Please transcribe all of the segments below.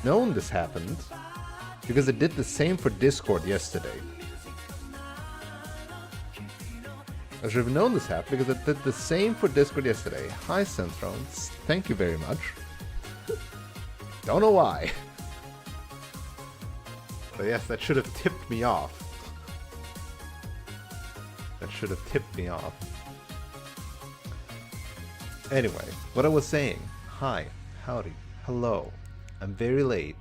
known this happened, because it did the same for Discord yesterday. I should have known this happened because it did the same for Discord yesterday. Hi, Synthrones. Thank you very much. Don't know why. But yes, that should have tipped me off. That should have tipped me off. Anyway, what I was saying. Hi, howdy, hello. I'm very late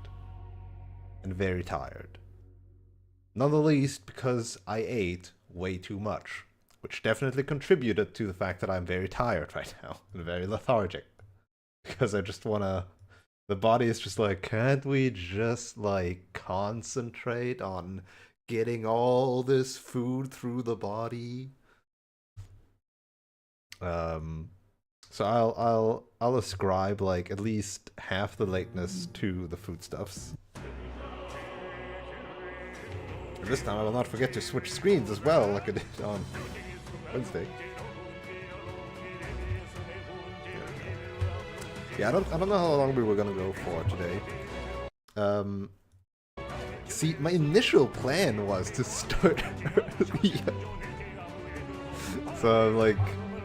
and very tired. Not the least because I ate way too much, which definitely contributed to the fact that I'm very tired right now and very lethargic. Because I just wanna... The body is just like, can't we just like concentrate on getting all this food through the body? So I'll ascribe like at least half the lateness to the foodstuffs. And this time I will not forget to switch screens as well, like I did on Wednesday. Yeah, I don't know how long we were gonna go for today. See, my initial plan was to start early. So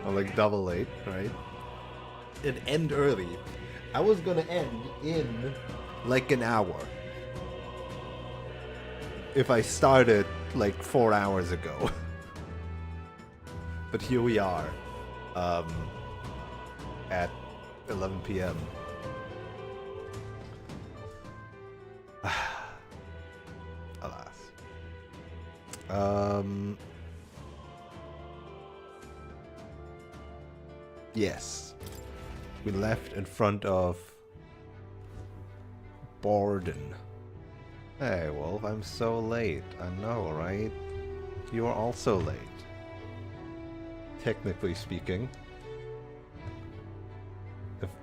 I'm like double late, right? And end early. I was gonna end in like an hour. If I started like 4 hours ago. But here we are. At 11 p.m. Alas. Yes. We left in front of Borden. Hey, Wolf, I'm so late. I know, right? You are also late. Technically speaking.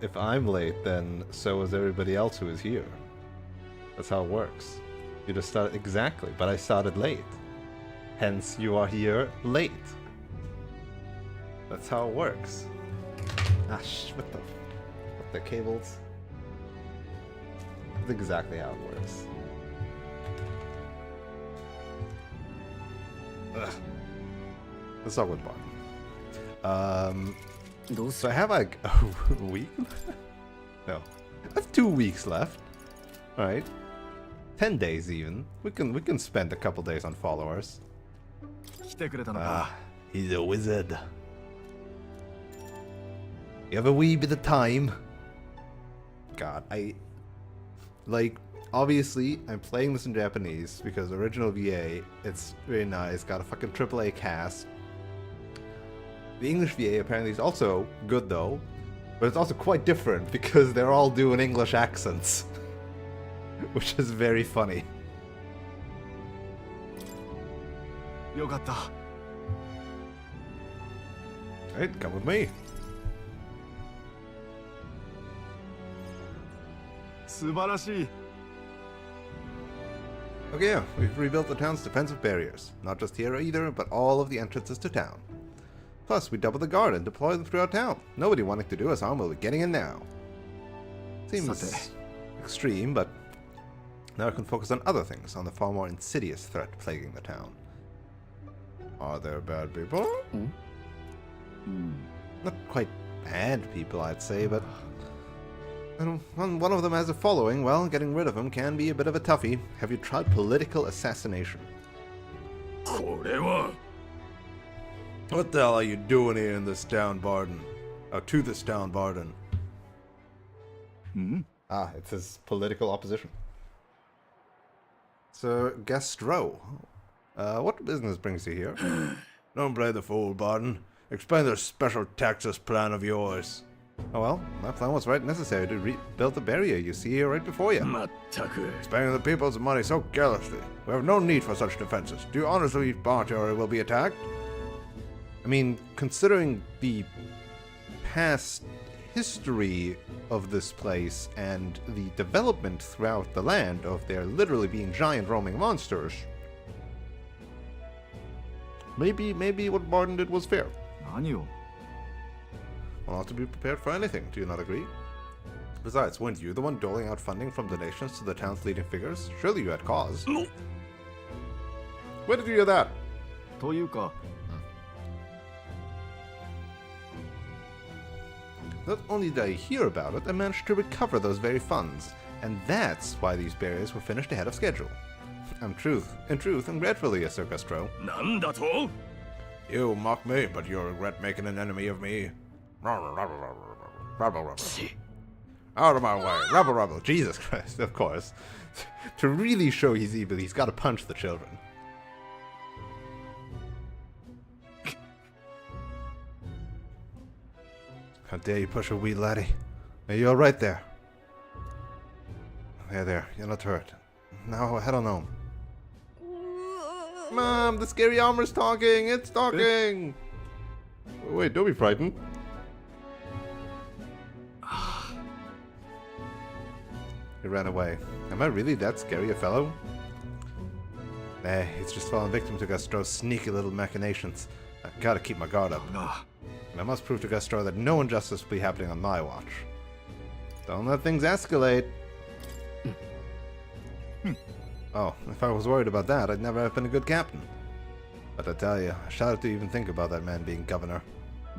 If I'm late, then so is everybody else who is here. That's how it works. You just started exactly, but I started late. Hence, you are here late. That's how it works. Ah, what the cables? That's exactly how it works. Ugh. Let's start with Barton. So I have like a week? No. I have 2 weeks left. Alright. 10 days even. We can spend a couple days on followers. Ah, he's a wizard. You have a wee bit of time. God, obviously, I'm playing this in Japanese because original VA, it's really nice, got a fucking AAA cast. The English VA apparently is also good though, but it's also quite different because they're all doing English accents. Which is very funny. Alright, come with me. Okay, yeah, we've rebuilt the town's defensive barriers. Not just here either, but all of the entrances to town. Plus, we doubled the guard and deployed them throughout town. Nobody wanting to do us harm will be getting in now. Seems extreme, but now I can focus on other things, on the far more insidious threat plaguing the town. Are there bad people? Not quite bad people, I'd say, but one of them has a following. Well, getting rid of him can be a bit of a toughie. Have you tried political assassination? What the hell are you doing here in this town, Barden? Oh, to this town, Barden. Ah, it's his political opposition. So, Gastro. What business brings you here? Don't play the fool, Barden. Explain the special taxes plan of yours. Oh well, my plan was right necessary to rebuild the barrier you see here right before you. Spending the people's money so carelessly. We have no need for such defenses. Do you honestly Barter will be attacked? I mean, considering the past history of this place and the development throughout the land of there literally being giant roaming monsters, maybe what Barden did was fair. Well, not to be prepared for anything, do you not agree? Besides, weren't you the one doling out funding from donations to the town's leading figures? Surely you had cause. No. Where did you hear that? というか Not only did I hear about it, I managed to recover those very funds. And that's why these barriers were finished ahead of schedule. In truth, I'm grateful to you, Sir Gastro. なんだと You mock me, but you'll regret making an enemy of me. Out of my way. Rubble, rubble. Jesus Christ, of course. To really show he's evil, he's got to punch the children. How dare you push a wee laddie? Are you alright there? There, you're not hurt. Now head on home. Mom, the scary armor's talking! It's talking! Wait, don't be frightened. He ran away. Am I really that scary a fellow? Nah, he's just fallen victim to Gastro's sneaky little machinations. I've gotta keep my guard up. And I must prove to Gastro that no injustice will be happening on my watch. Don't let things escalate. Oh, if I was worried about that, I'd never have been a good captain. But I tell you, I shudder to even think about that man being governor.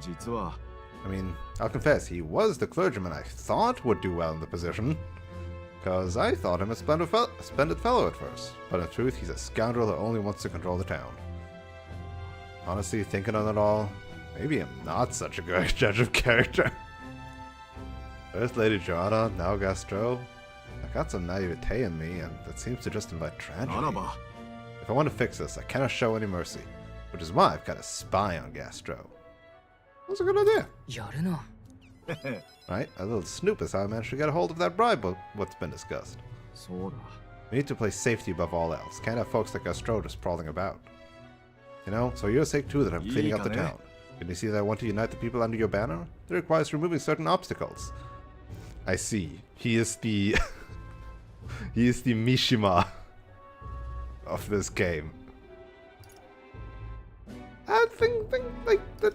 実は I mean, I'll confess, he was the clergyman I thought would do well in the position. Because I thought him a splendid fellow at first. But in truth, he's a scoundrel who only wants to control the town. Honestly, thinking on it all, maybe I'm not such a good judge of character. First Lady Joanna, now Gastro. I got some naivete in me, and that seems to just invite tragedy. If I want to fix this, I cannot show any mercy. Which is why I've got a spy on Gastro. That's a good idea. やるな Right? A little snoop is how I managed to get a hold of that bribe, but what's been discussed. そうだ We need to place safety above all else. Can't have folks like Gastro just prowling about. You know, so your sake too that I'm cleaning up the town. Can you see that I want to unite the people under your banner? It requires removing certain obstacles. I see. He is the... he is the Mishima of this game. I think like that...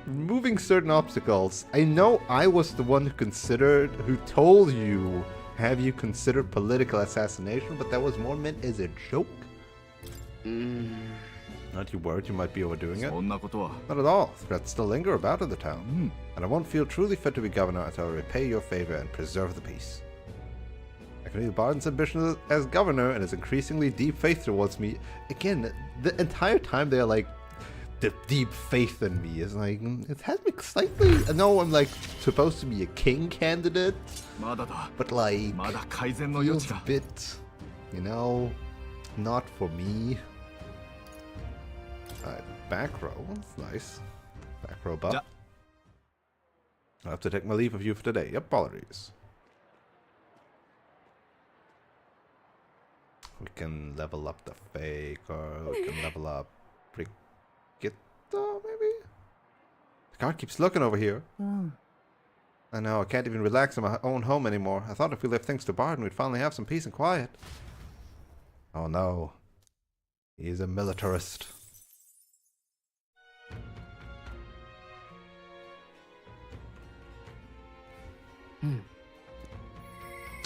Removing certain obstacles. I know I was the one who told you, have you considered political assassination, but that was more meant as a joke. Not you worried you might be overdoing it? そんなことは Not at all. Threats still linger about in the town. And I won't feel truly fit to be governor until I repay your favor and preserve the peace. I can read Barden's ambition as governor and his increasingly deep faith towards me. Again, the entire time they're like, the deep faith in me is like, it has me slightly... I know I'm like supposed to be a king candidate, まだだ but like, まだ改善の余地 feels が a bit, you know, not for me. Alright, back row, that's nice. Back row buff. Ja. I'll have to take my leave of you for today. Apologies. We can level up the Faker, we can level up Brigitte, maybe? The card keeps looking over here. I know, I can't even relax in my own home anymore. I thought if we left things to Barden, we'd finally have some peace and quiet. Oh no. He's a militarist.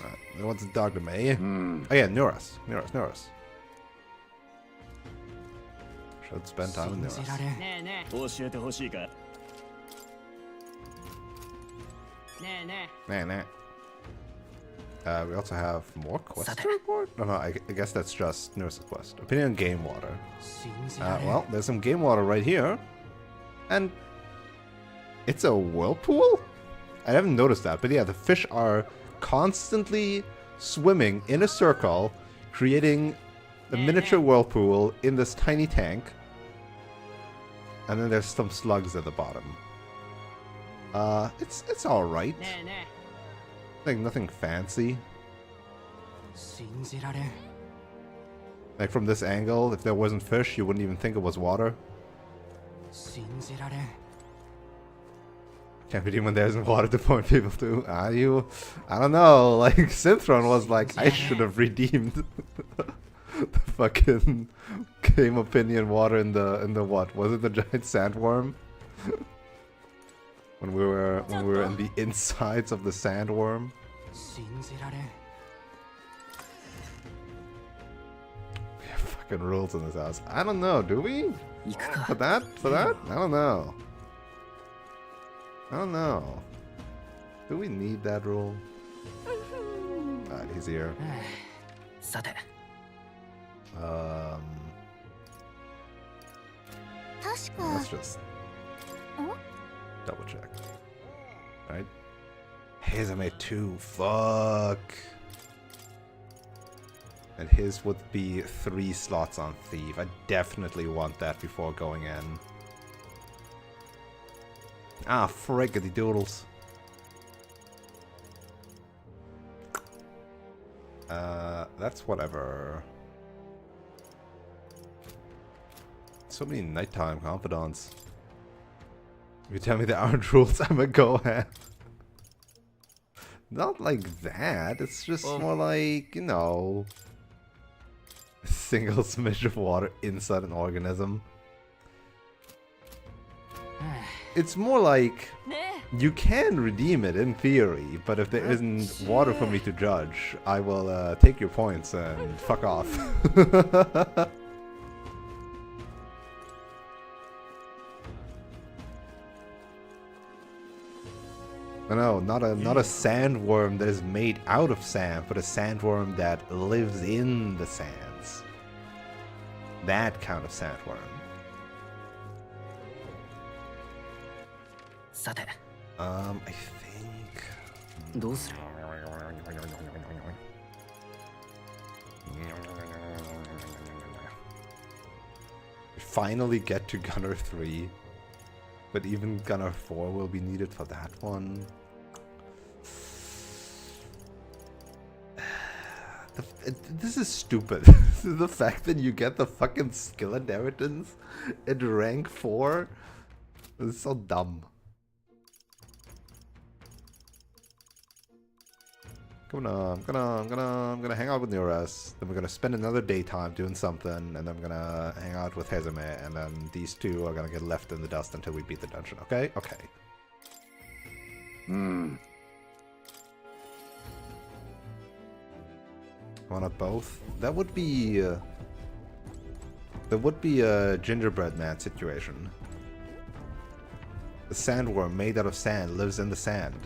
Alright, what's the dog to me? Oh yeah, Nuras. Nuras. Should spend time in 信じ Nuras. られんねえね教えてほしいかえねえね Nah. We also have more quests to report? No, I guess that's just Nurse's quest. Opinion on game water. 信じられん Well, there's some game water right here. And it's a whirlpool? I haven't noticed that, but yeah, the fish are constantly swimming in a circle, creating a miniature whirlpool in this tiny tank. And then there's some slugs at the bottom. It's alright. えねえね Nothing fancy. 信じられん Like from this angle, if there wasn't fish, you wouldn't even think it was water. 信じられん Can't redeem when there isn't water to point people to. Are you? I don't know. Like, Synthron was like, I should have redeemed the fucking Game Opinion water in the what? Was it the giant sandworm? when we were in the insides of the sandworm. 信じられん We have fucking rules in this house. I don't know, do we? 行くか For that? For that? I don't know. I don't know. Do we need that rule? Alright, he's here. さて 確 Let's か just double check. Alright. His I made 2. Fuck. And his would be 3 slots on Thief. I definitely want that before going in. Ah, friggity doodles. That's whatever. So many nighttime confidants. If you tell me there aren't rules, I'm gonna go ahead. Not like that. It's just more like, you know, a single smidge of water inside an organism. It's more like you can redeem it in theory, but if there isn't water for me to judge, I will take your points and fuck off. No, not a sandworm that is made out of sand, but a sandworm that lives in the sands. That kind of sandworm. さて I think. どうする We finally get to Gunner 3, but even Gunner 4 will be needed for that one. This is stupid. The fact that you get the fucking skill inheritance at rank 4 is so dumb. I'm gonna hang out with Nuras, then we're gonna spend another daytime doing something, and then I'm gonna hang out with Hezame, and then these two are gonna get left in the dust until we beat the dungeon, okay? Okay. Want both? That would be a gingerbread man situation. The sandworm made out of sand lives in the sand.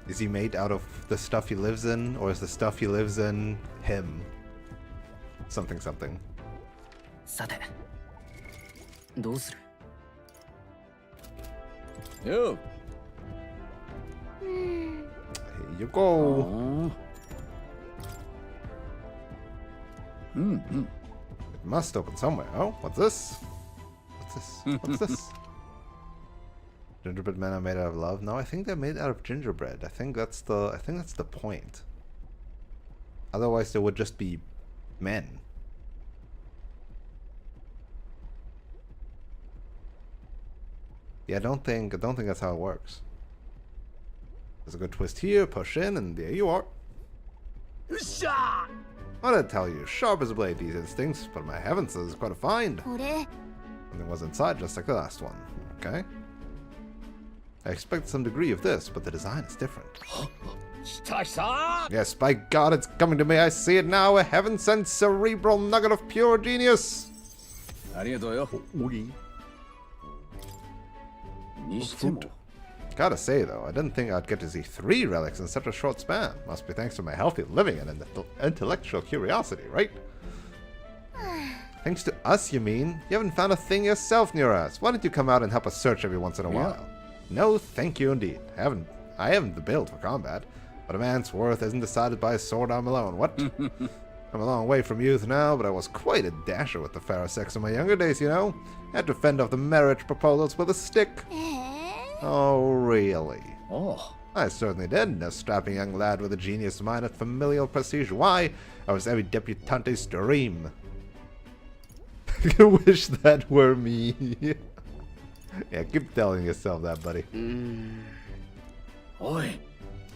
Is he made out of the stuff he lives in, or is the stuff he lives in him? Something something. さてどうする Yo. Here you go. It must open somewhere. Oh, what's this? What's this? What's this? Gingerbread men are made out of love? No, I think they're made out of gingerbread. I think that's the point. Otherwise they would just be men. Yeah, I don't think that's how it works. There's a good twist here, push in, and there you are. What did I tell you? Sharp as a blade, these instincts, but my heavens, this is quite a find. これ Something was inside, just like the last one. Okay. I expect some degree of this, but the design is different. Yes, by God, it's coming to me. I see it now. A heaven-sent cerebral nugget of pure genius. ありがとうよ。にしても Gotta say, though, I didn't think I'd get to see 3 relics in such a short span. Must be thanks to my healthy living and intellectual curiosity, right? Thanks to us, you mean? You haven't found a thing yourself, Nuras. Why don't you come out and help us search every once in a while? No, thank you indeed. I haven't the build for combat, but a man's worth isn't decided by his sword arm alone. What? I'm a long way from youth now, but I was quite a dasher with the fairer sex in my younger days, you know? Had to fend off the marriage proposals with a stick. Oh, really? Oh. I certainly did, a strapping young lad with a genius mind and familial prestige. Why? I was every debutante's dream. I wish that were me. Yeah, keep telling yourself that, buddy. Oi.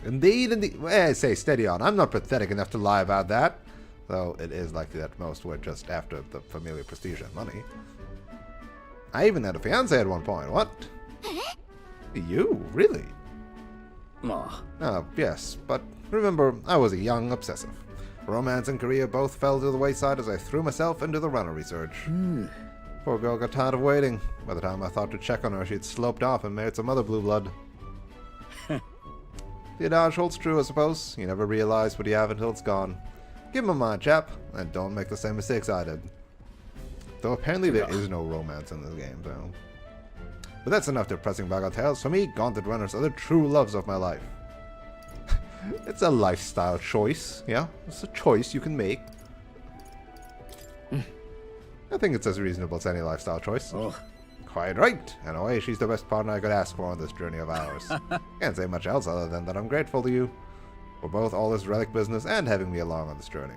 Indeed, indeed. Well, say, steady on. I'm not pathetic enough to lie about that. Though it is likely that most were just after the familial prestige and money. I even had a fiancé at one point. What? You? Really? ま Yes, but remember, I was a young obsessive. Romance and career both fell to the wayside as I threw myself into the runner research. Poor girl got tired of waiting. By the time I thought to check on her, she'd sloped off and married some other blue blood. The adage holds true, I suppose. You never realize what you have until it's gone. Give him a mind, chap, and don't make the same mistakes I did. Though apparently there is no romance in this game, so... But that's enough depressing bagatelles. For me, Gauntlet Runners are the true loves of my life. It's a lifestyle choice, yeah? It's a choice you can make. I think it's as reasonable as any lifestyle choice. あ Quite right. In a way, she's the best partner I could ask for on this journey of ours. Can't say much else other than that I'm grateful to you for both all this relic business and having me along on this journey.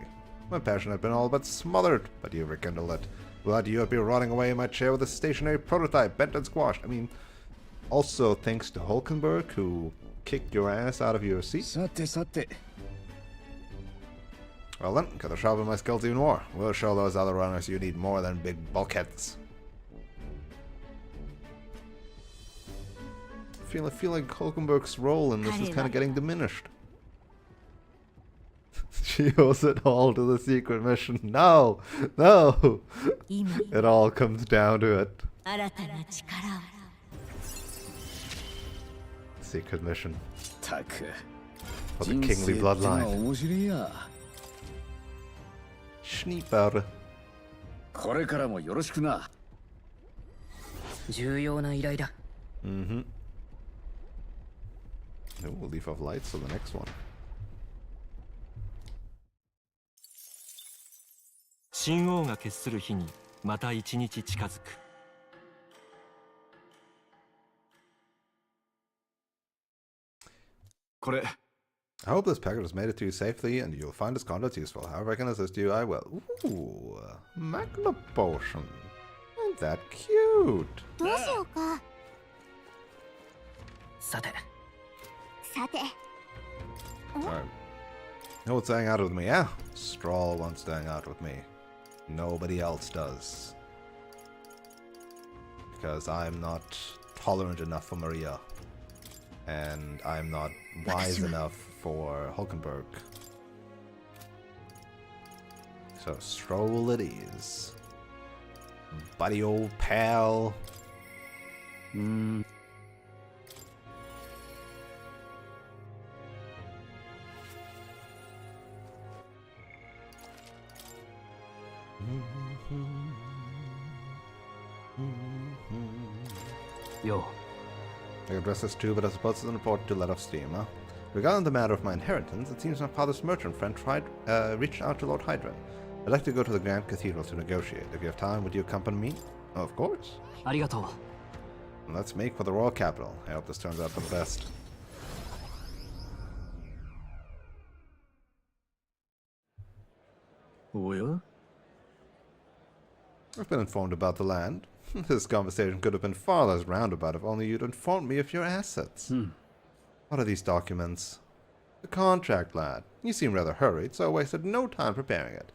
My passion had been all but smothered, but you rekindled it. Without you, I'd be rotting away in my chair with a stationary prototype, bent and squashed. I mean, also thanks to Hulkenberg, who kicked your ass out of your seat. さてさて Well then, gotta sharpen my skills even more. We'll show those other runners you need more than big bulkheads. I feel like Hulkenberg's role in this is kind of getting diminished. She owes it all to the secret mission. No! No! It all comes down to it. 新たな力を Secret mission たく for the 人 kingly 生ってのは bloodline. 面白いや Schnieper. これからもよろしくな重要な依頼だ。 Mm-hmm. Ooh, Leaf of Light, so the next one. 神王が決する日にまた一日近づく。これ I hope this package has made it to you safely and you'll find its contents useful. However I can assist you, I will. Ooh, Magna Potion. Isn't that cute? どうしようかさて、さて Alright. No one's staying out with me, yeah? Stroll wants staying out with me. Nobody else does. Because I'm not tolerant enough for Maria. And I'm not wise enough for Hulkenberg. So Stroll it is. Buddy old pal. うーん よ I address this too, but I suppose it's important to let off steam, huh? Regarding the matter of my inheritance, it seems my father's merchant friend reached out to Lord Hydran. I'd like to go to the Grand Cathedral to negotiate. If you have time, would you accompany me? Of course. ありがとう。 Let's make for the royal capital. I hope this turns out for the best. I've been informed about the land. This conversation could have been far less roundabout if only you'd informed me of your assets. What are these documents? The contract, lad. You seem rather hurried, so I wasted no time preparing it.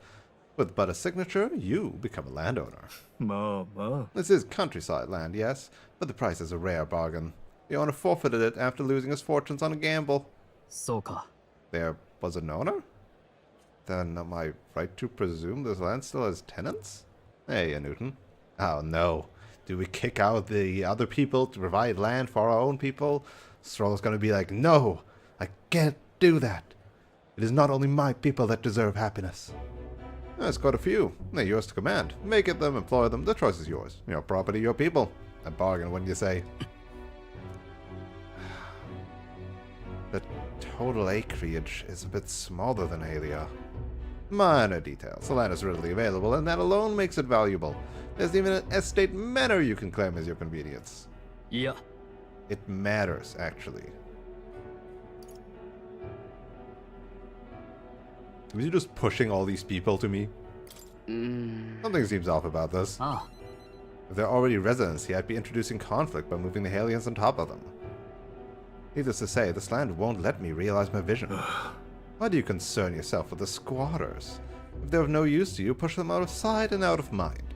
With but a signature, you become a landowner. まあま This is countryside land, yes, but the price is a rare bargain. The owner forfeited it after losing his fortunes on a gamble. そうか。 There was an owner? Then am I right to presume this land still has tenants? Hey, Newton. Oh no. Do we kick out the other people to provide land for our own people? Stroll's gonna be like, no, I can't do that. It is not only my people that deserve happiness. There's quite a few. They're yours to command. Make it them, employ them, the choice is yours. Your property, your people. A bargain, wouldn't you say? The total acreage is a bit smaller than Aelia. Minor details. The land is readily available, and that alone makes it valuable. There's even an estate manor you can claim as your convenience. いや、 It matters, actually. Was he just pushing all these people to me? Something seems off about this. ああ、 If they're already residents here, I'd be introducing conflict by moving the aliens on top of them. Needless to say, this land won't let me realize my vision. Why do you concern yourself with the squatters? If they're of no use to you, push them out of sight and out of mind.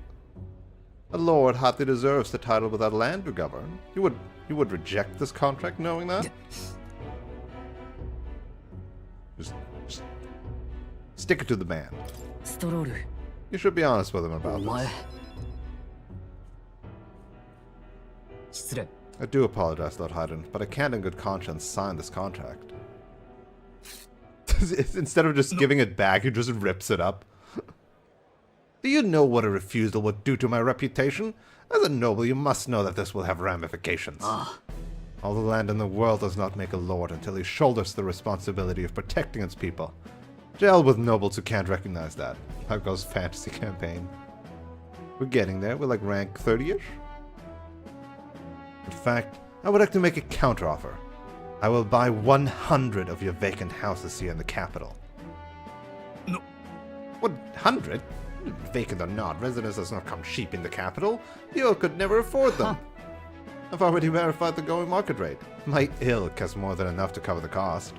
A lord hardly deserves the title without land to govern. You would reject this contract knowing that? Just stick it to the man. ストロール You should be honest with him お about 前 this. 失礼 I do apologize, Lord Hyden, but I can't in good conscience sign this contract. Instead of just giving it back, he just rips it up. Do you know what a refusal would do to my reputation? As a noble, you must know that this will have ramifications. All the land in the world does not make a lord until he shoulders the responsibility of protecting its people. Jail with nobles who can't recognize that. How goes fantasy campaign? We're getting there. We're like rank 30-ish. In fact, I would like to make a counteroffer. I will buy 100 of your vacant houses here in the capital. No. 100? Vacant or not, residence does not come cheap in the capital. You could never afford them. I've already verified the going market rate. My ilk has more than enough to cover the cost.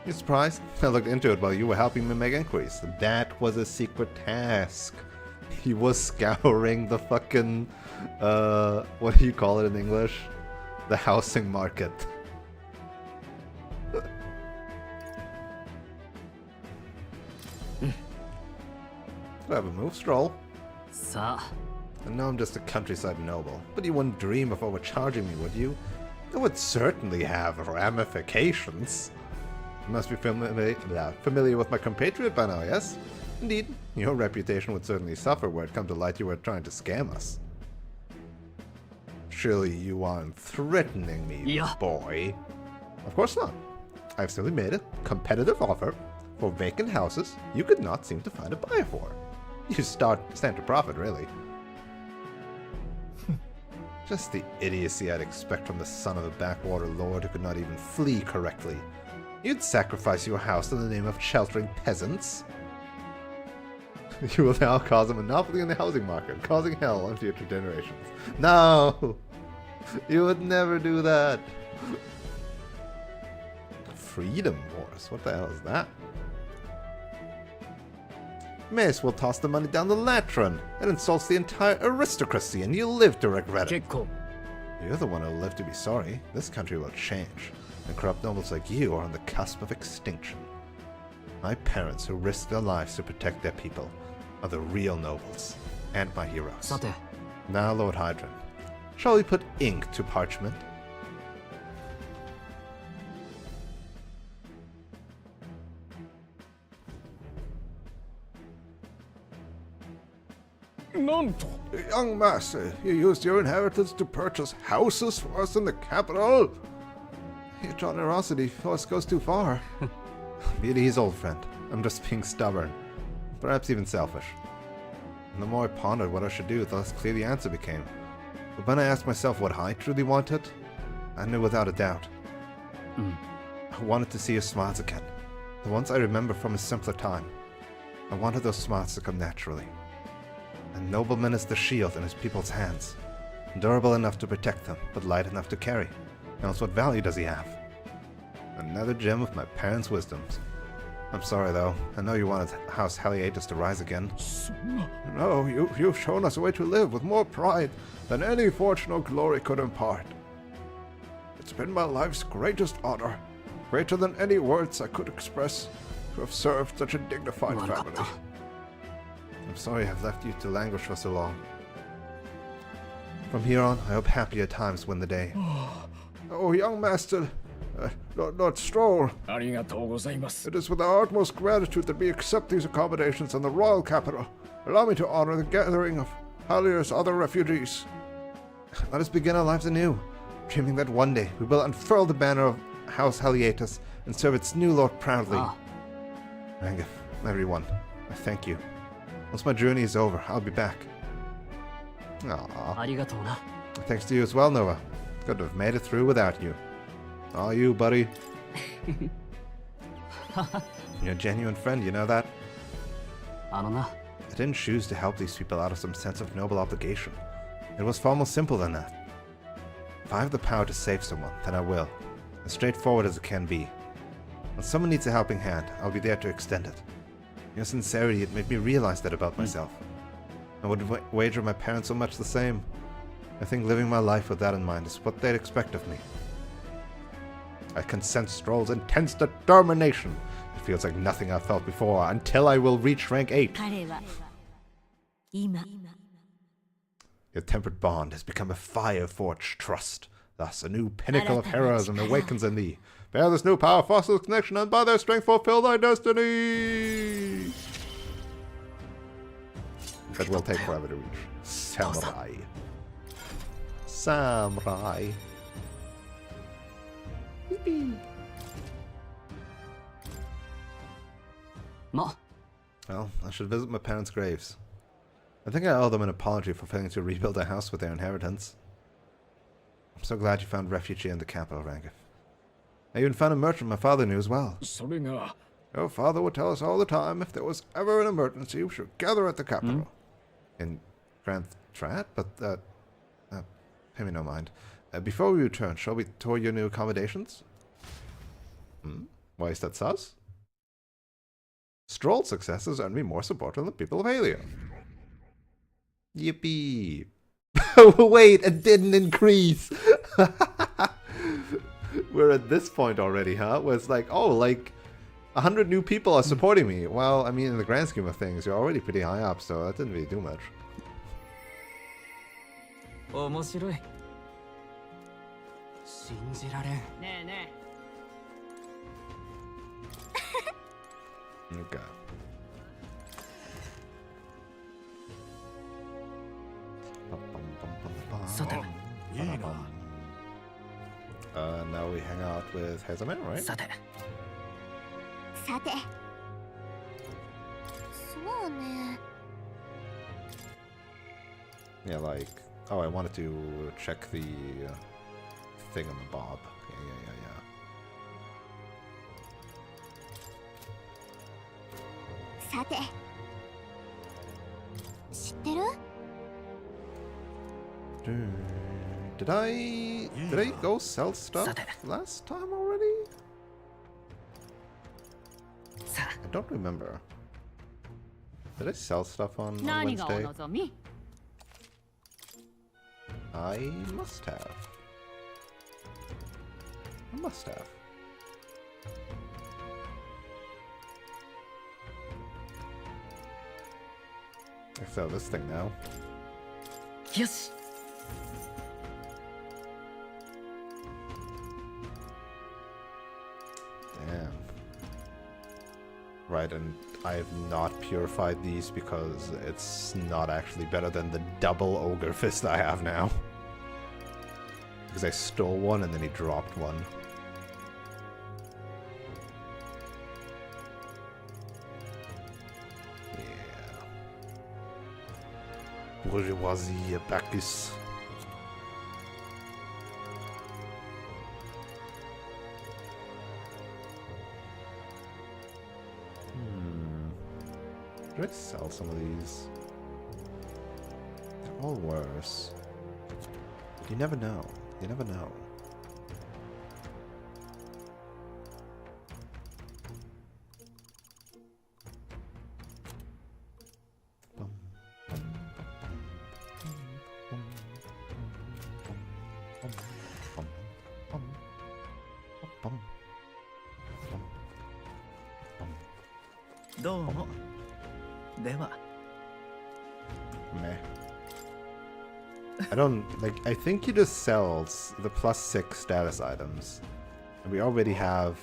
You surprised? I looked into it while you were helping me make inquiries. That was a secret task. He was scouring the fucking, what do you call it in English? The housing market. Do I have a move stroll? さあ I know I'm just a countryside noble, but you wouldn't dream of overcharging me, would you? It would certainly have ramifications. You must be familiar with my compatriot by now, yes? Indeed, your reputation would certainly suffer were it come to light you were trying to scam us. Surely you aren't threatening me, Yeah. boy. Of course not. I've simply made a competitive offer for vacant houses you could not seem to find a buyer for. You stand to profit, really. Just the idiocy I'd expect from the son of a backwater lord who could not even flee correctly. You'd sacrifice your house in the name of sheltering peasants? You will now cause a monopoly in the housing market, causing hell on future generations. No! You would never do that! Freedom Wars? What the hell is that? Mace will toss the money down the latron. It insults the entire aristocracy, and you'll live to regret it. 結構 You're the one who'll live to be sorry. This country will change, and corrupt nobles like you are on the cusp of extinction. My parents, who risked their lives to protect their people, are the real nobles, and my heroes. さて Now, Lord Hydron, shall we put ink to parchment? Young master, you used your inheritance to purchase houses for us in the capital? Your generosity for us goes too far. Be at ease, old friend. I'm just being stubborn. Perhaps even selfish. And the more I pondered what I should do, the less clear the answer became. But when I asked myself what I truly wanted, I knew without a doubt. I wanted to see your smiles again. The ones I remember from a simpler time. I wanted those smiles to come naturally. A nobleman is the shield in his people's hands. Durable enough to protect them, but light enough to carry. Else what value does he have? Another gem of my parents' wisdoms. I'm sorry though, I know you wanted House Haliatus to rise again. No, you've shown us a way to live with more pride than any fortune or glory could impart. It's been my life's greatest honor, greater than any words I could express, to have served such a dignified family. I'm sorry I've left you to languish for so long. From here on, I hope happier times win the day. Oh, young master, Lord Stroll, ありがとうございます it is with our utmost gratitude that we accept these accommodations in the royal capital. Allow me to honor the gathering of Halir's other refugees. Let us begin our lives anew, dreaming that one day we will unfurl the banner of House Haliatus and serve its new lord proudly. Rangif, everyone, I thank you. Once my journey is over, I'll be back. Aww. ありがとうな Thanks to you as well, Nova. Couldn't have made it through without you. Aw, you, buddy. You're a genuine friend, you know that? あのな I didn't choose to help these people out of some sense of noble obligation. It was far more simple than that. If I have the power to save someone, then I will. As straightforward as it can be. When someone needs a helping hand, I'll be there to extend it. Your sincerity, it made me realize that about myself. I would wager my parents so much the same. I think living my life with that in mind is what they'd expect of me. I can sense Stroll's intense determination. It feels like nothing I've felt before, until I will reach rank 8. 彼は今 Your tempered bond has become a fire-forged trust. Thus, a new pinnacle of heroism awakens in thee. Bear this new power, foster this connection, and by their strength fulfill thy destiny! That will take forever to reach. Samurai. Samurai. Yippee. ま Well, I should visit my parents' graves. I think I owe them an apology for failing to rebuild their house with their inheritance. I'm so glad you found refuge in the capital, Rangiff. I even found a merchant my father knew as well. それが Your father would tell us all the time if there was ever an emergency, we should gather at the capital. In Grand Strat, but, pay me no mind. Before we return, shall we tour your new accommodations? Why is that sus? Stroll's successes earn me more support from the people of Halia. Yippee. Wait, it didn't increase. We're at this point already, huh? Where it's like, oh, like 100 new people are supporting me. Well, I mean, in the grand scheme of things, you're already pretty high up, so that didn't really do much. 面白い信じられんねえね Okay. Now we hang out with Hazelman, right? さてさてそうね Yeah, like, oh, I wanted to check the thingamabob. Yeah. さて知ってる Did I go sell stuff Sate. last time already? さ I don't remember. Did I sell stuff on え何がお Wednesday? 望み I must have. I must have. I sell this thing now. よし Damn. Right, and I have not purified these because it's not actually better than the double ogre fist I have now. Because I stole one and then he dropped one. Yeah. Bourgeoisie Bacchus. Should I sell some of these? They're all worse. You never know. You never know. Meh. I don't, like, I think he just sells the +6 status items. And we already have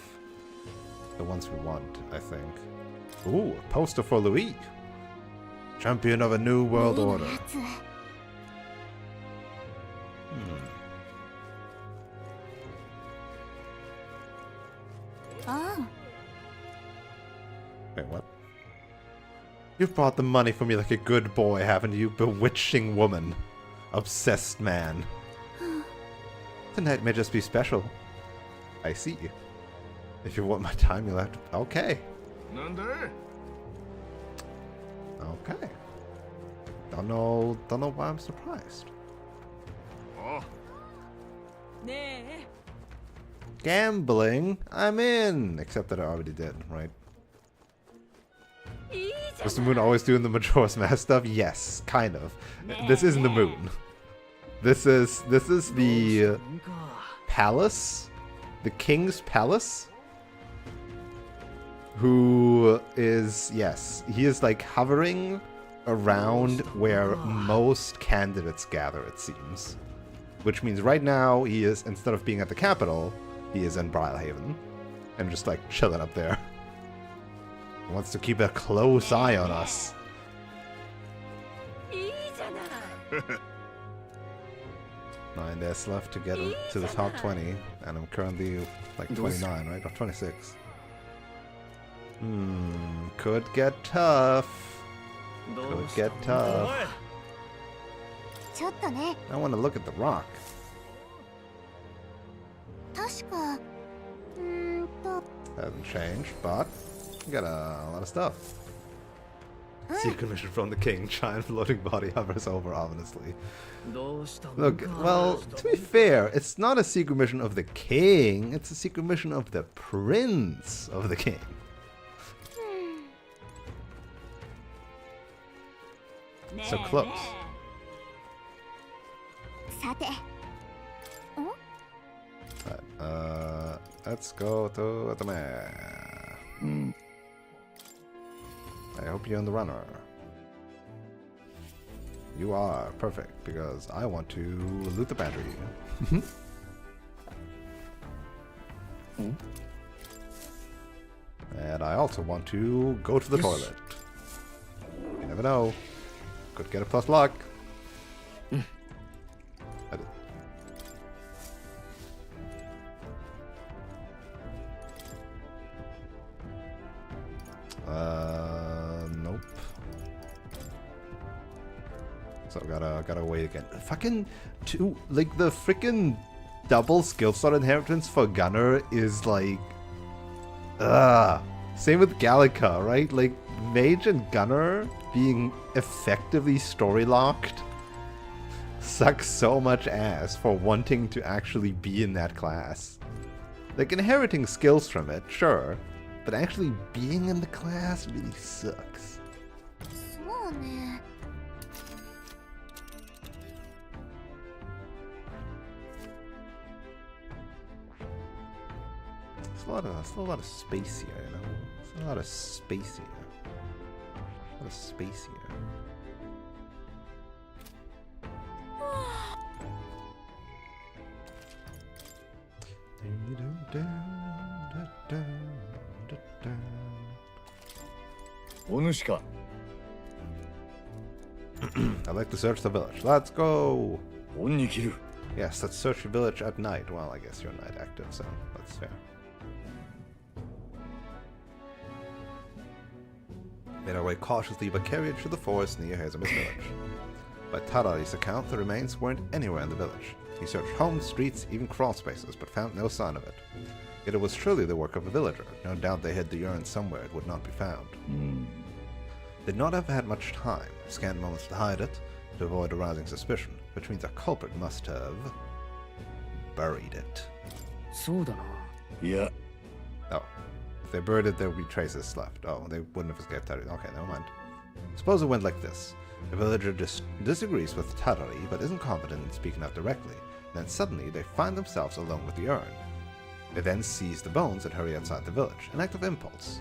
the ones we want, I think. Ooh, a poster for Louis. Champion of a new world 例の order. やつ ああ Wait, what? You've brought the money for me like a good boy, haven't you, bewitching woman? Obsessed man. Tonight may just be special. I see. If you want my time, you'll have to... Okay. なんで Okay. Don't know why I'm surprised. あねえ Gambling? I'm in! Except that I already did, right? Was the moon always doing the Majora's Mask stuff? Yes, kind of. This isn't the moon. This is the palace, the king's palace. Who is, yes, he is like hovering around where most candidates gather, it seems. Which means right now he is, instead of being at the capital, he is in Brylehaven and just like chilling up there. He wants to keep a close eye on us. 9 days left to get to the top 20, and I'm currently like 29, right? Or 26. Could get tough. Could get tough. ちょっとね、 I want to look at the rock. 確か、Hasn't changed, but we got a lot of stuff. Secret mission from the king. Giant floating body hovers over ominously. Look, well, to be fair, it's not a secret mission of the king. It's a secret mission of the prince of the king. So close. さて、 Let's go to the man. I hope you're in the runner. You are perfect because I want to loot the battery. And I also want to go to the toilet. You never know. Could get a plus luck. Nope. So gotta wait again. Fucking two, like the freaking double skill slot inheritance for Gunner is like, same with Gallica, right? Like Mage and Gunner being effectively story locked sucks so much ass for wanting to actually be in that class. Like inheriting skills from it, sure. But actually being in the class really sucks. そうね。 It's a lot of space here, you know? It's a lot of space here. A lot of space here. I'd like to search the village. Let's go! Yes, let's search the village at night. Well, I guess you're night active, so that's fair. Made our way cautiously but carried through the forest near Hazelmist village. By Tadari's account, the remains weren't anywhere in the village. He searched homes, streets, even crawl spaces, but found no sign of it. Yet it was surely the work of a villager. No doubt they hid the urn somewhere it would not be found. They'd not have had much time, scant moments to hide it, to avoid arousing suspicion, which means a culprit must have buried it. そうだな。 Oh. If they buried it, there would be traces left. Oh, they wouldn't have escaped Tadari. Okay, never mind. Suppose it went like this. The villager disagrees with Tadari, but isn't confident in speaking out directly. Then suddenly, they find themselves alone with the urn. They then seize the bones and hurry outside the village, an act of impulse.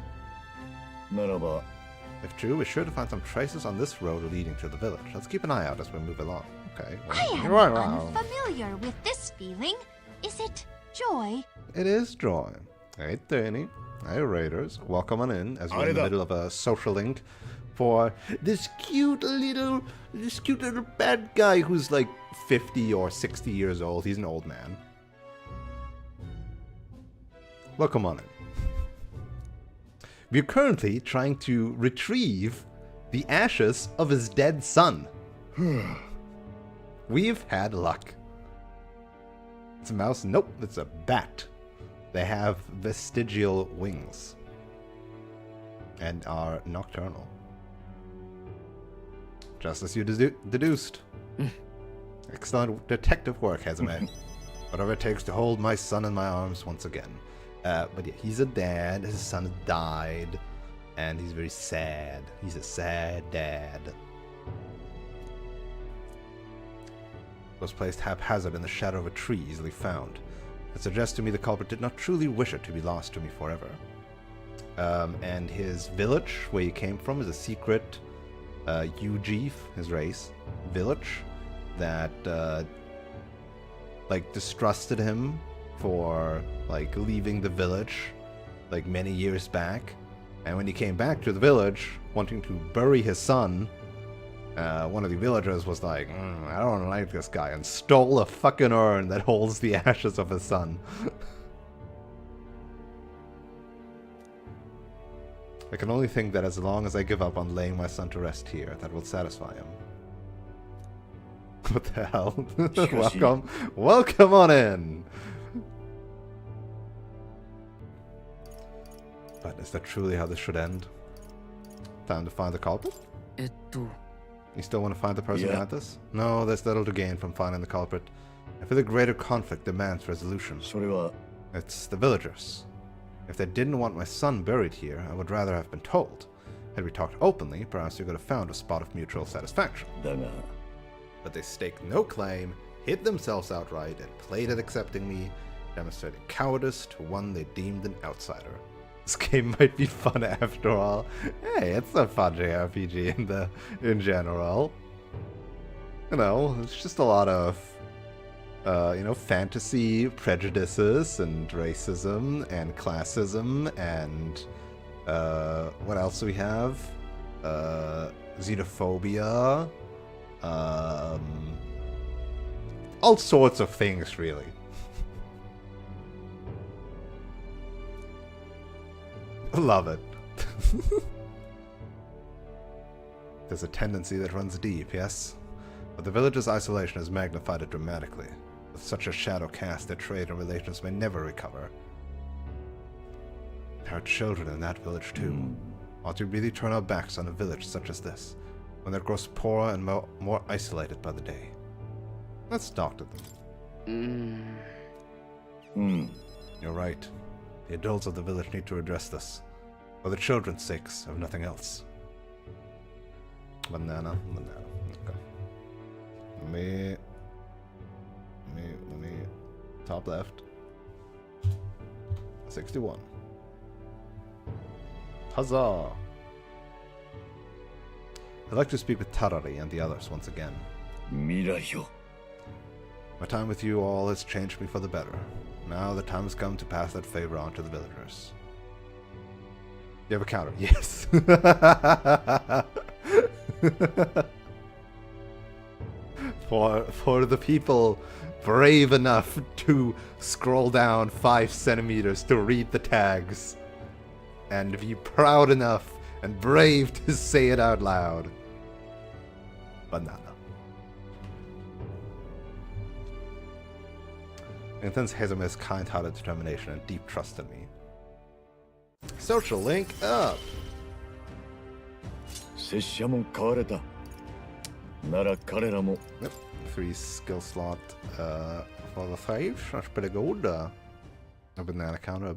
If true, we're sure to find some traces on this road leading to the village. Let's keep an eye out as we move along. Okay. Well, I am unfamiliar with this feeling. Is it joy? It is joy. Hey, Danny. Hey, Raiders. Welcome on in as we're in the middle of a social link for this cute little bad guy who's like 50 or 60 years old. He's an old man. Welcome on in. We're currently trying to retrieve the ashes of his dead son. We've had luck. It's a mouse? Nope, it's a bat. They have vestigial wings and are nocturnal. Just as you deduced. Excellent detective work, Hazame. Whatever it takes to hold my son in my arms once again. But yeah, he's a dad. His son died. And he's very sad. He's a sad dad. Was placed haphazard in the shadow of a tree easily found. It suggests to me the culprit did not truly wish it to be lost to me forever. And his village, where he came from, is a secret Ujif, his race, village that like distrusted him for like leaving the village like many years back. And when he came back to the village wanting to bury his son, one of the villagers was like, I don't like this guy, and stole a fucking urn that holds the ashes of his son. I can only think that as long as I give up on laying my son to rest here, that will satisfy him. What the hell? Welcome. Welcome on in! But is that truly how this should end? Time to find the culprit? You still want to find the person behind this? No, there's little to gain from finding the culprit. I feel the greater conflict demands resolution. It's the villagers. If they didn't want my son buried here, I would rather have been told. Had we talked openly, perhaps we could have found a spot of mutual satisfaction. But they staked no claim, hid themselves outright, and played at accepting me, demonstrating cowardice to one they deemed an outsider. This game might be fun after all. Hey, it's a fun JRPG in general. You know, it's just a lot of you know, fantasy prejudices and racism and classism and what else do we have? Xenophobia. All sorts of things, really. Love it. There's a tendency that runs deep, yes? But the village's isolation has magnified it dramatically. With such a shadow cast, their trade and relations may never recover. There are children in that village too. Ought we really turn our backs on a village such as this, when it grows poorer and more isolated by the day? Let's talk to them. You're right. The adults of the village need to address this. For the children's sakes, if nothing else. Banana. Okay. Let me, top left. 61. Huzzah! I'd like to speak with Tarari and the others once again. My time with you all has changed me for the better. Now the time has come to pass that favor on to the villagers. You have a counter? Yes. For the people brave enough to scroll down 5 centimeters to read the tags, and be proud enough and brave to say it out loud. Banana. Intense Hazelmith's kind-hearted determination and deep trust in me. Social link up! Yep, 3 skill slot for the 5. That's pretty good. A banana counter.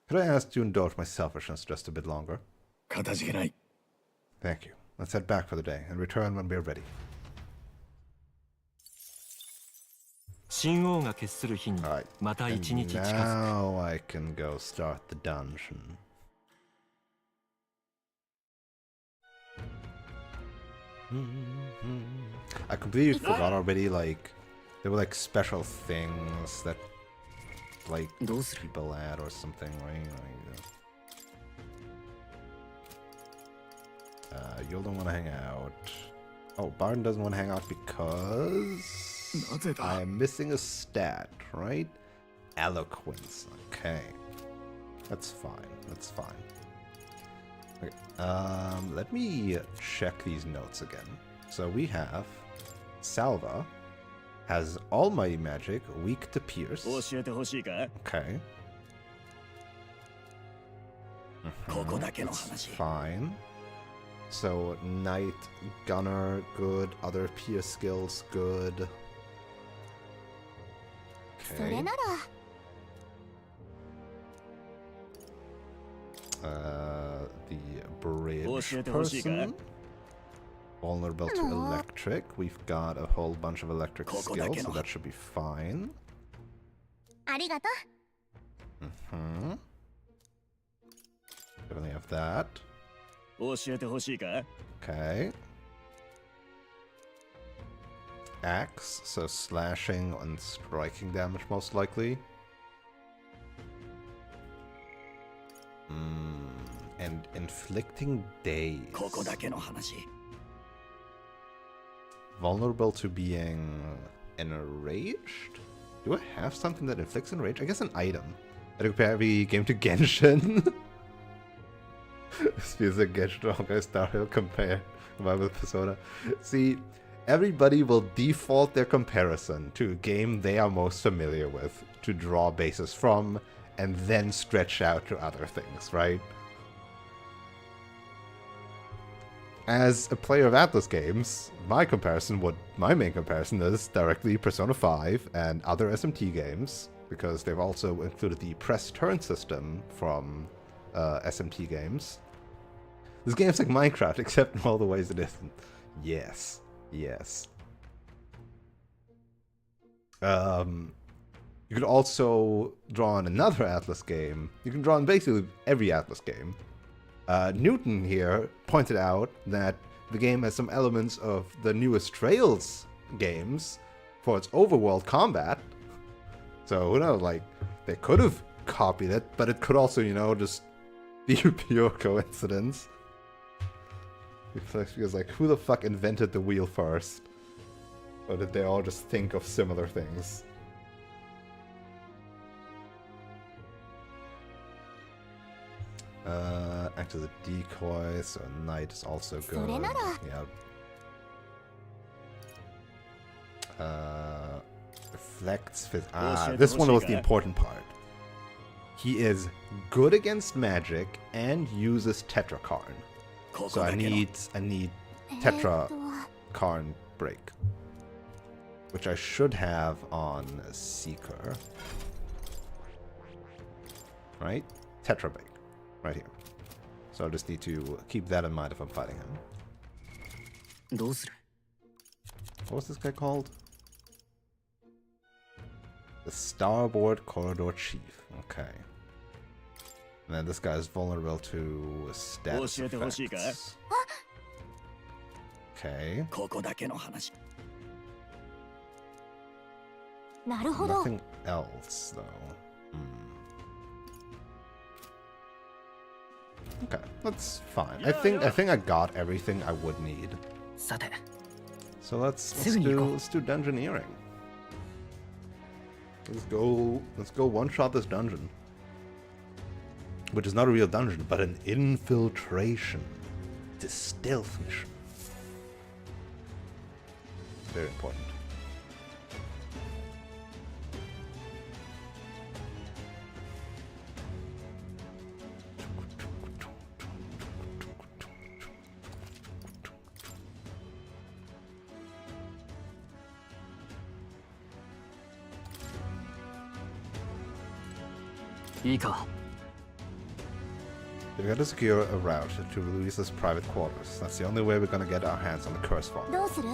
Could I ask to indulge my selfishness just a bit longer? Thank you. Let's head back for the day and return when we're ready. Alright, and now I can go start the dungeon. I completely forgot already, like, there were like special things that like people add or something, right? Like, you don't want to hang out. Oh, Barton doesn't want to hang out because I am missing a stat, right? Eloquence. Okay. That's fine. Okay. Let me check these notes again. So we have Salva has almighty magic, weak to pierce. Okay. That's fine. So Knight, Gunner, good. Other pierce skills, good. Okay. The bridge person. Vulnerable to electric. We've got a whole bunch of electric skills, so that should be fine. ありがと Hmm. Definitely have that. 教えてほしいか Okay. Axe, so slashing and striking damage most likely. And inflicting daze. ここだけの話 Vulnerable to being enraged? Do I have something that inflicts enrage? I guess an item. I compare every game to Genshin. This feels like Genshin Honkai Star Rail compare with Persona. See, everybody will default their comparison to a game they are most familiar with to draw bases from and then stretch out to other things, right? As a player of Atlas games, my main comparison is directly Persona 5 and other SMT games, because they've also included the press turn system from SMT games. This game's like Minecraft, except in all the ways it isn't. Yes. Yes. You could also draw on another Atlas game. You can draw on basically every Atlas game. Newton here pointed out that the game has some elements of the newest Trails games for its overworld combat. So, who knows, like, they could have copied it, but it could also, you know, just be a pure coincidence. Because, like, who the fuck invented the wheel first? Or did they all just think of similar things? Act as a decoy, so knight is also good. Yeah. Reflects this one was the important part. He is good against magic and uses Tetrakarn. So I need Tetrakarn break, which I should have on Seeker. Right? Tetra break. Right here. So I'll just need to keep that in mind if I'm fighting him. どうする What was this guy called? The Starboard Corridor Chief. Okay. And then this guy is vulnerable to status effects. Okay. ここだけの話 なるほど Nothing else, though. Okay, that's fine. I think I got everything I would need. さて So let's do dungeoneering. Let's go one shot this dungeon. Which is not a real dungeon, but an infiltration. It's a stealth mission. Very important. We gotta secure a route to Louisa's private quarters. That's the only way we're gonna get our hands on the curse farm. どうする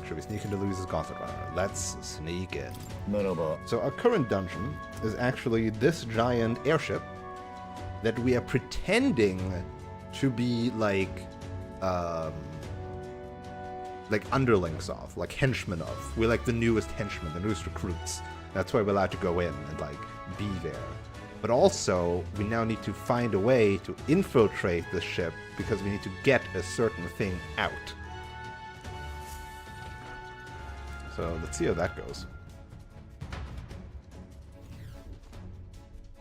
Should we sneak into Louisa's gauntlet runner? Let's sneak in. ならば So our current dungeon is actually this giant airship that we are pretending to be like underlings of, like henchmen of. We're like the newest henchmen, the newest recruits. That's why we're allowed to go in and like be there. But also, we now need to find a way to infiltrate the ship because we need to get a certain thing out. So let's see how that goes.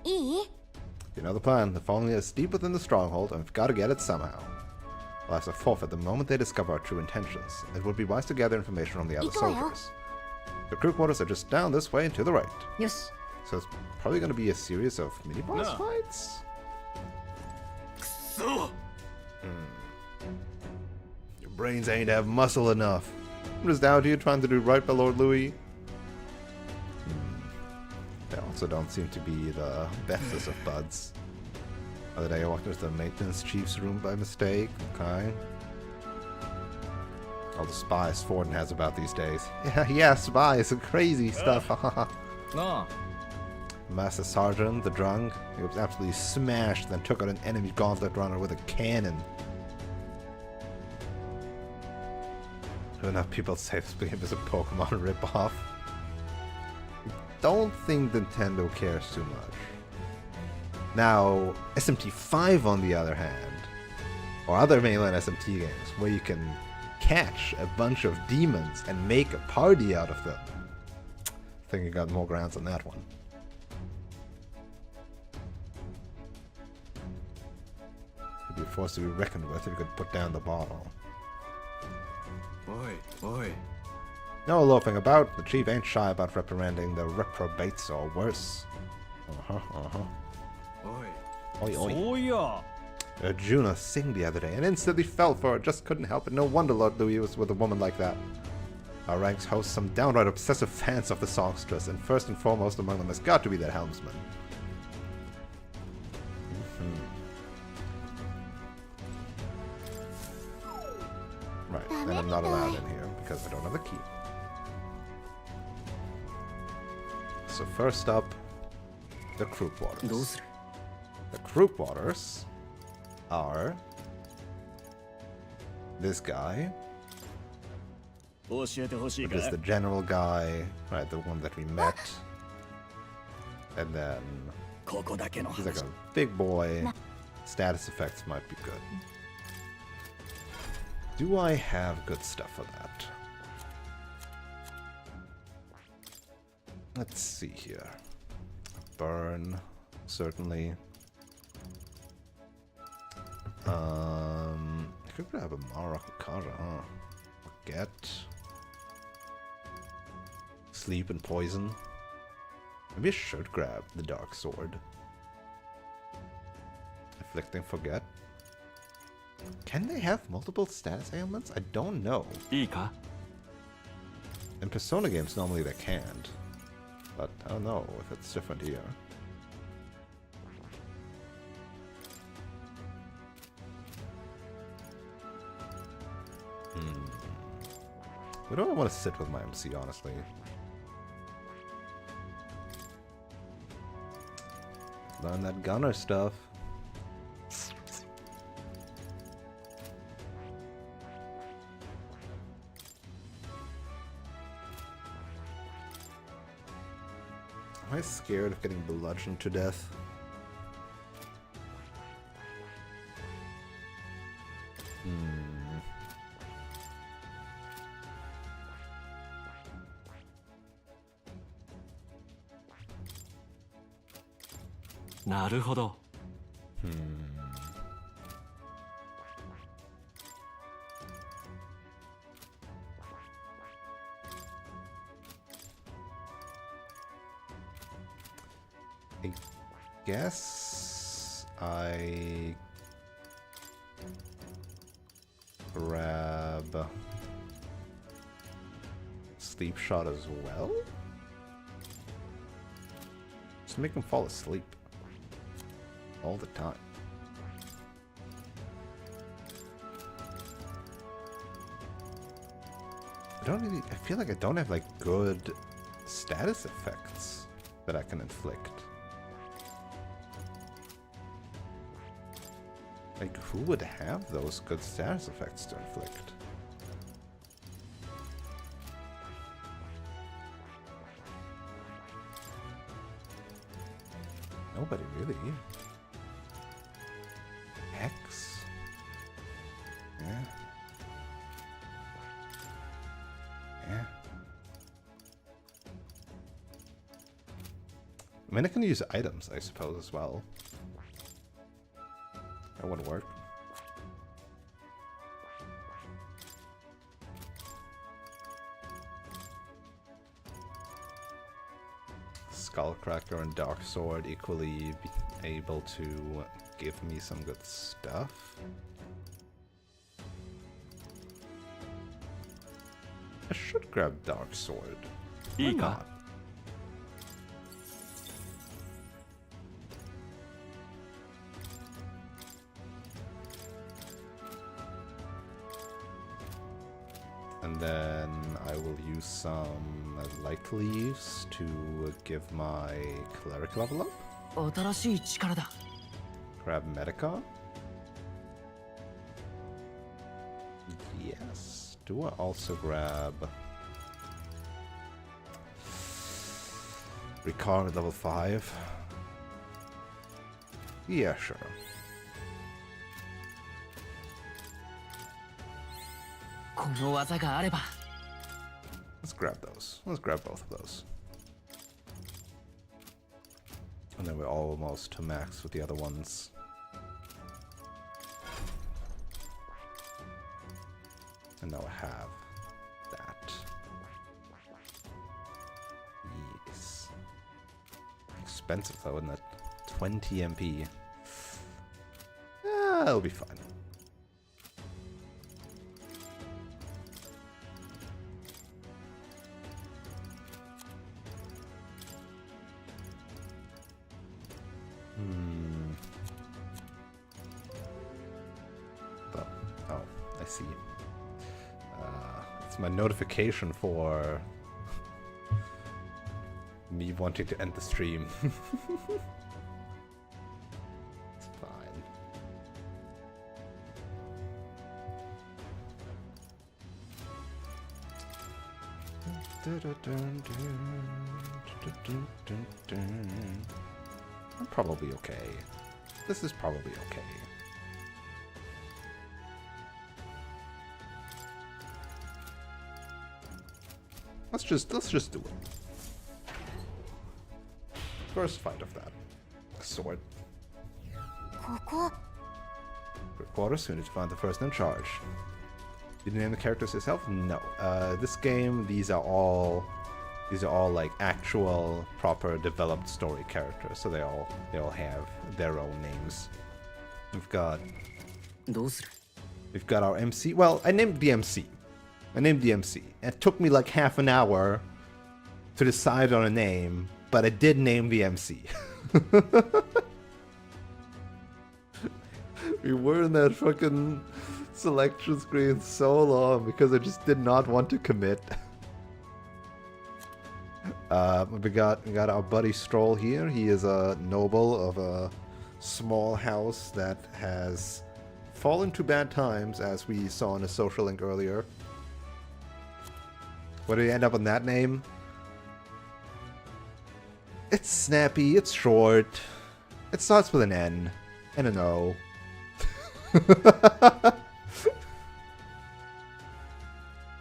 いい You know the plan. The falling is deep within the stronghold, and we've got to get it somehow. We'll have to forfeit the moment they discover our true intentions. It would be wise to gather information from the other soldiers. The crew quarters are just down this way and to the right. よし So it's probably going to be a series of mini-boss No. fights? くそ Your brains ain't have muscle enough. I'm just down here trying to do right by Lord Louis. They also don't seem to be the bestest of buds. Other day I walked into the maintenance chief's room by mistake. Okay. All the spies Forden has about these days. Yeah, spies and crazy stuff. No. Master Sergeant, the drunk, he was absolutely smashed, then took out an enemy gauntlet runner with a cannon. Enough people say this game is a Pokemon ripoff. Don't think Nintendo cares too much. Now, SMT5 on the other hand, or other mainline SMT games, where you can catch a bunch of demons and make a party out of them. I think you got more grounds on that one. You'd be forced to be reckoned with if you could put down the bottle. Oi, oi. No loafing about. The chief ain't shy about reprimanding the reprobates or worse. Oi. Oi, oi. Oh yeah. Juna sang the other day and instantly fell for it. Just couldn't help it. No wonder Lord Louis was with a woman like that. Our ranks host some downright obsessive fans of the songstress, and first and foremost among them has got to be that helmsman. Right, and I'm not allowed in here because I don't have a key. So first up, the Crook Waters. The Crook Waters are this guy. This is the general guy, right, the one that we met. And then he's like a big boy. Status effects might be good. Do I have good stuff for that? Let's see here. Burn, certainly. I could grab a Marakakaja, huh? Forget. Sleep and poison. Maybe I should grab the Dark Sword. Afflicting Forget. Can they have multiple status ailments? I don't know. いいか? In Persona games, normally they can't. But I don't know if it's different here. We don't want to sit with my MC, honestly. Learn that gunner stuff. Am I scared of getting bludgeoned to death? Naruhodo. I guess I grab sleep shot as well. Just make him fall asleep all the time. I feel like I don't have like good status effects that I can inflict. Like, who would have those good status effects to inflict? Nobody really. Hex? Yeah. Yeah. I mean, I can use items, I suppose, as well. That wouldn't work. Skullcracker and Dark Sword equally be able to give me some good stuff. I should grab Dark Sword. Why いいか? not? And then I will use some light leaves to give my cleric level up. 新しい力だ。 Grab Medica. Yes. Do I also grab Recall at level 5? Yeah, sure. Let's grab those. Let's grab both of those. And then we're almost to max with the other ones. And now I have that. Yes. Expensive though, isn't it? 20 MP. It'll be fine. Oh, I see. It's my notification for me wanting to end the stream. It's fine. I'm probably okay. This is probably okay. Let's just do it. First fight of that. Sword. ここ Quarters, we need to find the person in charge. Did you name the characters yourself? No. This game, these are all like actual, proper, developed story characters. So they all have their own names. We've got どうする？ We've got our MC. Well, I named the MC. It took me like half an hour to decide on a name, but I did name the MC. We were in that fucking selection screen so long because I just did not want to commit. We got our buddy Stroll here. He is a noble of a small house that has fallen to bad times, as we saw in a social link earlier. Where did he end up on that name? It's snappy, it's short, it starts with an N and an O.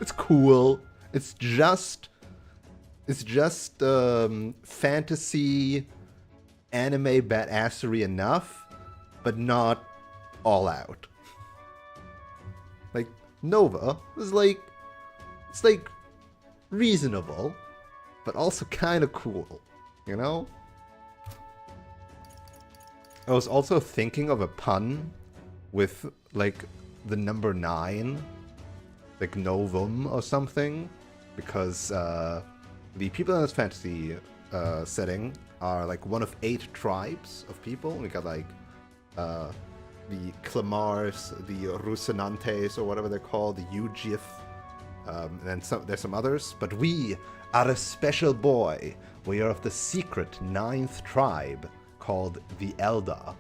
It's cool. It's just fantasy anime badassery enough, but not all out. Like Nova is like, it's like reasonable, but also kind of cool, you know? I was also thinking of a pun with like the number 9, like Novum or something, because the people in this fantasy setting are like one of 8 tribes of people. We got like the Clamars, the Rusinantes, or whatever they're called, the Ujith, and then there's some others. But we are a special boy. We are of the secret 9th tribe called the Elder,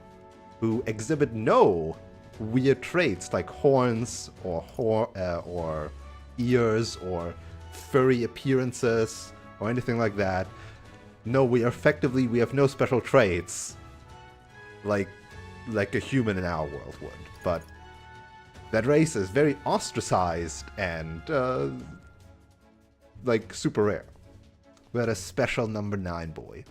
who exhibit no weird traits like horns or ears or furry appearances or anything like that. No, we have no special traits like a human in our world would. But that race is very ostracized and like super rare. We're a special number 9 boy.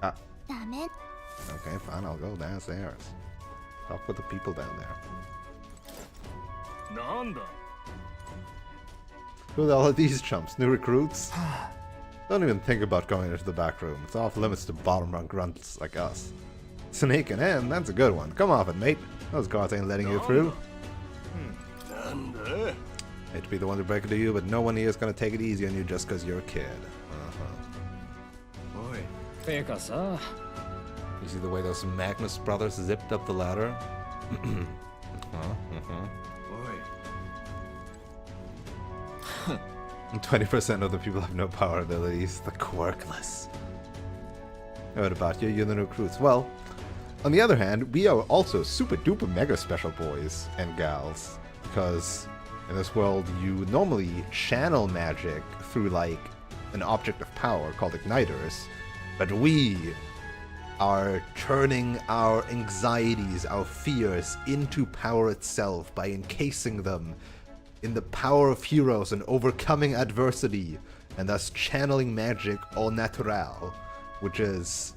Ah. ダメ Okay, fine, I'll go downstairs. Talk with the people down there. なんだ Who the hell are these chumps? New recruits? Don't even think about going into the back room. It's off limits to bottom rung grunts like us. Sneaking in, that's a good one. Come off it, mate. Those guards ain't letting you through. なんだ Hate to be the one to break it to you, but no one here is gonna take it easy on you just because you're a kid. おい てかさ、 You see the way those Magnus brothers zipped up the ladder? Oi. 20% of the people have no power abilities. The quirkless. What about you? You're the recruits. Well, on the other hand, we are also super duper mega special boys and gals. Because in this world, you normally channel magic through, like, an object of power called igniters. But we are turning our anxieties, our fears, into power itself by encasing them in the power of heroes and overcoming adversity, and thus channeling magic au naturel, which is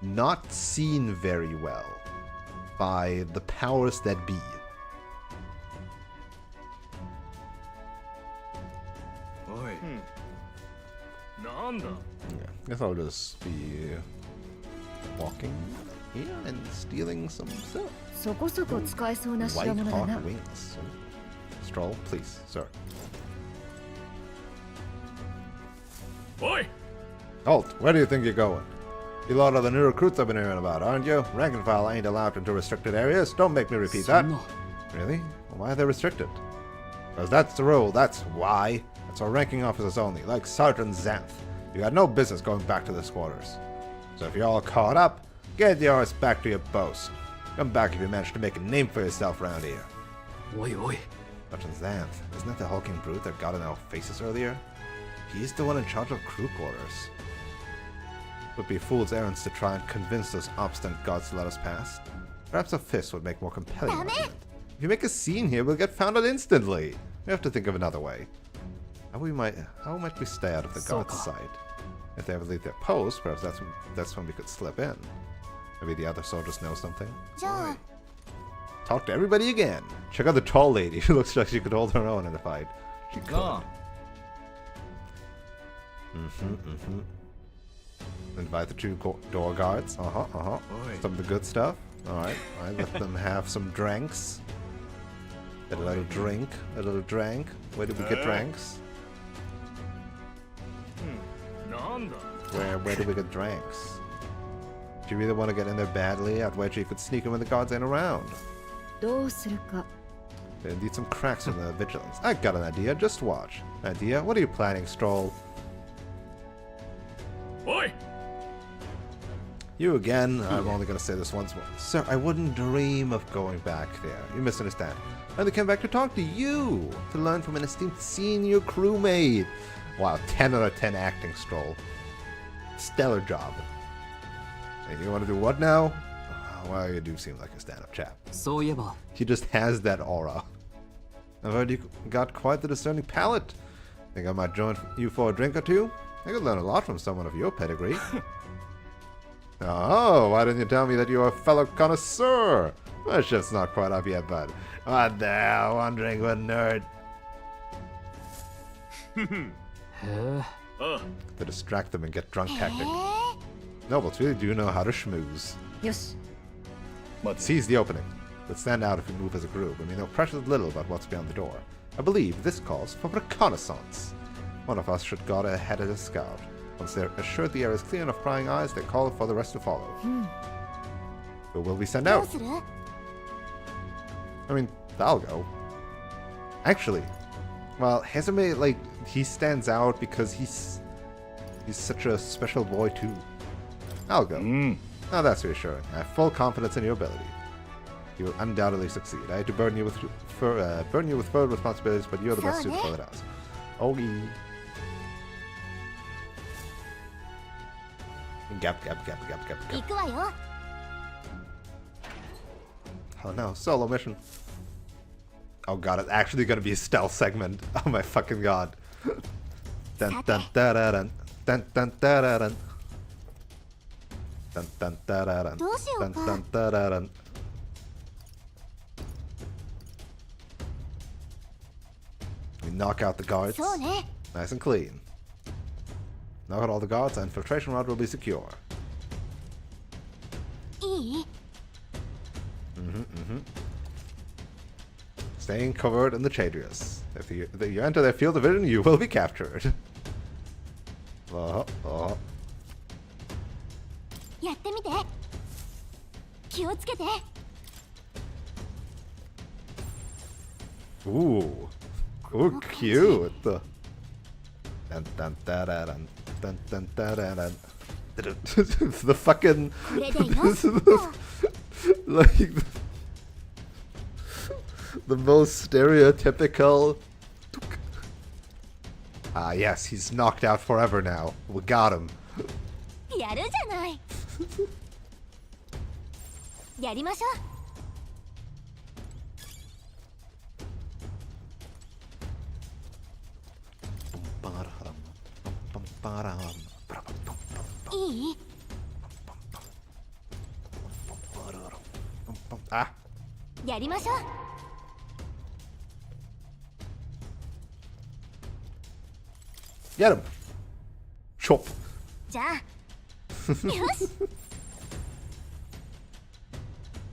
not seen very well by the powers that be. Oi. Nanda. Yeah, I guess I'll just be walking here and stealing some stuff. そこそこ使えそうな代 White 物だ hawk な。 wings. Stroll, please, sir. Oi. Halt! Where do you think you're going? You lot are the new recruits I've been hearing about, aren't you? Rank and file ain't allowed into restricted areas. Don't make me repeat that. Really? Well, why are they restricted? Because that's the rule, that's why. That's our ranking officers only, like Sergeant Xanth. You got no business going back to the quarters. So if you're all caught up, get yours back to your post. Come back if you manage to make a name for yourself around here. おいおい Sergeant Xanth, isn't that the hulking brute that got in our faces earlier? He's the one in charge of crew quarters. Would be fool's errands to try and convince those obstinate gods to let us pass. Perhaps a fist would make more compelling argument. If you make a scene here, we'll get found out instantly. We have to think of another way. How might we stay out of the gods' sight? If they ever leave their post, perhaps that's when we could slip in. Maybe the other soldiers know something. じゃあ Talk to everybody again. Check out the tall lady who looks like she could hold her own in a fight. She could. Invite the two door guards. Oi. Some of the good stuff. Alright. Let them have some drinks. Get a little drink. A little drank. Where did we get drinks? Nanda. Where did we get drinks? Do you really want to get in there badly? I'd wager you could sneak them when the guards ain't around. どうするか。 There need some cracks in the vigilance. I got an idea. Just watch. Idea? What are you planning, Stroll? Oi. You again. I'm only going to say this once more. Sir, I wouldn't dream of going back there. You misunderstand. I only came back to talk to you. To learn from an esteemed senior crewmate. Wow, 10 out of 10 acting, Stroll. Stellar job. And you want to do what now? Well, you do seem like a stand-up chap. そういえば He just has that aura. I've heard you got quite the discerning palate. Think I might join you for a drink or two? I could learn a lot from someone of your pedigree. Oh, why didn't you tell me that you are a fellow connoisseur? My shift's not quite up yet, bud. What the hell? One drink wouldn't hurt. へえ To distract them and get drunk tactic. Nobles really do know how to schmooze. よし。 Seize the opening. Let's stand out if we move as a group, and we know precious little about what's beyond the door. I believe this calls for reconnaissance. One of us should go ahead as a scout. Once they're assured the area is clear enough prying eyes, they call for the rest to follow. Who will we send どう out? する I mean, I'll go. Actually, well, Hezame, like, he stands out because he's such a special boy too. I'll go. Now that's reassuring. I have full confidence in your ability. You will undoubtedly succeed. I had to burden you with further responsibilities, but you're the best suited for the task. Okay. Gap. 行くわよ Oh no, solo mission. Oh god, it's actually gonna be a stealth segment. Oh my fucking god. Dun dun da da dun. Dun dun da da dun. Dun dun da da dun. どうしよ Dun うか dun da da dun. We knock out the guards. そうね Nice and clean. Knock out all the guards, and infiltration route will be secure. いい Staying covered in the Chadrius. If you enter their field of vision, you will be captured. やってみて気をつけて Ooh. Ooh, cute. Dun, dun, da, da, dun, dun, dun, da, da, dun. The fucking... This is like... The most stereotypical... Ah, yes, he's knocked out forever now. We got him. やるじゃない。やりましょう。いい？ Ah, やりましょう。 get him. Chop. じゃあ。よし。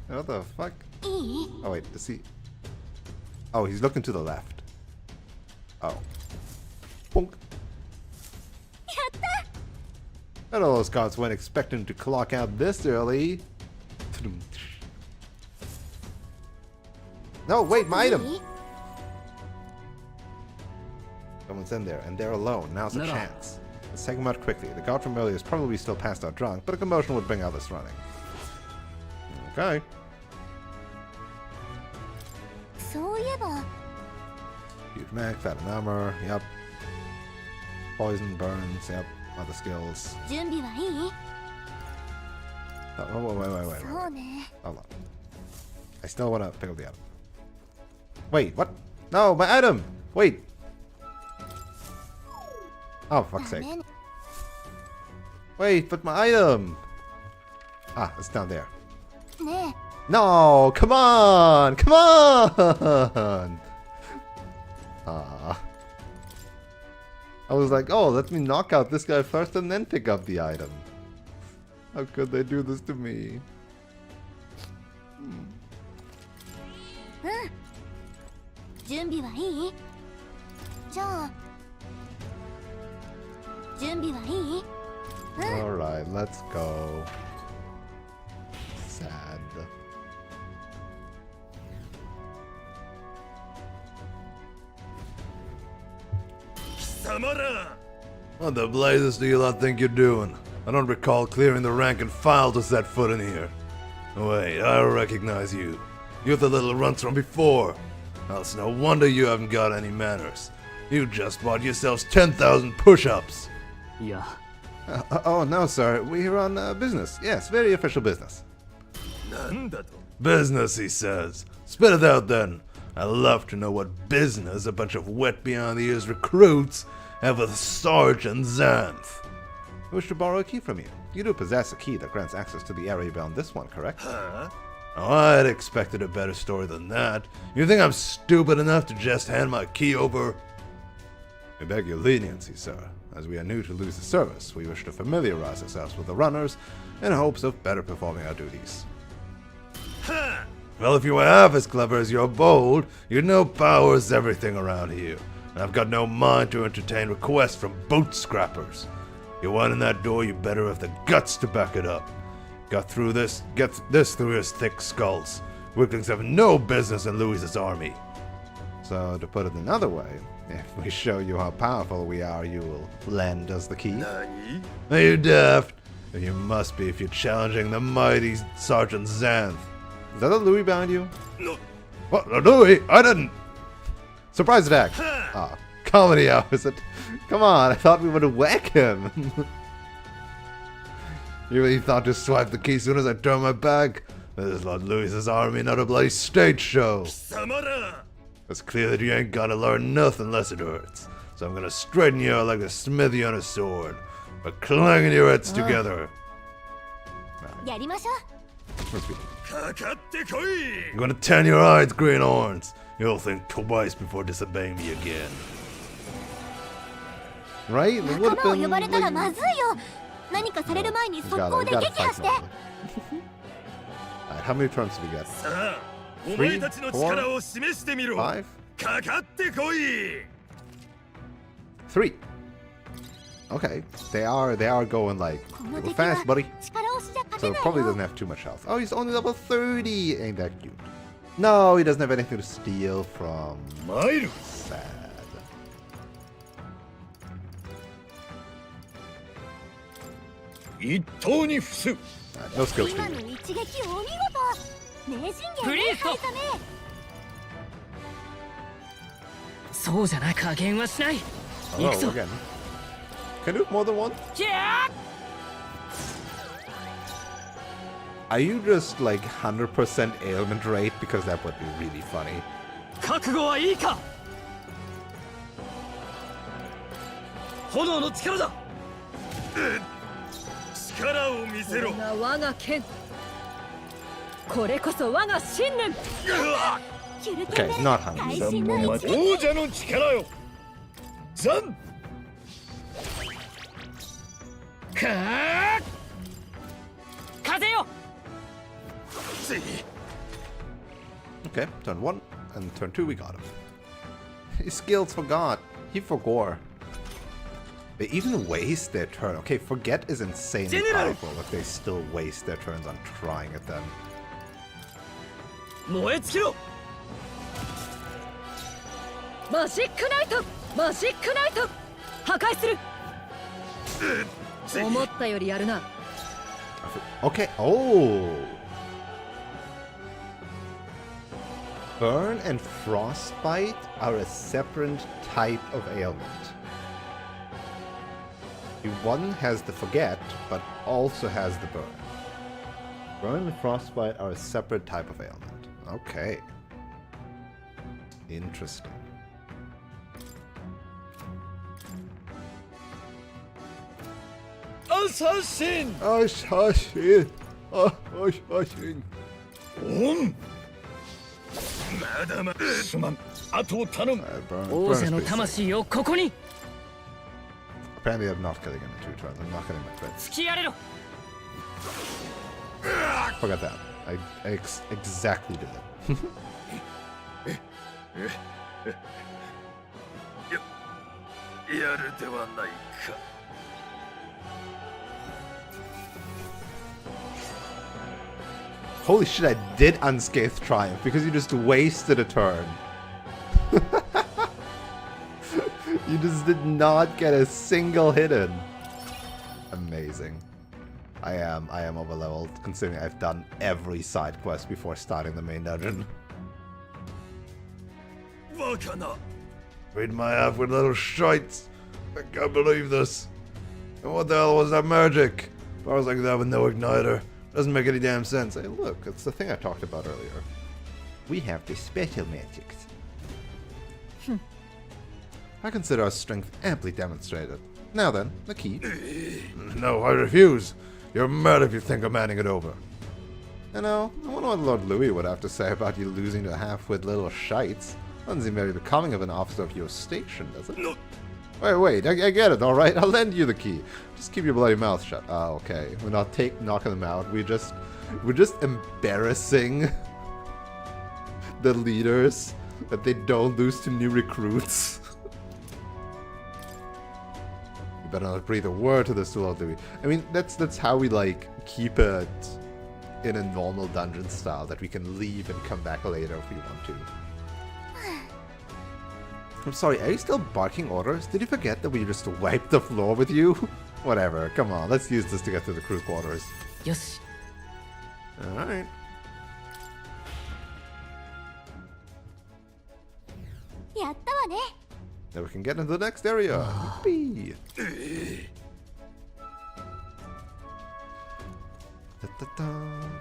What the fuck? いい？ Oh wait, is he? Oh, he's looking to the left. Oh. Bonk. やった。 Hello, those cards weren't expecting to clock out this early. No, wait, my item. いい？ Someone's in there, and they're alone. Now's a No, no. chance. Let's take him out quickly. The guard from earlier is probably still passed out drunk, but a commotion would bring others running. Okay. そういえば。 Huge mag, fat and armor, yep. Poison, burns, yep. Other skills. 準備はいい？ Oh, wait. そうね。 Hold on. I still want to pick up the item. Wait, what? No, my item! Wait! Oh, for fuck's ダ sake. メね。 Wait, but my item! Ah, it's down there. ね No! Come on! Come on! Ah. I was like, oh, let me knock out this guy first and then pick up the item. How could they do this to me? え。うん。準備はいい？じゃあ。準備はいい？うん。 Alright, let's go. Sad. Samara! What the blazes do you lot think you're doing? I don't recall clearing the rank and file to set foot in here. Wait, I recognize you. You're the little runts from before. Well, it's no wonder you haven't got any manners. You just bought yourselves 10,000 push-ups. いや Oh, no, sir. We're on business. Yes, very official business. なんだと Business, he says. Spit it out then. I'd love to know what business a bunch of wet beyond the ears recruits have with Sergeant Xanth. I wish to borrow a key from you. You do possess a key that grants access to the area beyond this one, correct? Huh? Oh, I'd expected a better story than that. You think I'm stupid enough to just hand my key over? We beg your leniency, sir. As we are new to lose the service, we wish to familiarize ourselves with the runners in hopes of better performing our duties. Ha! Well, if you were half as clever as you're bold, you'd know power is everything around here. And I've got no mind to entertain requests from boat scrappers. You want in that door, you better have the guts to back it up. Get this through his thick skulls. Weaklings have no business in Louis's army. So, to put it another way, if we show you how powerful we are, you will lend us the key. 何 Are you daft? You must be if you're challenging the mighty Sergeant Xanth. Is that a Louis behind you? No. What? A Louis? I didn't! Surprise attack! Ah, comedy hours. Come on, I thought we would whack him. You really thought to swipe the key soon as I turned my back? This is Lord Louis's army, not a bloody stage show. 貴様ら It's clear that you ain't gonna learn nothing unless it hurts. So I'm gonna straighten you out like a smithy on a sword. By clanging your heads together. やりましょう。 Let's be. かかってこい I'm gonna tan your eyes, greenhorns. You'll think twice before disobeying me again. Right? It 仲 would 間を have 呼ばれ been たら like... まずいよ。何かされる前に We 速 gotta- 攻 we で gotta 撃破 fight して。 normally. Alright, how many turns do we get? さあお前たちの力を示してみろ 5? かかってこい 3. Okay, they are going like この go 敵は fast, buddy. 力押しじゃ勝て So ない probably よ doesn't。have too much health. Oh, he's only level 30. Ain't that cute? No, he doesn't have anything to steal from. 参る Sad. 一刀に伏す No skills 今 for の you. 一撃お見事名人芸プリーストハイザメそうじゃな加減はしない。 Hello 行くぞ。 again. Can you do more than one? キャー Are you just like 100% ailment rate? Because that would be really funny. 覚悟はいいか。炎の力だ力を見せろこれが我が剣。これこそ我が信念。キュルテ Okay, ンベル not 会 hungry. 心の一撃王者の力よザンかー風よ。 Okay, turn 1 and turn 2 we got him. His skills forgot. He forgot. They even waste their turn. Okay, forget is insanely General! powerful, but they still waste their turns on trying at them. 燃え尽きろ。マジックナイト。マジックナイト。破壊する。思ったよりやるな。 Okay, oh! Burn and frostbite are a separate type of ailment. One has the forget, but also has the burn. Burn and frostbite are a separate type of ailment. Okay. Interesting. Assassin Assassin! Assassin! オンまだまだすまんあとを頼む Burn, 王 burn 者 is の pretty sick. 魂をここに。 Apparently I'm not killing him in 2 turns. I'm not getting my crits. 突きやれろ。 Forgot that. I exactly did it. やるではないか Holy shit, I did unscathed triumph because you just wasted a turn. You just did not get a single hit in. Amazing. I am overleveled considering I've done every side quest before starting the main dungeon. バカな Read my ass with little shites. I can't believe this. And what the hell was that magic? Powers like that with no igniter. Doesn't make any damn sense. Hey, look, it's the thing I talked about earlier. We have the special magics. I consider our strength amply demonstrated. Now then, the key. No, I refuse. You're mad if you think I'm handing it over. You know, I wonder what Lord Louis would have to say about you losing to half-wit little shites. Doesn't seem very becoming of an officer of your station, does it? No. Wait, I get it, alright? I'll lend you the key. Just keep your bloody mouth shut. Ah, okay. We're not knocking them out. We're just embarrassing the leaders that they don't lose to new recruits. You better not breathe a word to this to Lord Louis. I mean, that's how we like keep it in a normal dungeon style, that we can leave and come back later if we want to. I'm sorry, are you still barking orders? Did you forget that we just wiped the floor with you? Whatever, come on, let's use this to get to the crew quarters. よし。 Alright. Now we can get into the next area. Yippee! Da-da-da,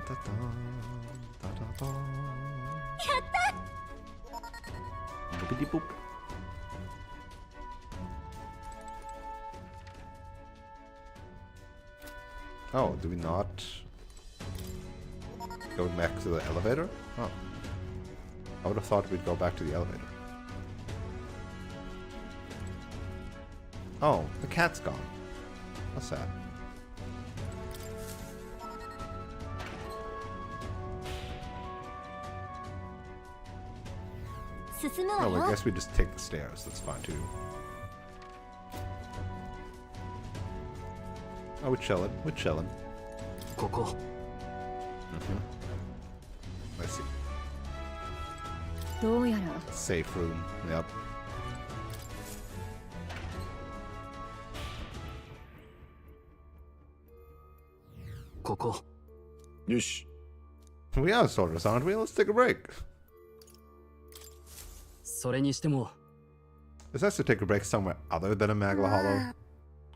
da-da, da-da-da. Boopity-boop. Oh, do we not go back to the elevator? Oh. I would have thought we'd go back to the elevator. Oh, the cat's gone. That's sad. Oh, well, I guess we just take the stairs. That's fine too. Oh, we're chilling. We're chilling. ここ。 I see. どうやら Safe room. Yep. Yosh. We are sorters, aren't we? Let's take a break. それにしても It's nice to take a break somewhere other than a Magla Hollow.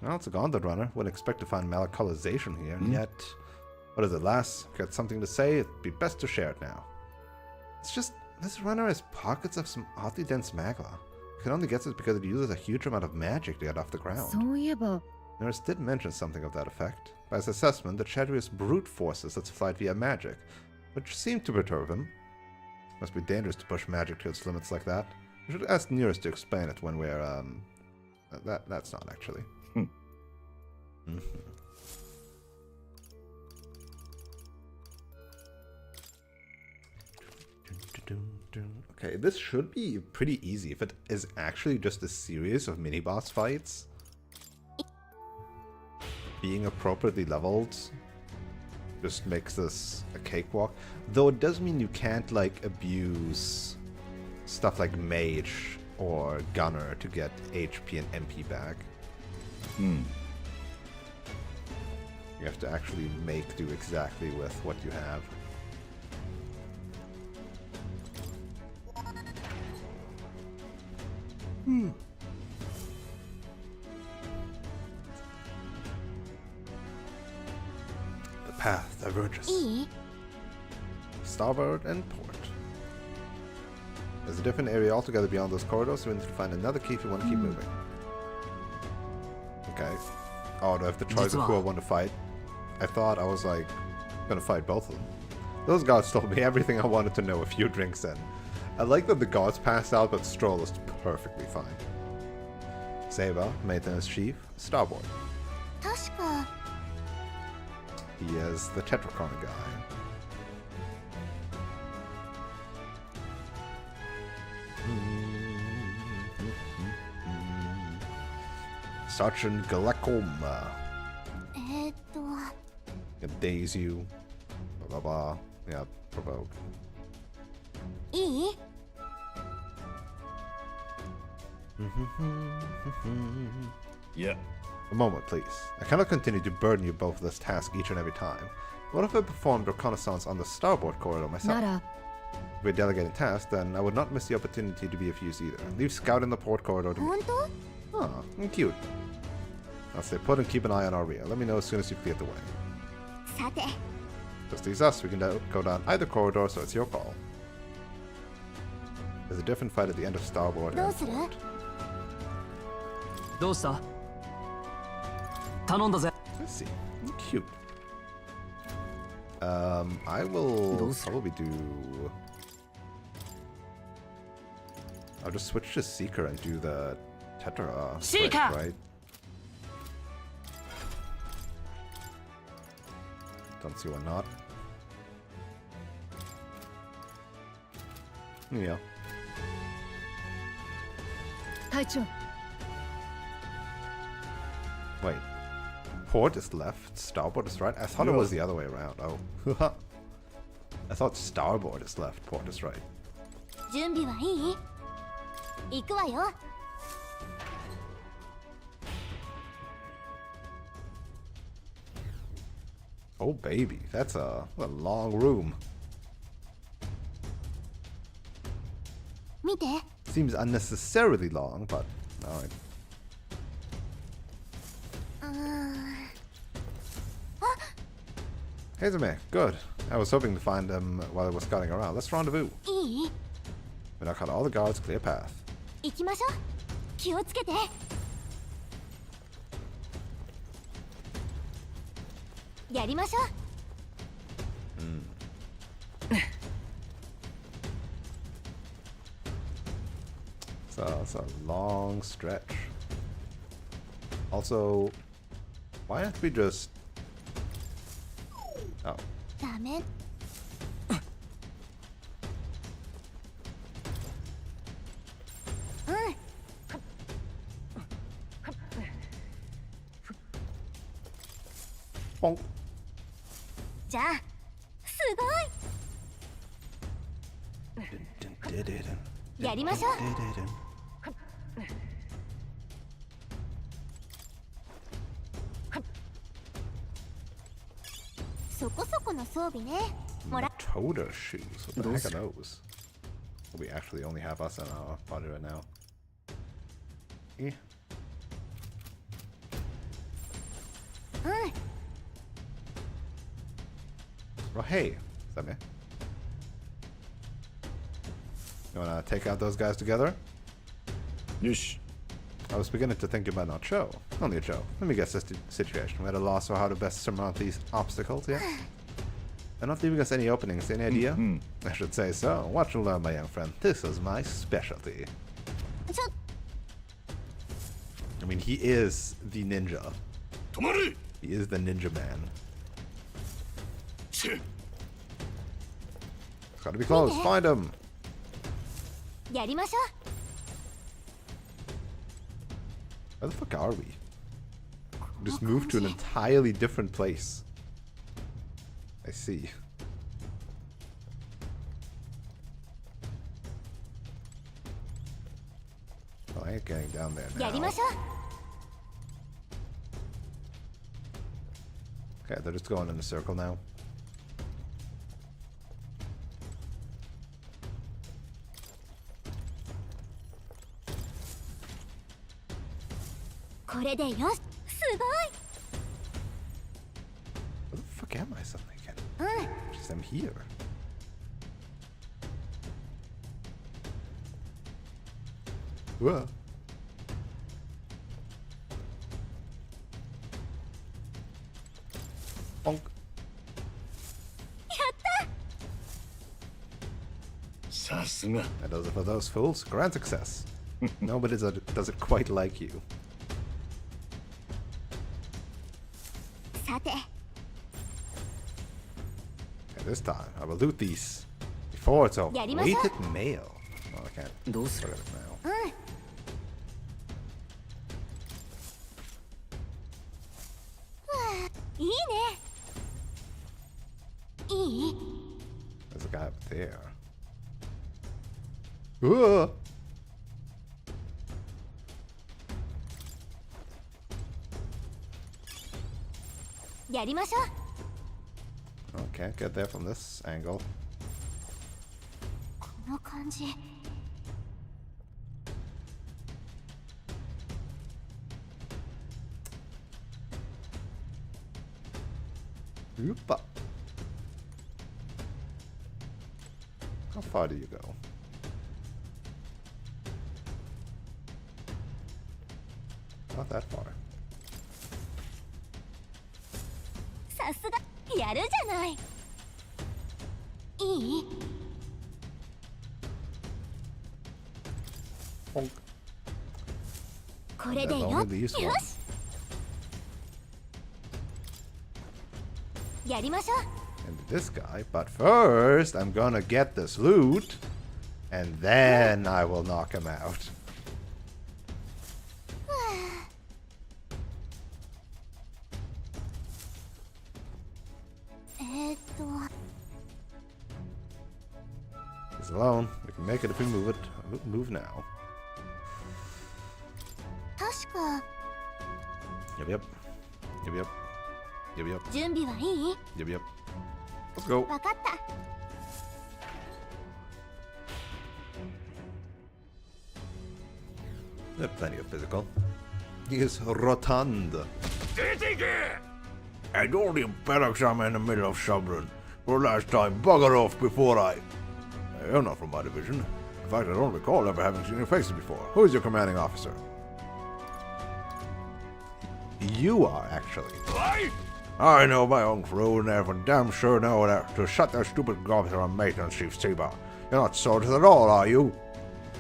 Well, it's a Gauntlet Runner. Wouldn't expect to find malacholization here, and yet... What is it, lass? Got something to say? It'd be best to share it now. It's just... This runner has pockets of some oddly dense Magla. You can only guess it's because it uses a huge amount of magic to get off the ground. そういえば Nurse did mention something of that effect. By his assessment, the Chadwick's brute forces its flight via magic, which seemed to perturb him. Must be dangerous to push magic to its limits like that. We should ask Nearest to explain it when we're, That's not, actually. Okay, this should be pretty easy if it is actually just a series of mini-boss fights. Being appropriately leveled just makes this a cakewalk. Though it does mean you can't, like, abuse stuff like Mage or Gunner to get HP and MP back. You have to actually make do exactly with what you have. The path diverges. いい Starboard and port. There's a different area altogether beyond those corridors, so we need to find another key if we want to keep moving. Okay. Oh, do I have the choice of who I want to fight? I thought I was, like, gonna fight both of them. Those guards told me everything I wanted to know a few drinks in. I like that the guards passed out, but Stroll is perfectly fine. Saber, maintenance chief, starboard. 確か He is the Tetrachron guy. Sergeant Galacoma. と Can daze you. Blah blah blah. Yeah, provoke. いい Yeah. A moment, please. I cannot continue to burden you both with this task each and every time. What if I performed reconnaissance on the starboard corridor myself? なら If we're delegating tasks, then I would not miss the opportunity to be of use either. Leave scout in the port corridor to me. 本当 Oh, cute. I'll stay put and keep an eye on our rear. Let me know as soon as you've cleared the way. さて Just leaves us. We can go down either corridor, so it's your call. There's a different fight at the end of starboard and どうする port. どうした頼んだぜ Let's see. Cute. I will Those- probably do... I'll just switch to Seeker and do the Tetra switch, Seeker! right? Don't see why not. Yeah. 隊長 Wait. Port is left, starboard is right? I thought it was the other way around. Oh. I thought starboard is left, port is right. 準備はいい行くわよ Oh baby, that's a long room. 見て Seems unnecessarily long, but alright. うーん Hazume, good. I was hoping to find him while I was scouting around. Let's rendezvous. いい We knock out all the guards, clear path. 行きましょう気をつけてやりましょう It's a long stretch. Also, why aren't we just... Oh. ダメ うん Bonk. じゃあすごいやりましょう。そこそこの装備ね。もら Toda shoes. What the heck are those? We actually only have us in our body right now. Yeah. うん。 Well, hey, is that me? You wanna take out those guys together? よし。 I was beginning to think you might not show. Only a joke. Let me guess this situation. We're at a loss for how to best surmount these obstacles, yeah? They're not leaving us any openings. Any idea? I should say so. Watch and learn, my young friend. This is my specialty. ちょ I mean, he is the ninja. 止まれ。 He is the ninja man. せ。 It's gotta be close. Find him. やりましょ Where the fuck are we? Just moved to an entirely different place. I see. Well, I ain't getting down there う。やり now. ましょう。 Okay, they're just going in a circle now. これでよし。すごい。 Where the fuck am I suddenly again? うん。 Just I'm here. Whoa. Bonk. さすが。 And those are for those fools. Grand success. Nobody does it quite like you. さて。 Okay, this time, I will loot these before it's over. やりましょう。 Weighted mail. Oh, I can't. どうする Look at it now. うん。 いいね。いい There's a guy up there. Whoa! やりましょう。 Oh, can't get there from this angle. この感じ。 Oopa. How far do you go? Not that far. さすが。やるじゃない。いい Bonk. これでよ。 There's only よ these し。 ones. やりましょう。 And this guy, but first I'm gonna get this loot, and then I will knock him out. と He's alone. We can make it if we move it. Move now. 確か Yep, yep. Yep, yep. Yep, yep. 準備はいい Yep, yep. Let's go. わかった We have plenty of physical. He is rotund. 出てけ。 And only in barracks I'm in the middle of summering. For last time, bugger off before I... You're not from my division. In fact, I don't recall ever having seen your faces before. Who is your commanding officer? You are, actually. おい。 I know my own crew, and everyone damn sure know that to shut their stupid gobs on maintenance, Chief Seba. You're not soldiers at all, are you?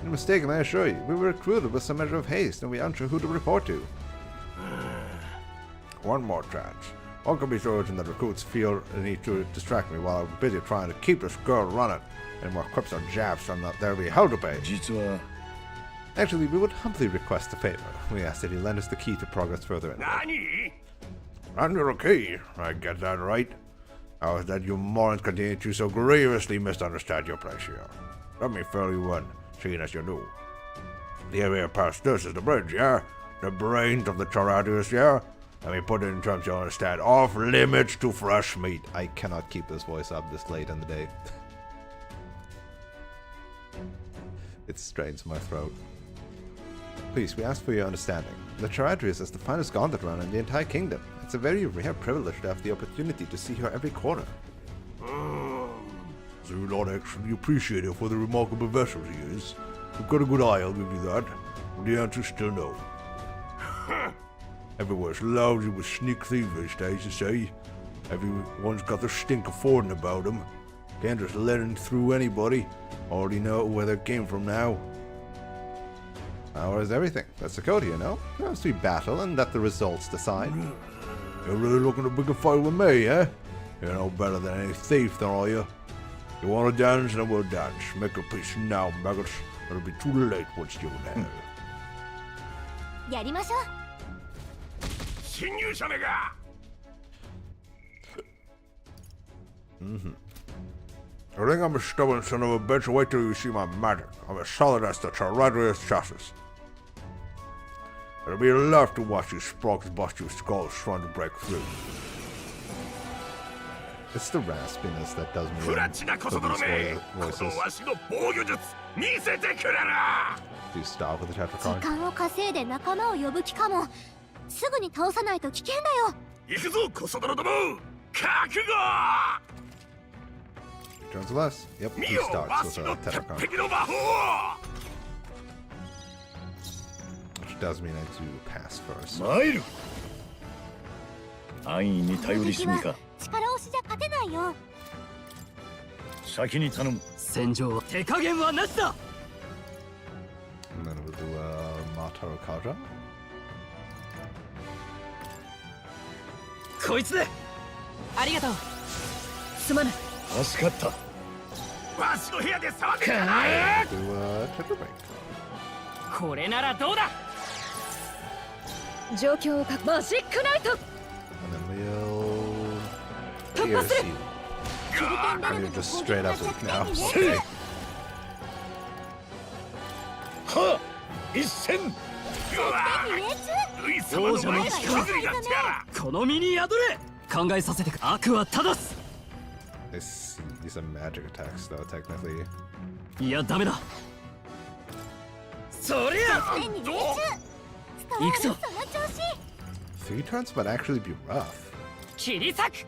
You're mistaken, I assure you. We were recruited with some measure of haste, and we aren't sure who to report to. One more chance. One can be certain that recruits feel the need to distract me while I'm busy trying to keep this girl running. Any more quips or jabs from that there'll be hell to pay. 実は。 Actually, we would humbly request a favor. We ask that he lend us the key to progress further in. 何？ Under a key, I get that right. How is that you morons continue to so grievously misunderstand your place here? Let me fill you in, seeing as you know. The area past this is the bridge, yeah? The brains of the Charadius, yeah? Let me put it in terms you understand. Off limits to fresh meat. I cannot keep this voice up this late in the day. It strains my throat. Please, we ask for your understanding. The Charadrius is the finest gauntlet runner in the entire kingdom. It's a very rare privilege to have the opportunity to see her every corner. So you're not actually appreciative for the remarkable vessel he is. You've got a good eye, I'll give you that. But the answer's still no. Everywhere's lousy with sneak thieves these days, you see. Everyone's got their stink of Fording about them. Can't just let him through anybody. Already know where they came from now. Power is everything. That's the code here, no? First we battle and let the results decide. You're really looking to pick a fight with me, eh? You're no better than any thief, then, are you? You want to dance, then we'll dance. Make a peace now, maggots. It'll be too late once you're there. やりましょう。侵入者めが I think I'm a stubborn son of a bitch. Wait till you see my magic. I'm as solid as the Charadrius chassis. It'll be a laugh to watch you sprogs bust your skulls trying to break through. It's the raspiness that does me フラチなこそ for 泥 these め voices. このわしの防御術見せてくれな Do you start with the 時 Tetracon? 間を稼いで仲間を呼ぶ気かも。すぐに倒さないと危険だよ。行くぞこそ泥ども覚悟 Turns less. Yep, 見 he よ starts わ with し a の鉄 Tetracon. 壁の魔法を Which does mean I do pass first. 参る安易に頼りしみか力押しじゃ勝てないよ。先に頼む戦場は手加減はなしだ And then we'll do Mataro Kaja. こいつでありがとうすまない助かったわしの部屋で騒ぐんじゃない Do Tetrabreak. これならどうだ状況をかマジックナイト And then we'll... Topaz Pierce it! you. 手裏剣ベル And ム you're の just 攻撃 straight が up 弱 weak 点 now. にね。 Okay. は一戦弱点に命中。ルイ様の前に崩りがちやこの身に宿れ考えさせてく悪は正す These are magic attacks, though, technically. いやダメだそりゃ弱点に命中。ストール行くぞその調子。 3 turns might actually be rough. 切り裂く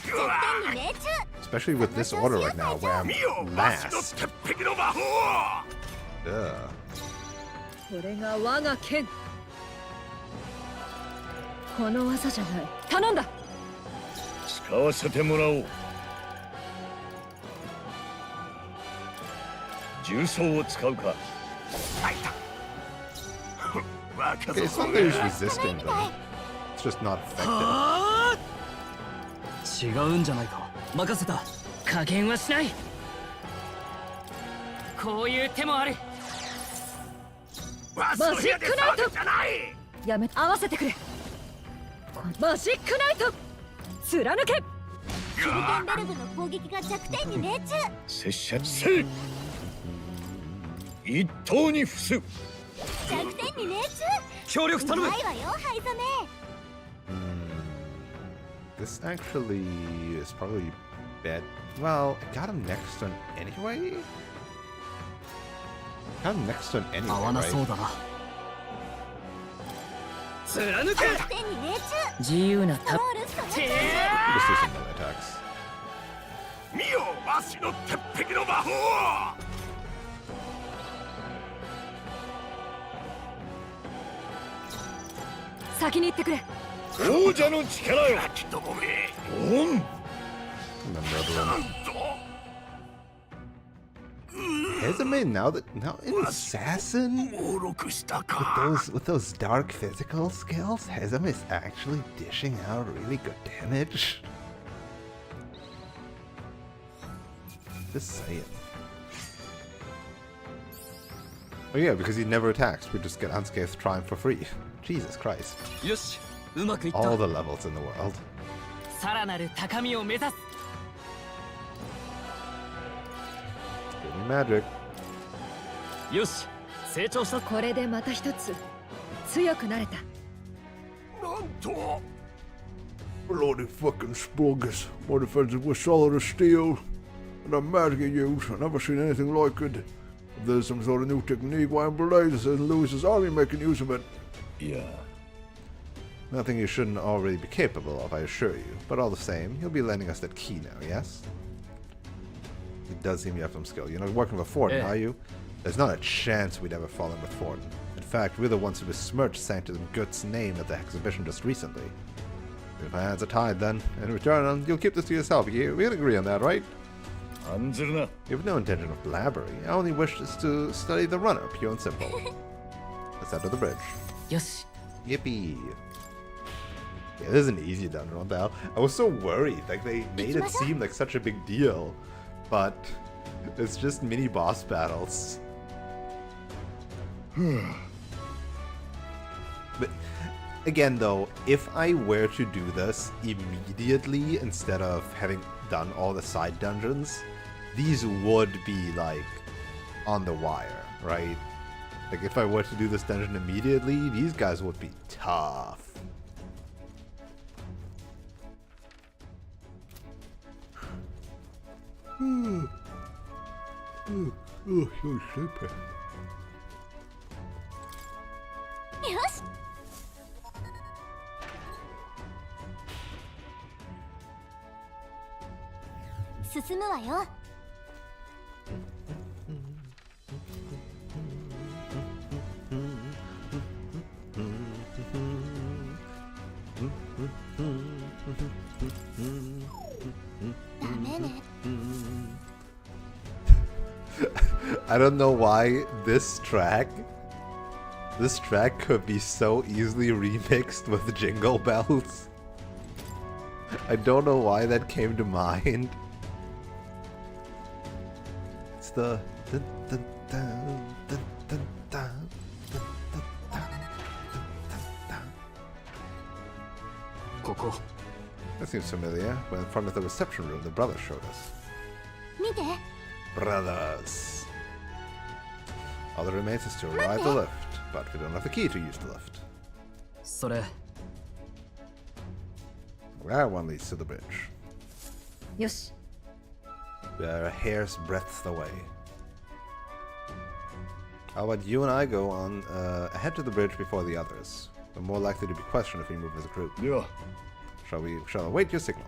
弱点に命中。 Especially with this order right now, where I'm 見よわしの last. 鉄壁の魔法を Ugh. これが我が剣この技じゃない頼んだ使わせてもらおう重装を使うかあいた若 Okay, it's 造 not that he's resisting them. It's just not effective. はあ違うんじゃないか任せた加減はしないこういう手もあるわしの部屋で騒ぐんじゃないやめ合わせてくれマジックナイト貫け手裏剣ベルムの攻撃が弱点に命中。拙者せい一刀に伏す弱点に命中。協力頼むうまいわよ灰染め。 This actually is probably bad. Well, I got him next turn anyway? Got him next turn 合わ anyway, な right? そうだな貫け弱点に命中。自由なストールその調子。 Just do some melee attacks. 見よわしの鉄壁の魔法を先に行ってくれ王者の力よどもめオン And then another one. Hezame, now in Assassin, 登録した with か with those dark physical skills, Hezame is actually dishing out really good damage. Just saying. Oh yeah, because he never attacks, we just get Unscathed Triumph for free. Jesus Christ. よしうまくいった All the levels in the world. さらなる高みを目指す Give me magic. よし成長した。これでまた一つ強くなれた。なんと Bloody fucking Spruggus. My defenses were solid as steel. And the magic it used, I've never seen anything like it. If there's some sort of new technique, why in Blaze says Lewis's army making use of it. Yeah. Nothing you shouldn't already be capable of, I assure you. But all the same, you'll be lending us that key now, yes? It does seem you have some skill. You're not working with Forden, are you? There's not a chance we'd ever fall in with Forden. In fact, we're the ones who besmirched Sanctum Gut's name at the exhibition just recently. If our hands are tied, then, in return, you'll keep this to yourself. We can agree on that, right? You have no intention of blabbering. I only wish to study the runner, pure and simple. Let's head to the bridge. Yes. Yippee! Yeah, this is an easy dungeon, what the hell? I was so worried, like they made it seem like such a big deal, but it's just mini boss battles. But again though, if I were to do this immediately instead of having done all the side dungeons, these would be like on the wire, right? Like if I were to do this dungeon immediately, these guys would be tough. Oh, so sleepy. よし進むわよ ダメね I don't know why this track could be so easily remixed with jingle bells. I don't know why that came to mind. It's the dun, dun, dun, dun, dun, dun, dun, dun, dun, dun, dun. ここ That seems familiar. When in front of the reception room, the brothers showed us. 見て Brothers. All that remains is to ride the lift, but we don't have the key to use the lift. それ That one leads to the bridge. よし We are a hair's breadth away. How about you and I go on ahead to the bridge before the others? We're more likely to be questioned if we move as a group. Yeah. Shall I await your signal?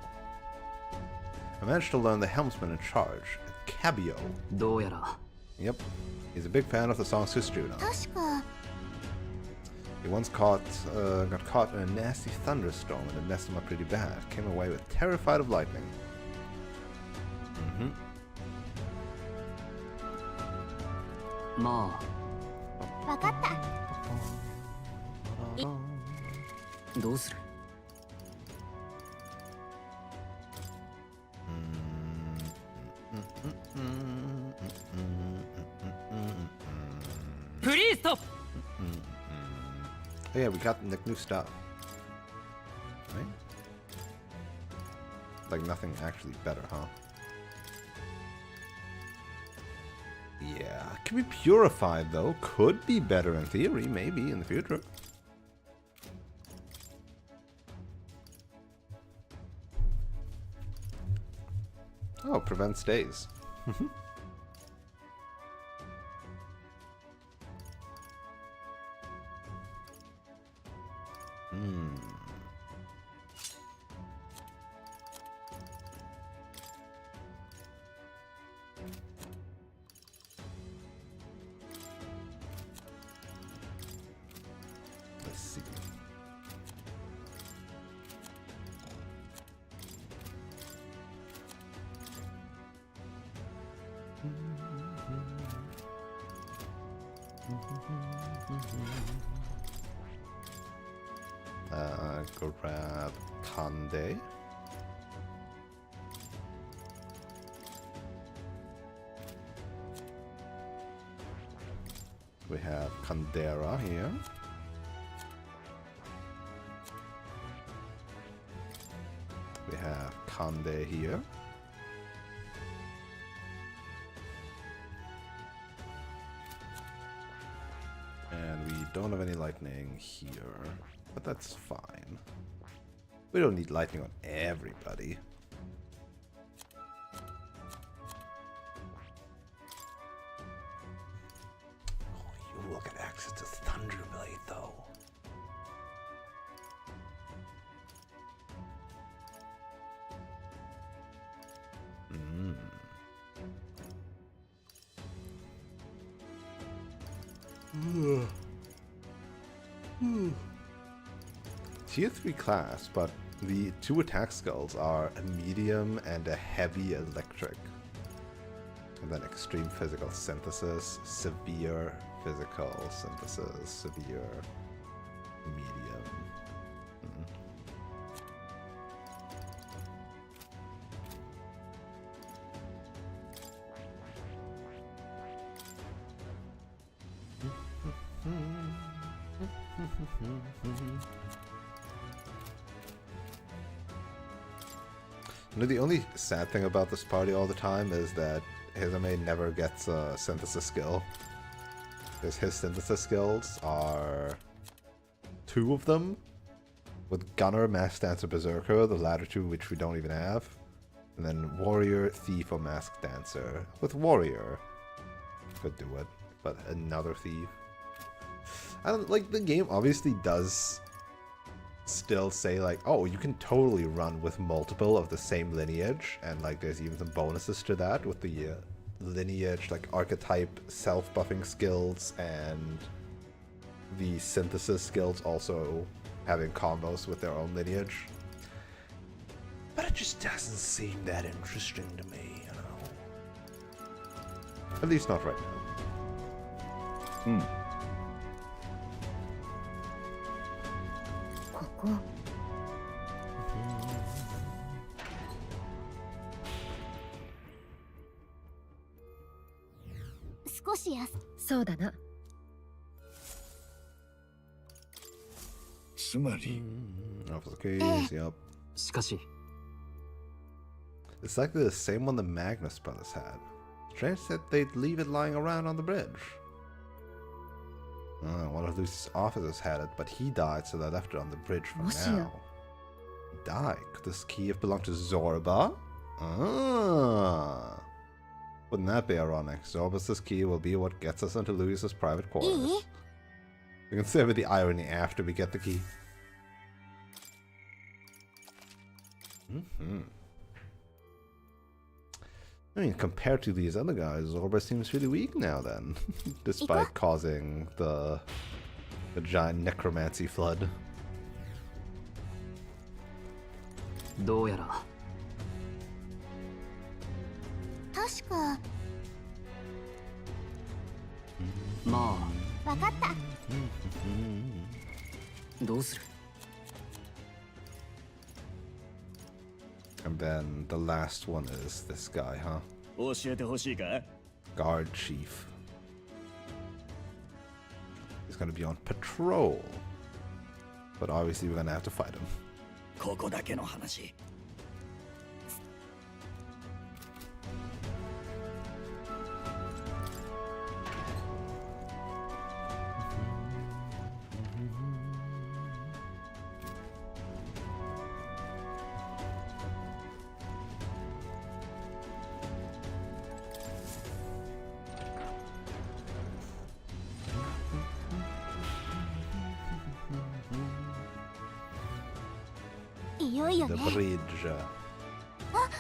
I managed to learn the helmsman in charge, Cabio. どうやら Yep, he's a big fan of the song Sustruno. 確か He once got caught in a nasty thunderstorm and it messed him up pretty bad. Came away with terrified of lightning. Mm-hmm. まわかったあどうする プリースト Oh yeah, we got like new stuff. Right? Like nothing actually better, huh? Yeah, can be purified though. Could be better in theory, maybe in the future. Oh, prevent stays. Let's see. Grab Kande. We have Kandera here. We have Kande here. And we don't have any lightning here, but that's fine. We don't need lightning on everybody. Oh, you will get access to Thunderblade, though. Tier 3 class, but the 2 attack skills are a medium and a heavy electric. And then extreme physical synthesis, severe physical synthesis, severe medium. You know, the only sad thing about this party all the time is that Hizame never gets a synthesis skill. Because his synthesis skills are 2 of them, with Gunner, Masked Dancer, Berserker, the latter 2 which we don't even have, and then Warrior, Thief, or Masked Dancer. With Warrior, could do it, but another Thief. I don't, like, the game obviously does still say, like, oh, you can totally run with multiple of the same lineage, and, like, there's even some bonuses to that with the lineage, like, archetype self-buffing skills and the synthesis skills also having combos with their own lineage. But it just doesn't seem that interesting to me, you know? At least not right now. ここ少しそうだな。つまり Off the case, yep. しかし It's likely the same one the Magnus brothers had. Strange that they'd leave it lying around on the bridge. One of Lucy's officers had it, but he died, so they left it on the bridge for now. He died. Could this key have belonged to Zorba? Ah. Wouldn't that be ironic? Zorba's key will be what gets us into Lucy's private quarters. We can savor the irony after we get the key. I mean, compared to these other guys, Zorba seems really weak now then, despite causing the giant necromancy flood. どうやら確かまあわかったどうする And then the last one is this guy, huh? 教えてほしいか Guard Chief. He's gonna be on patrol. But obviously we're gonna have to fight him. ここだけの話 いよいよ The ね bridge.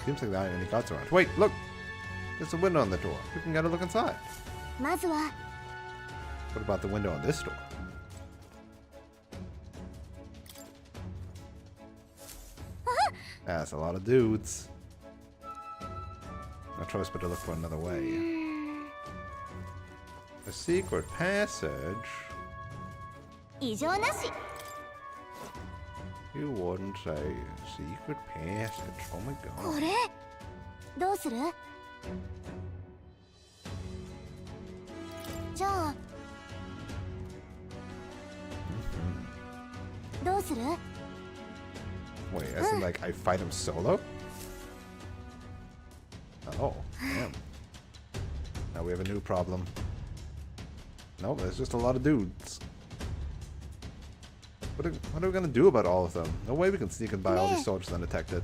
Seems like there aren't any guards around. Wait, look! There's a window on the door. We can get a look inside. まずは What about the window on this door? That's a lot of dudes. No choice but to look for another way. A secret passage? 異常なし You wouldn't say secret passage. Oh my こ god. れどうするじゃあどうする Wait, as in like I fight him solo? Oh, damn. Now we have a new problem. No, there's just a lot of dudes. What are we gonna do about all of them? No way we can sneak and buy all these soldiers undetected.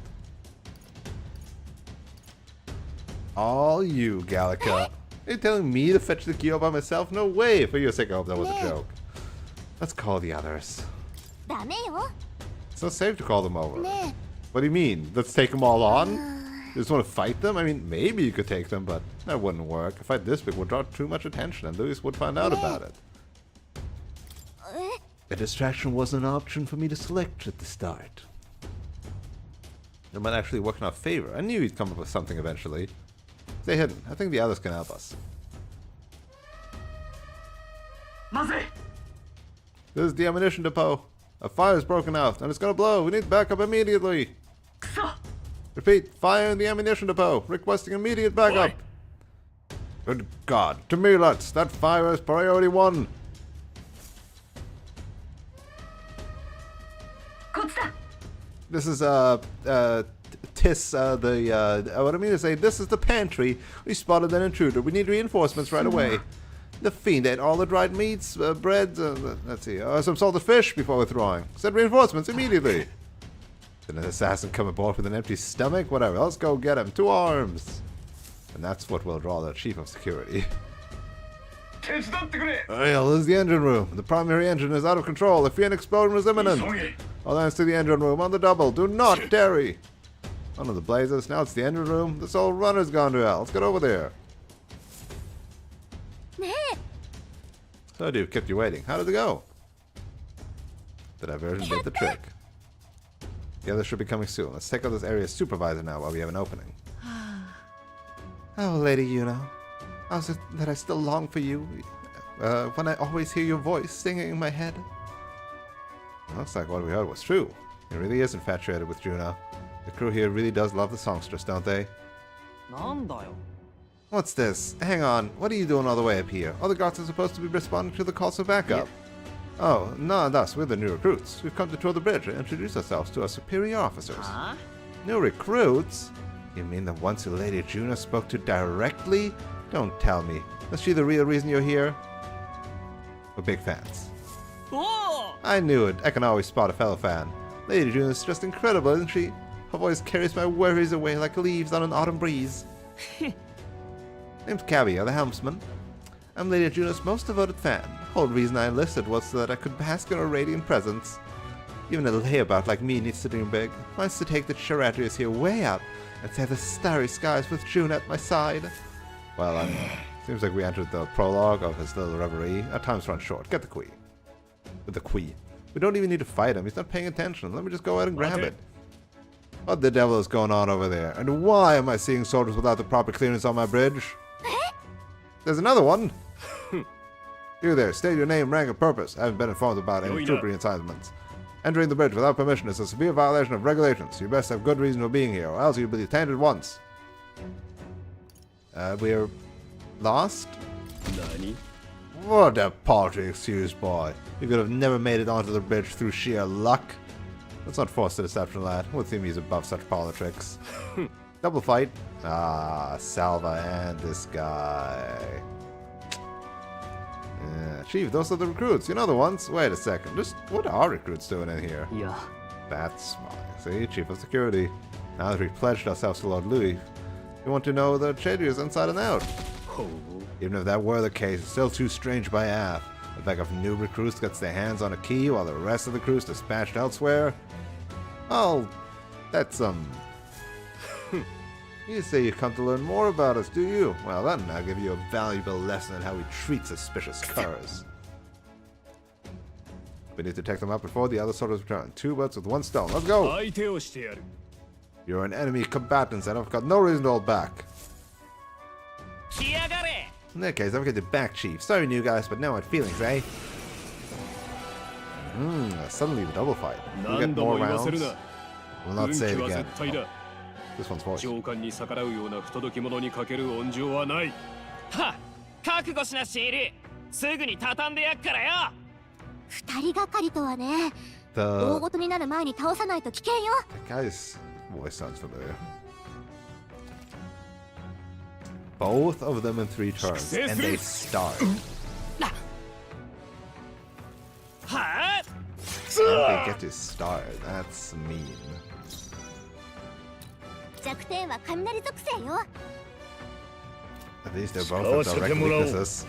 All you, Gallica. Are you telling me to fetch the key all by myself? No way! For your sake, I hope that was a joke. Let's call the others. ダメよ It's not safe to call them over. ね What do you mean? Let's take them all on? You just want to fight them? I mean, maybe you could take them, but that wouldn't work. A fight this big would draw too much attention, and Louis would find out about it. え A distraction wasn't an option for me to select at the start. It might actually work in our favor. I knew he'd come up with something eventually. Stay hidden. I think the others can help us. This is the ammunition depot. A fire's broken out, and it's gonna blow. We need backup immediately. Repeat, fire in the ammunition depot. Requesting immediate backup. Good God. To me, lads. That fire is priority 1. This is, what I mean to say, this is the pantry. We spotted an intruder. We need reinforcements right away. The fiend ate all the dried meats, breads, let's see, some salted fish before withdrawing. Send reinforcements immediately. Did an assassin come aboard with an empty stomach? Whatever, let's go get him. 2 arms. And that's what will draw the chief of security. Well, this is the engine room. The primary engine is out of control. A fiend explosion is imminent. All hands to the engine room on the double. Do not tarry. One of the blazers. Now it's the engine room. This old runner's gone to hell. Let's get over there. ね So, dude, kept you waiting. How did it go? The diversion did the trick. The others should be coming soon. Let's take out this area's supervisor now while we have an opening. Oh, Lady Yuna. How is it that I still long for you? When I always hear your voice singing in my head. Looks like what we heard was true. He really is infatuated with Juna. The crew here really does love the songstress, don't they? なんだよ What's this? Hang on. What are you doing all the way up here? All the guards are supposed to be responding to the calls for backup. Oh, not us. We're the new recruits. We've come to tour the bridge and introduce ourselves to our superior officers. Huh? New recruits? You mean the ones who Lady Juna spoke to directly? Don't tell me. Is she the real reason you're here? We're big fans. おお I knew it. I can always spot a fellow fan. Lady Juna's just incredible, isn't she? Her voice carries my worries away like leaves on an autumn breeze. Name's Cabby, the helmsman. I'm Lady Juna's most devoted fan. The whole reason I enlisted was so that I could bask in her radiant presence. Even a layabout like me needs to dream big. Wants to take the Charadrius here way up and save the starry skies with Juna at my side. Well, seems like we entered the prologue of his little reverie. Our time's run short. Get the Quee. With the Quee. We don't even need to fight him. He's not paying attention. Let me just go ahead and grab it. What the devil is going on over there? And why am I seeing soldiers without the proper clearance on my bridge? There's another one. You there, state your name, rank, and purpose. I haven't been informed about any trooper incitements. Entering the bridge without permission is a severe violation of regulations. You best have good reason for being here, or else you'll be detained at once. We're lost? 何 What a paltry excuse, boy. You could have never made it onto the bridge through sheer luck. Let's not force the deception, lad. We'll seem he's above such politics. Double fight. Ah, Salva and this guy. Yeah, Chief, those are the recruits. You know the ones? Wait a second. Just what are recruits doing in here? いや That's smart. See, Chief of Security. Now that we've pledged ourselves to Lord Louis, we want to know the Chadrius inside and out. Even if that were the case, it's still too strange by half. The fact of new recruits gets their hands on a key while the rest of the crew's dispatched elsewhere. Oh, that's You say you come to learn more about us, do you? Well then, I'll give you a valuable lesson on how we treat suspicious curs. We need to take them out before the other soldiers return. 2 birds with 1 stone. Let's go! 相手をしてやる You're an enemy combatant, and I've got no reason to hold back. 来やがれ In that case, I've got your back, Chief. Sorry, new guys, but no hard feelings, eh? Suddenly a double fight. We'll get 何度 more も言わせ rounds. るな We'll not 運 say 気 it は again. 絶対だ This one's voice. 上官に逆らうような不届き者にかける温情はないは覚悟しなシールすぐに畳んでやっからよ二人がかりとはね大 The ごとになる前に倒さないと危険よ that guy's voice sounds familiar. Both of them in 3 turns, and they start. they get to start. That's mean. 弱点は雷属性よ。 At least they're both have direct weaknesses.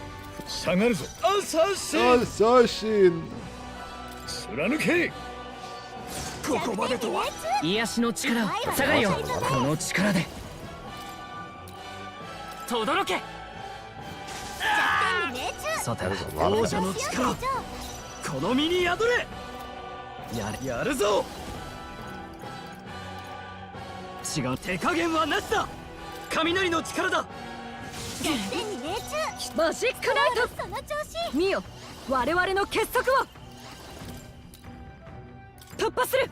下がるぞアサシン Assassin! 貫けここまでとは癒しの力下がるよこの力で轟け弱点に命中。さて That is a lot of 王者の力この身に宿れやるぞ違う手加減はなしだ雷の力だ弱点に命中。マジックナイトその調子。見よ我々の結束を突破する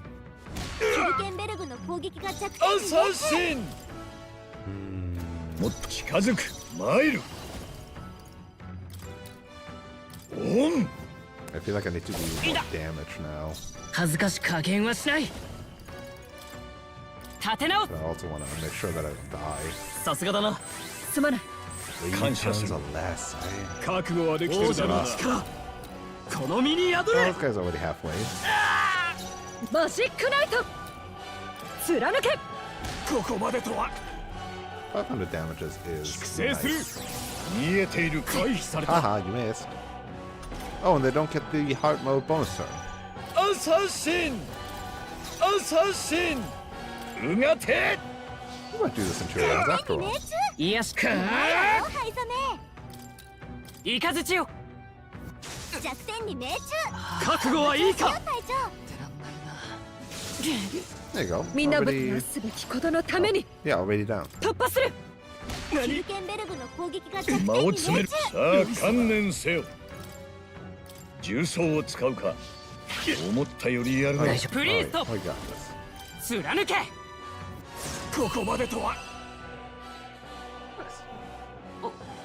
キュルケンベルグの攻撃が弱点アに命中。サシンもっと近づくマイルオン I feel like I need to do more damage now. 恥ずかし加減はしない立て直す But I also want to make sure that I don't die. さすがだなすまない Three 感謝す turns る or less. 覚悟はできて王るだろうな者の力この身に宿 Oh, れ this guy's already halfway. マジックナイト貫けここまでとは500 damages 粛 is 清する nice. 見えている回避された Haha, you missed. Oh, and they don't get the heart mode bonus turn. アサシンアサシンうがて We might do this in 2 rounds after 命 all. 中。癒しかお灰染め。イカズチよ弱点に命中。覚悟はいいか隊長。 There you go. みんなぶ Already, すべきことのために yeah, already down. 突破するキュルケンベルグの攻撃が弱点間に命を詰める中。さあ観念せよ重装を使うか思ったよりやるな Alright, プリースト we got this. 貫けここまでとは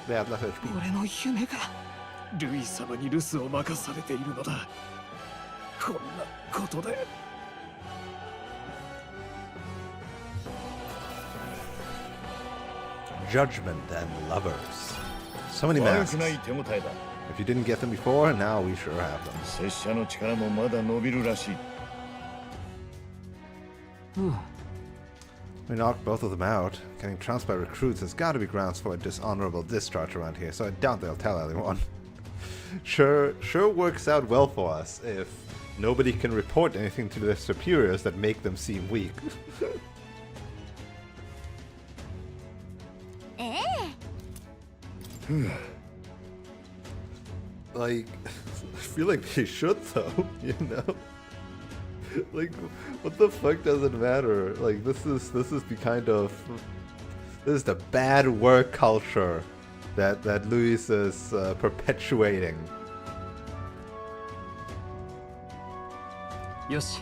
They have less HP. 俺の夢がルイ様に留守を任されているのだこんなことで Judgment and lovers. So many 悪 masks. くない手応えだ If you didn't get them before, now we sure have them. 拙者の力もまだ伸びるらしい We knocked both of them out. Getting trounced by recruits has got to be grounds for a dishonorable discharge around here, so I doubt they'll tell anyone. Sure works out well for us if nobody can report anything to their superiors that make them seem weak. ええ。 Like, I feel like they should though, you know? Like, what the fuck does it matter? Like, this is the kind of, this is the bad work culture that Luis is perpetuating. よし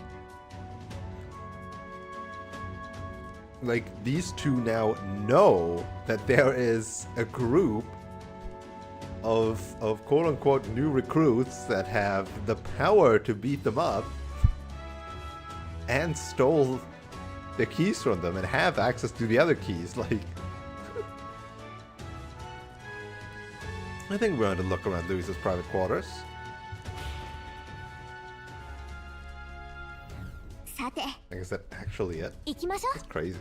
Like, these two now know that there is a group of quote-unquote new recruits that have the power to beat them up and stole the keys from them and have access to the other keys. Like, I think we're going to look around Luis's private quarters. さて、 Like, is that actually it? 行きましょう。 It's crazy.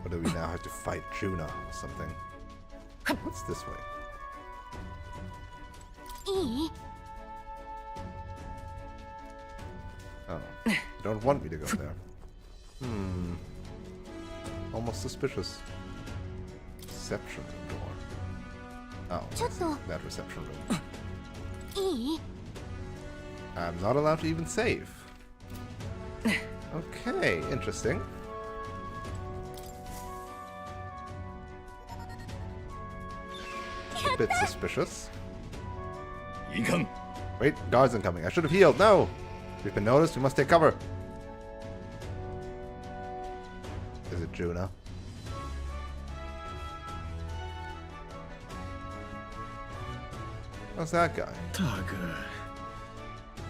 Or do we now have to fight Juna or something? What's this way? いい？ Oh. You don't want me to go there. Almost suspicious. Reception room door. Oh, ちょっと that reception room. いい？ I'm not allowed to even save. Okay, interesting. A bit suspicious. いかん Wait, guards incoming. I should have healed. No! We've been noticed. We must take cover. Is it Juna? What's that guy? たく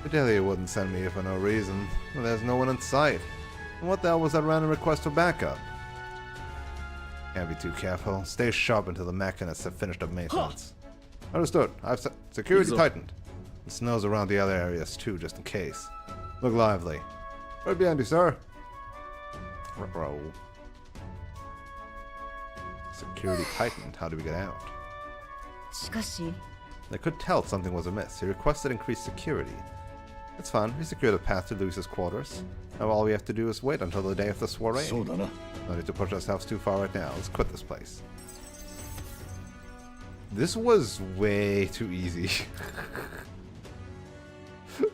Fidelia wouldn't send me for no reason. Well, there's no one in sight. And what the hell was that random request for backup? Can't be too careful. Stay sharp until the mechanists have finished up maintenance. Understood. I've security tightened. The snow's around the other areas too, just in case. Look lively. Right behind you, sir. Ruh-roh. Security tightened. How do we get out? しかし They could tell something was amiss. He requested increased security. It's fine. We secured the path to Luis's quarters. Now all we have to do is wait until the day of the soiree. そうだな。 No need to push ourselves too far right now. Let's quit this place. This was way too easy.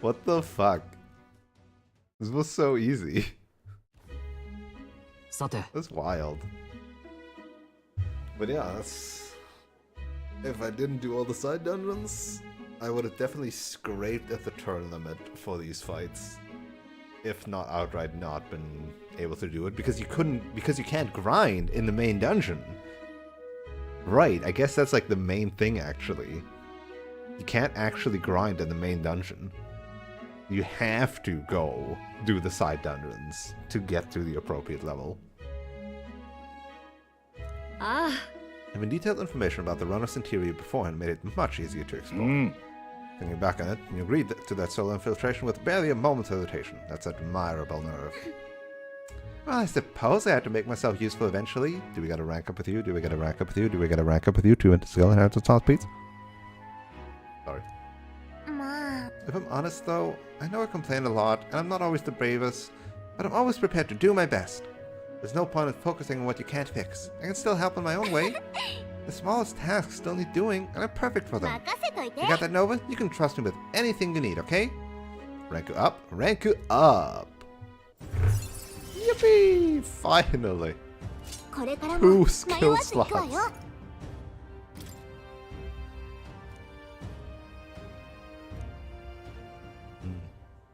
What the fuck? This was so easy. さて That's wild. But yeah, that's... If I didn't do all the side dungeons, I would have definitely scraped at the turn limit for these fights. If not outright not been able to do it, because you can't grind in the main dungeon. Right, I guess that's like the main thing actually. You can't actually grind in the main dungeon. You have to go do the side dungeons to get to the appropriate level. ああ Having detailed information about the runner's interior beforehand made it much easier to explore. うん。 Thinking back on it, you agreed to that solar infiltration with barely a moment's hesitation. That's admirable nerve. Well, I suppose I had to make myself useful eventually. Do we gotta rank up with you? Do we gotta rank up with you? Do we gotta rank up with you? 2 into skill inheritance on speeds? Sorry. まあ If I'm honest though, I know I complain a lot, and I'm not always the bravest, but I'm always prepared to do my best. There's no point in focusing on what you can't fix. I can still help in my own way. The smallest tasks still need doing, and I'm perfect for them. 任せといて You got that, Nova? You can trust me with anything you need, okay? Rank you up, rank you up. Yippee! Finally. これからも Two 迷 skill わず行くわよ slots.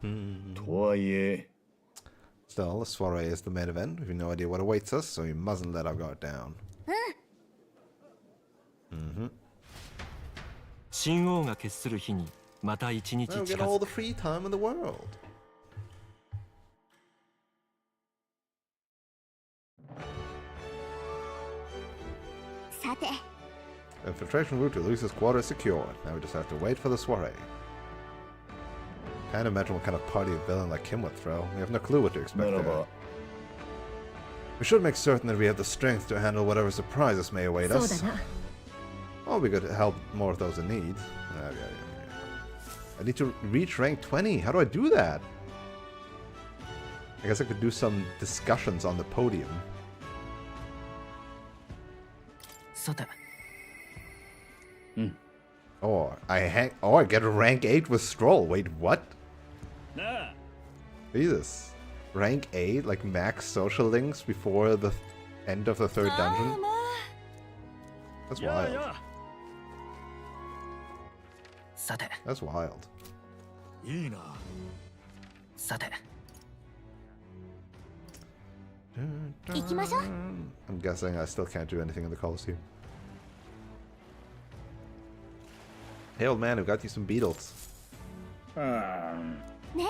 Hmm. とはいえ、 Still, the soiree is the main event. We have no idea what awaits us, so we mustn't let our guard down. 神王が決する日にまた一日 We'll 近 get all づ the く free time in the world. Infiltration route to Luis's quarter is secured. Now we just have to wait for the soiree. Can't imagine what kind of party a villain like him would throw. We have no clue what to な expect ら there. ば、 We should make certain that we have the strength to handle whatever surprises may await そうだ us. な Oh, we could help more of those in need. I need to reach rank 20. How do I do that? I guess I could do some discussions on the podium. さて Or I get a rank 8 with Stroll. Wait, what? なあ、 Jesus. Rank 8, like max social links before the end of the third dungeon? That's やあ wild. やあ、 さて That's wild. いいな。さて 行きましょう I'm guessing I still can't do anything in the Colosseum. Hey, old man, I've got you some beetles. あね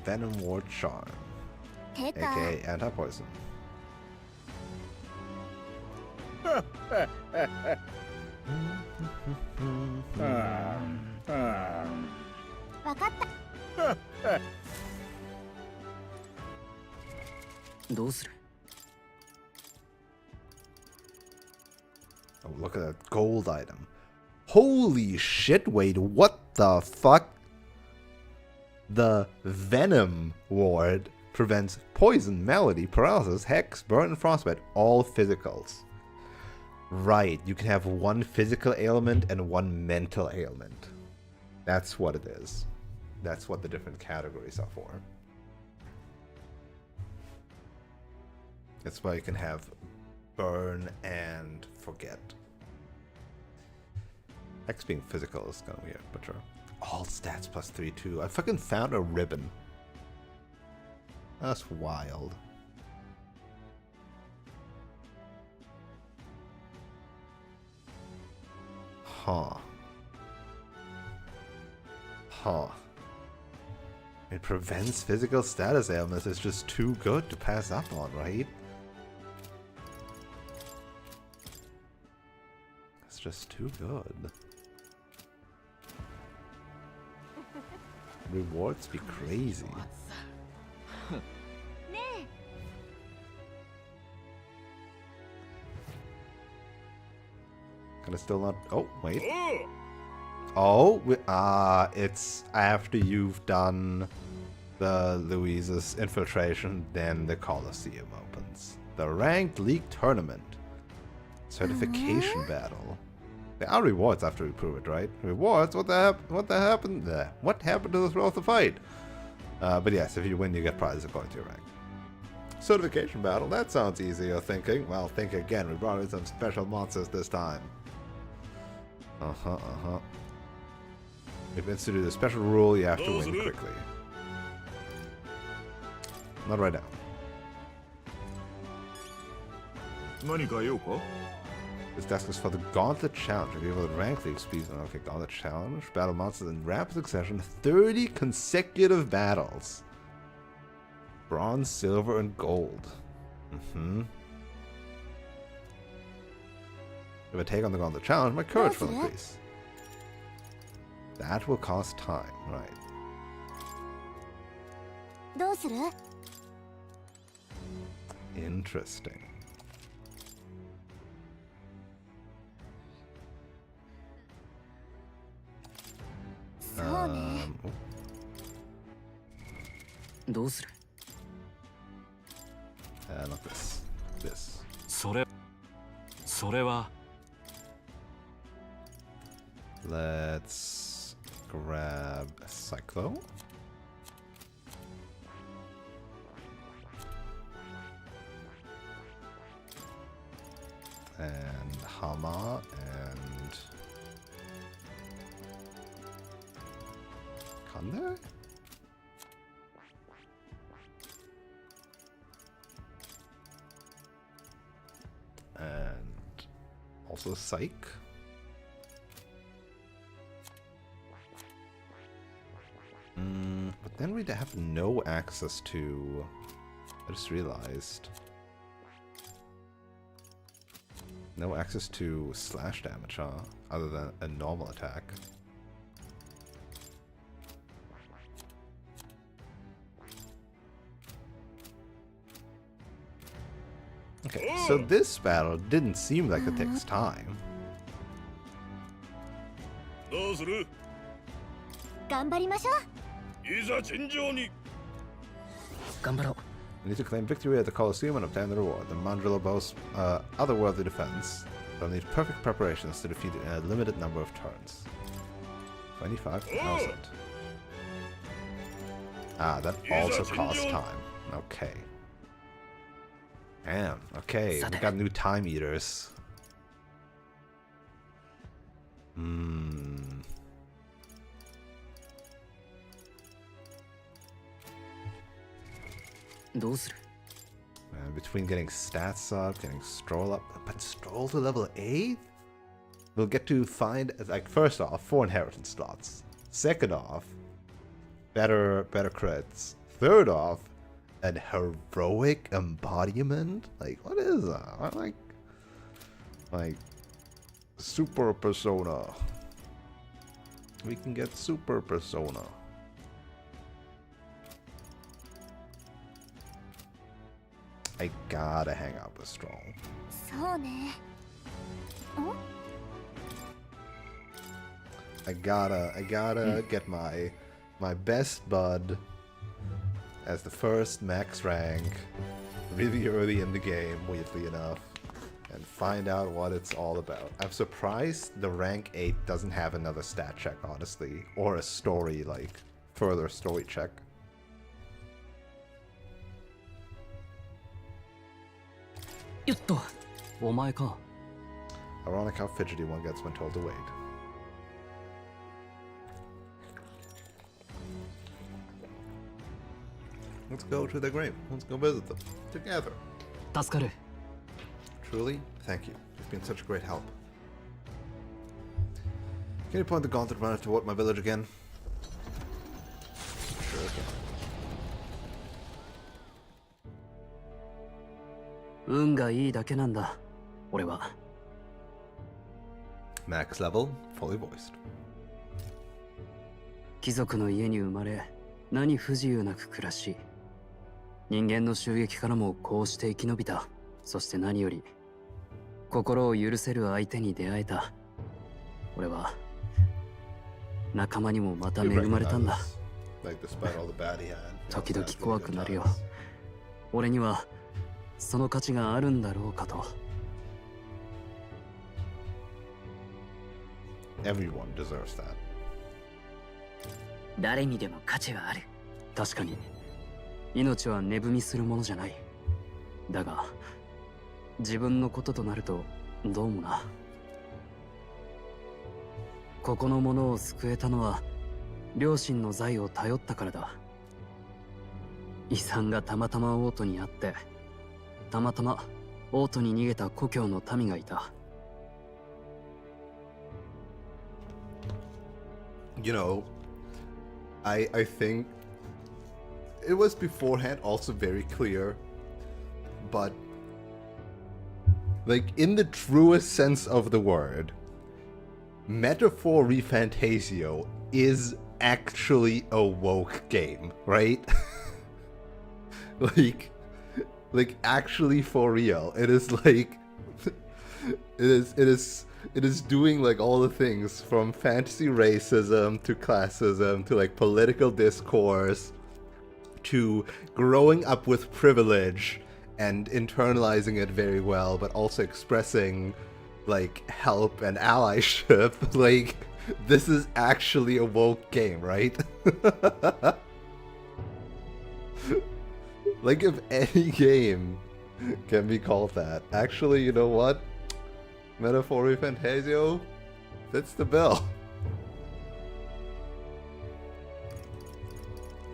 Venom Ward Charm, えてか aka Anti-Poison. わかった どうする Oh, look at that gold item. Holy shit, wait, what the fuck? The Venom Ward prevents poison, malady, paralysis, hex, burn, and frostbite, all physicals. Right, you can have one physical ailment and one mental ailment. That's what it is. That's what the different categories are for. That's why you can have burn and forget. X being physical is kind of weird, but sure. All stats plus 3 too. I fucking found a ribbon. That's wild. Huh. Huh. It prevents physical status ailments. It's just too good to pass up on, right? It's just too good. Rewards be crazy. Can I still not? Oh, wait. Oh, it's after you've done the Louise's infiltration, then the Colosseum opens. The Ranked League Tournament. Certification battle. There are rewards after we prove it, right? Rewards? What happened there? What happened to the throw of the fight? But yes, if you win, you get prizes according to your rank. Certification battle. That sounds easy, you're thinking. Well, think again. We brought in some special monsters this time. If it's to do the special rule, you have to win quickly. Not right now. This desk is for the Gauntlet Challenge. If you have a rank league speed, okay, Gauntlet Challenge. Battle monsters in rapid succession. 30 consecutive battles. Bronze, silver, and gold. If I take on the Gauntlet Challenge, my courage will increase. That will cost time, right? Interesting. Not this. This. それは Let's grab a Cyclo. And Hama and Kande? And also Psych. But then we'd have no access to... I just realized. No access to slash damage, huh? Other than a normal attack. Okay, so this battle didn't seem like it takes time. We need to claim victory at the Colosseum and obtain the reward. The Mandrilla boasts otherworldly defense. They'll need perfect preparations to defeat it in a limited number of turns. 25,000. Ah, that also costs time. Okay. Damn, okay, we got new time eaters. Between getting stats up, getting Stroll up, but Stroll to level 8? We'll get to find, like, first off, 4 inheritance slots. Second off, better crits. Third off, an heroic embodiment? Like, what is that? Like, super persona. We can get super persona. I gotta hang out with Stroll. I gotta get my best bud as the first max rank really early in the game, weirdly enough, and find out what it's all about. I'm surprised the rank 8 doesn't have another stat check, honestly, or a story, like, further story check. Ironic how fidgety one gets when told to wait. Let's go to the grave. Let's go visit them. Together. Truly, thank you. You've been such a great help. Can you point the gauntlet runner toward my village again? 運がいいだけなんだ、俺は。 Max level, fully voiced. 貴族の家に生まれ、何不自由なく暮らし、人間の襲撃からもこうして生き延びた。そして何より心を許せる相手に出会えた。俺は仲間にもまた恵まれたんだ。 Like despite all the bad he had. 時々怖くなるよ。俺にはその価値があるんだろうかと。 Everyone deserves that. 誰にでも価値はある。確かに命は値踏みするものじゃない。だが自分のこととなるとどうもな。ここの者を救えたのは両親の財を頼ったからだ。遺産がたまたま王都にあって、たまたま王都に逃げた故郷の民がいた。 You know, I think it was beforehand also very clear, but like in the truest sense of the word, Metaphor ReFantazio is actually a woke game, right? like actually for real. It is like it is doing like all the things from fantasy racism to classism to like political discourse to growing up with privilege and internalizing it very well, but also expressing like help and allyship. Like this is actually a woke game, right? Like if any game can be called that. Actually, you know what? Metaphor ReFantazio fits the bill.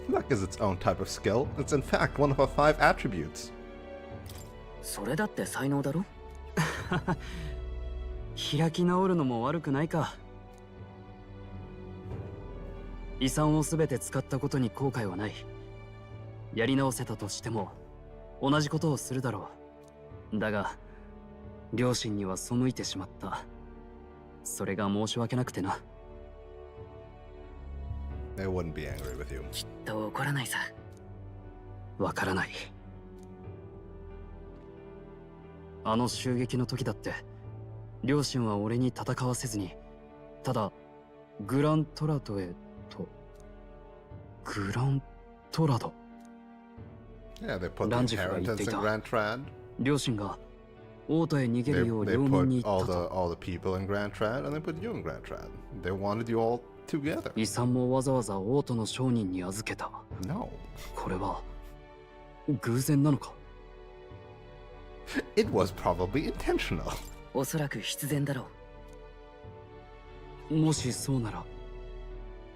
Luck is its own type of skill. It's in fact one of our 5 attributes. それだって才能だろ。開き直るのも悪くないか。遺産をすべて使ったことに後悔はない。やり直せたとしても同じことをするだろう。だが両親には背いてしまった。それが申し訳なくてな。 I wouldn't be angry with you. きっと怒らないさ。わからない。あの襲撃の時だって両親は俺に戦わせずに、ただグラントラドへと。グラントラド。 Yeah, they put the inheritance in Grand Trad. 両親が王都へ逃げるよう They 両民に put 言ったと。 all the people in Grand Trad, and they put you in Grand Trad. They wanted you all together. 遺産もわざわざ王都の商人に預けた。 No. これは偶然なのか。 It was probably intentional. おそらく必然だろう。もしそうなら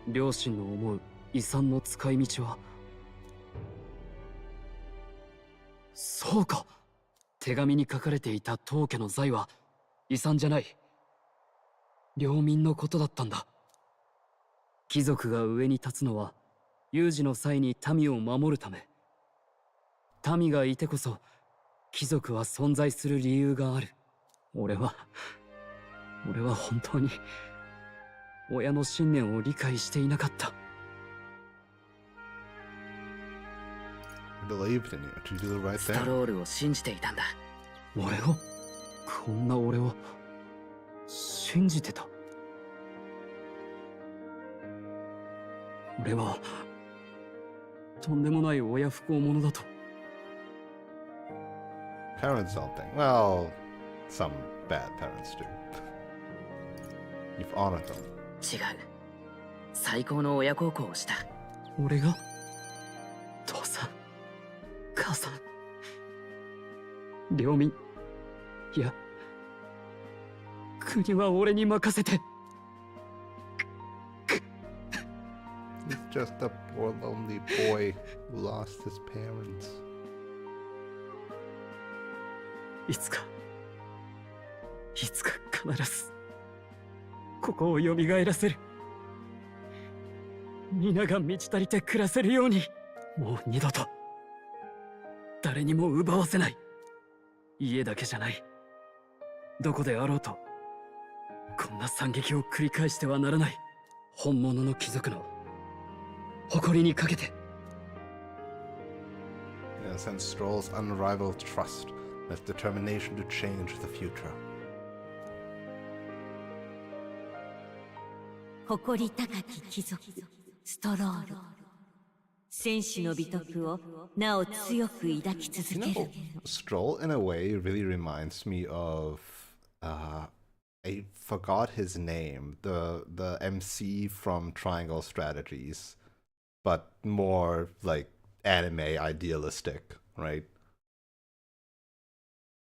両親の思う遺産の使い道は。そうか。手紙に書かれていた当家の財は遺産じゃない。領民のことだったんだ。貴族が上に立つのは有事の際に民を守るため。民がいてこそ貴族は存在する理由がある。俺は本当に親の信念を理解していなかった。 Believed in you to do the right スト thing. ロールを信じていたんだ。俺をこんな俺を信じてた。俺はとんでもない親不孝者だと。 Parents don't think. Well, some bad parents do. You've honored them. 違う。最高の親孝行をした。俺が父さん母さん領民、いや国は俺に任せて。 He's just a poor lonely boy who lost his parents. いつか必ずここを蘇らせる。皆が満ち足りて暮らせるように、もう二度と誰にも奪わせない。家だけじゃない、どこであろうとこんな惨劇を繰り返してはならない。本物の貴族の誇りにかけて。 In a sense, Stroll's unrivaled trust and his determination to change the future. 誇り高き貴族ストロール、戦士の美徳をなお強く抱き続 You け know, る。 Stroll in a way really reminds me of I forgot his name, the MC from Triangle Strategies, but more like anime idealistic, right?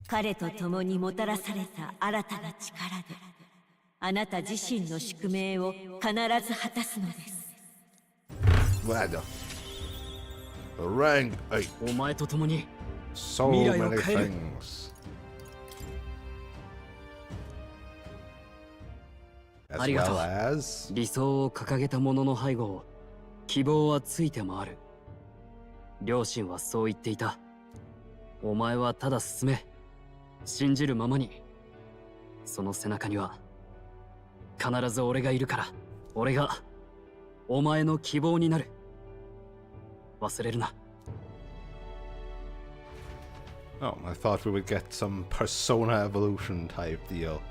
彼と共にもたらされた新たな力で、あなた自身の宿命を必ず果たすのです。Well, the rank 8. お前と共に So 未来を many 変える。 things. あ As りがとう。 well as 理想を掲げた者の背後を希望はついて回る。両親はそう言っていた。お前はただ進め、信じるままに。その背中には必ず俺がいるから、俺がお前の希望になる。忘れるな。 Oh, I thought we would get some persona evolution type deal.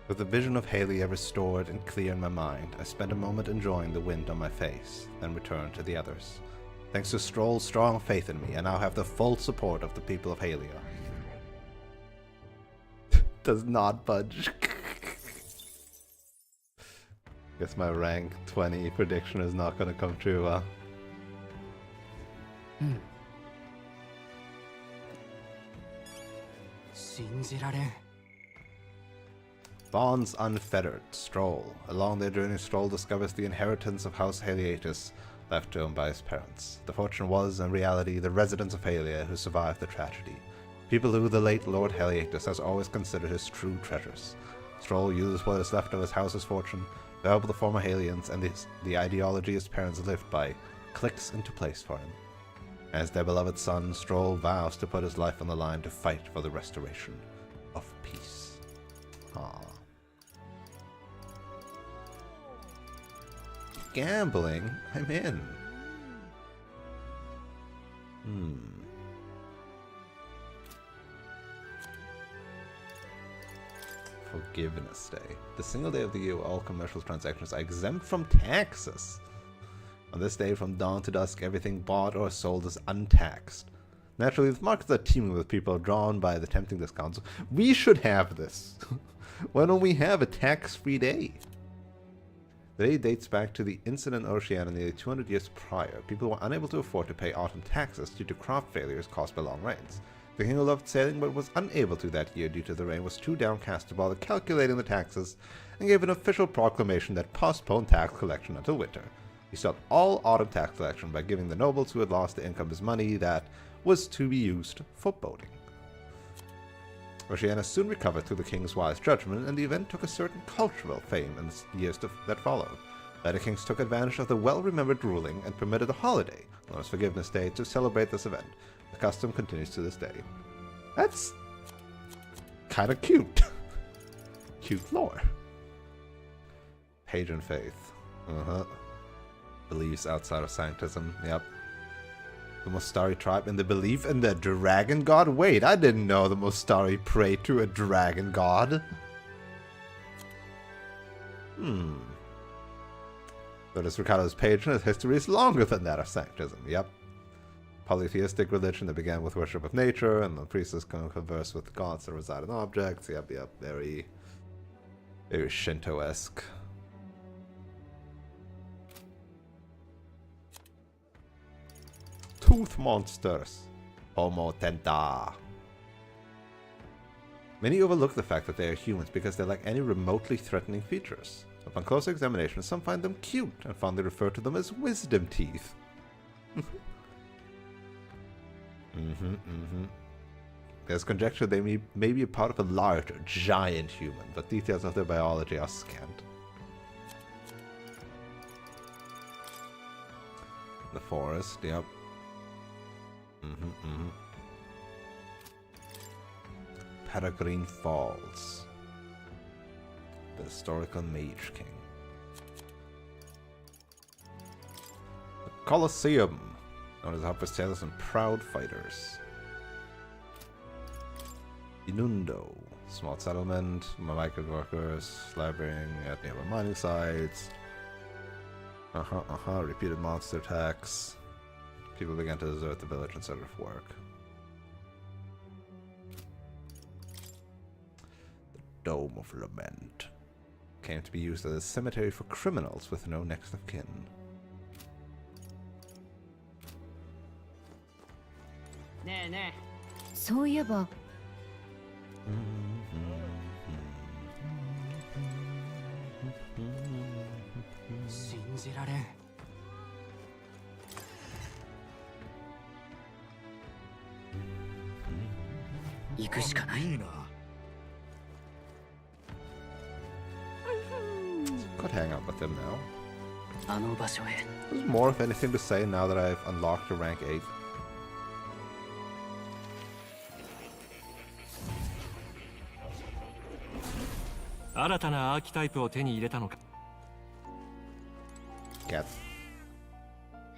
With the vision of Halia restored and clear in my mind, I spent a moment enjoying the wind on my face, then returned to the others. Thanks to Stroll's strong faith in me, I now have the full support of the people of Halia. Does not budge. Guess my rank 20 prediction is not gonna come true, huh? Bonds unfettered. Stroll. Along their journey, Stroll discovers the inheritance of House Haliatus left to him by his parents. The fortune was, in reality, the residents of Halia who survived the tragedy. People who the late Lord Haliatus has always considered his true treasures. Stroll uses what is left of his house's fortune to help the former Halians, and the ideology his parents lived by clicks into place for him. As their beloved son, Stroll vows to put his life on the line to fight for the restoration of peace. Aww. Gambling? I'm in. Forgiveness Day. The single day of the year where all commercial transactions are exempt from taxes. On this day, from dawn to dusk, everything bought or sold is untaxed. Naturally, the markets are teeming with people drawn by the tempting discounts. We should have this. Why don't we have a tax-free day? The day dates back to the incident in Oceania nearly 200 years prior. People were unable to afford to pay autumn taxes due to crop failures caused by long rains. The king who loved sailing but was unable to that year due to the rain was too downcast to bother calculating the taxes and gave an official proclamation that postponed tax collection until winter. He stopped all autumn tax collection by giving the nobles who had lost the income as money that was to be used for boating. Oceania soon recovered through the king's wise judgment, and the event took a certain cultural fame in the years that followed. Later kings took advantage of the well-remembered ruling and permitted a holiday, known as Forgiveness Day, to celebrate this event. The custom continues to this day. That's kind of cute. Cute lore. Pagan faith. Beliefs outside of sanctism. Yep. The Mostari tribe and the belief in the dragon god? Wait, I didn't know the Mostari prayed to a dragon god. But as Ricardo's pagan, his history is longer than that of sanctism. Yep. Polytheistic religion that began with worship of nature, and the priestess can converse with gods that reside in objects. Yep. Very, very Shinto-esque. Tooth monsters. Homo tenta. Many overlook the fact that they are humans because they lack any remotely threatening features. Upon closer examination, some find them cute and fondly refer to them as wisdom teeth. There's conjecture they may be a part of a larger, giant human, but details of their biology are scant. The forest, yep. Peregrine Falls. The historical Mage King. The Colosseum, known as a hub for sailors and proud fighters. Inundo, small settlement, migrant workers, laboring at nearby mining sites. Repeated monster attacks. People began to desert the village instead of work. The Dome of Lament came to be used as a cemetery for criminals with no next of kin.そういえば信じられん。行くしかない。いいな。 Could hang out with him now. あの場所へ。 There's more, if anything, to say now that I've unlocked a rank 8. 新たなアーキタイプを手に入れたのか。 Cat.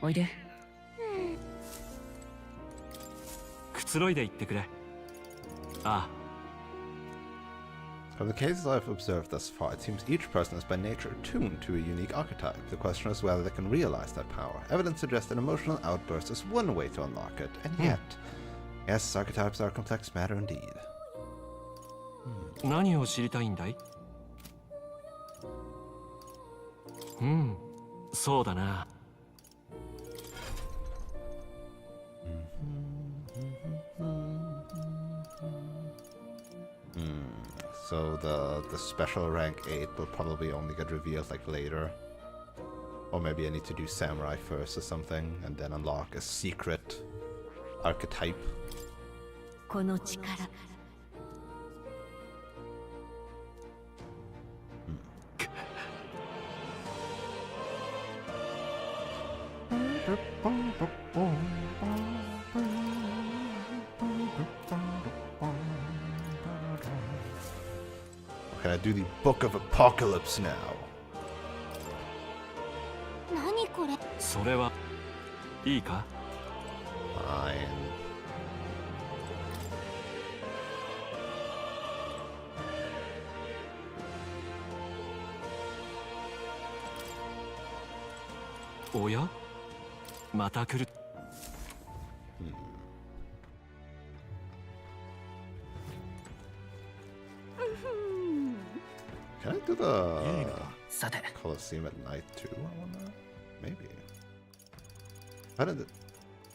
おいで。くつろいで言ってくれ。ああ。 From the cases I've observed thus far, it seems each person is by nature tuned to a unique archetype. The question is whether they can realize that power. Evidence suggests an emotional outburst is one way to unlock it, and yet, yes, archetypes are complex matter indeed. 何を知りたいんだい？そうだな。 So the special rank 8 will probably only get revealed like later. Or maybe I need to do samurai first or something and then unlock a secret archetype. この力 Can I do the Book of Apocalypse now? 何これそれはいいか？ Fine.おや？また来る。 Can I do the さて、 Colosseum at night too? I wonder. Maybe. How did it?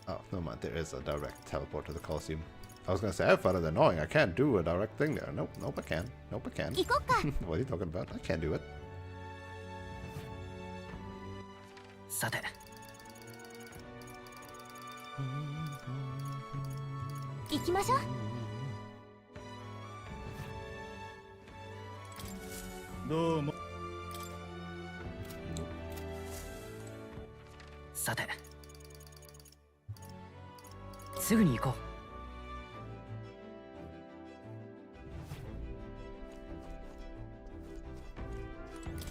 Oh, no mind. There is a direct teleport to the Colosseum. I was gonna say I found it annoying. I can't do a direct thing there. Nope, nope, I can. Nope, I can. 行こっか What are you talking about? I can't do it. さて、行きましょうどうも。さて。すぐに行こ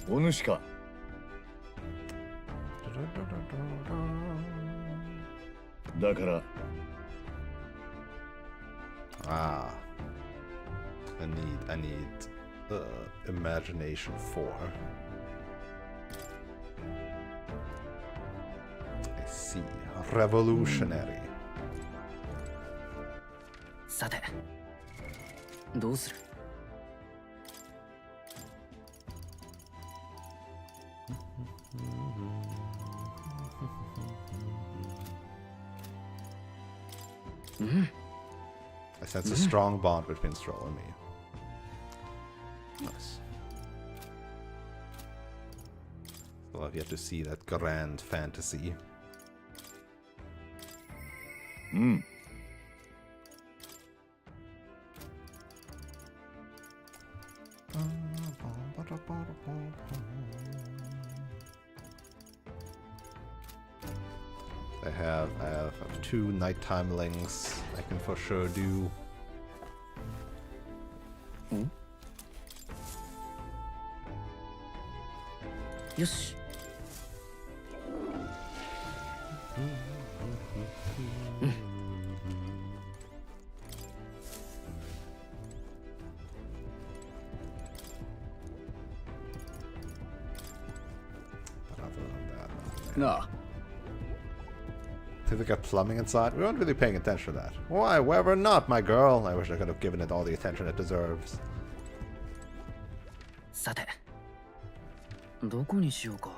う。お主か。だから。 Ah. I need imagination 4. I see. Revolutionary. さて、どうする？I sense a strong bond between Stroll and me. Nice. Still have yet to see that grand fantasy. うん。I have 2 nighttime links I can for sure do. Yoshi. But other than that,なあ、 think they got plumbing inside? We weren't really paying attention to that. Why, wherever not, my girl. I wish I could have given it all the attention it deserves. さて、どこにしようか。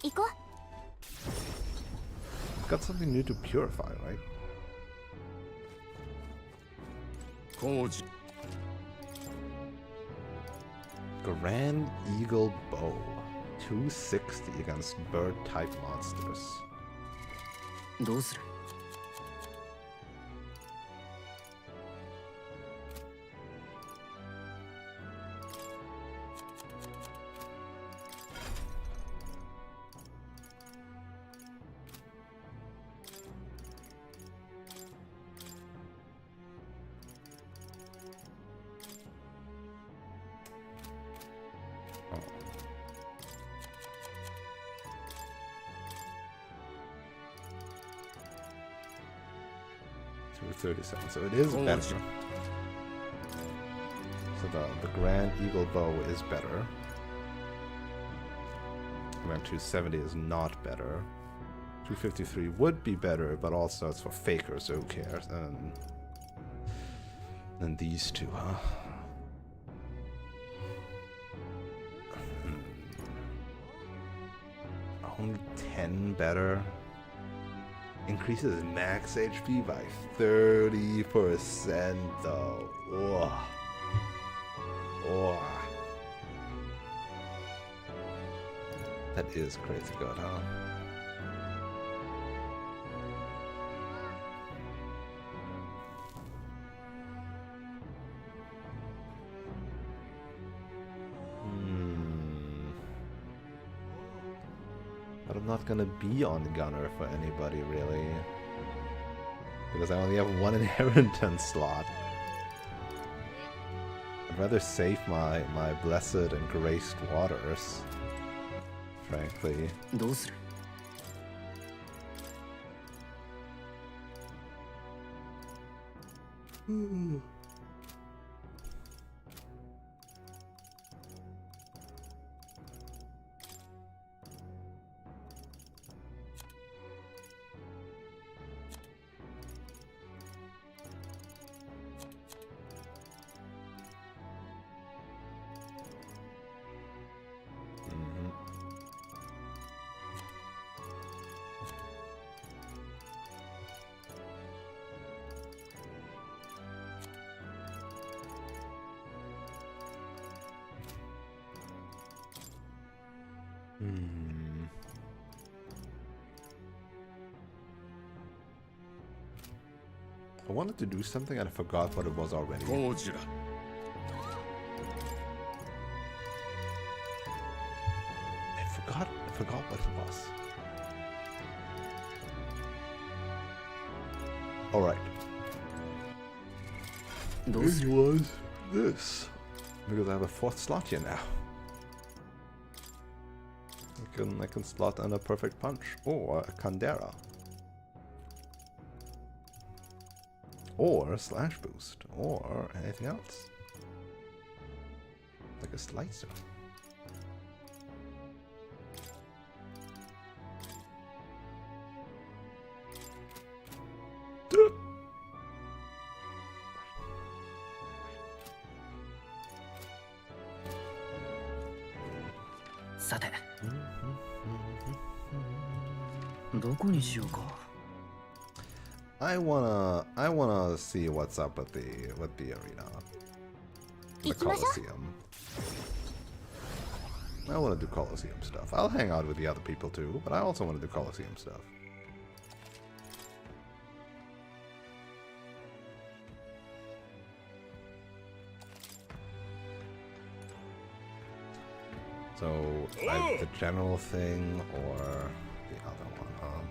行こう。 Got something new to purify, right? 工事 Grand Eagle Bow. 260 against bird type monsters. どうする？237, so it is better. So the Grand Eagle Bow is better. Grand 270 is not better. 253 would be better, but also it's for fakers, so who cares? And these two, huh? Only 10 better. Increases max HP by 30% though. Ugh. Ugh. That is crazy good, huh? But I'm not gonna be on Gunner for anybody, really. Because I only have 1 inheritance slot. I'd rather save my blessed and graced waters. Frankly. どうする？ I wanted to do something and I forgot what it was already. 工事だ。 I forgot what it was. Alright. どうす It る？ was this. Because I have a 4th slot here now. I can slot in a perfect punch or a Kandera. Or a slash boost, or anything else. Like a slicer. I wanna see what's up with the arena. The Coliseum. I wanna do Coliseum stuff. I'll hang out with the other people too, but I also wanna do Coliseum stuff. So, like the general thing or the other one, huh?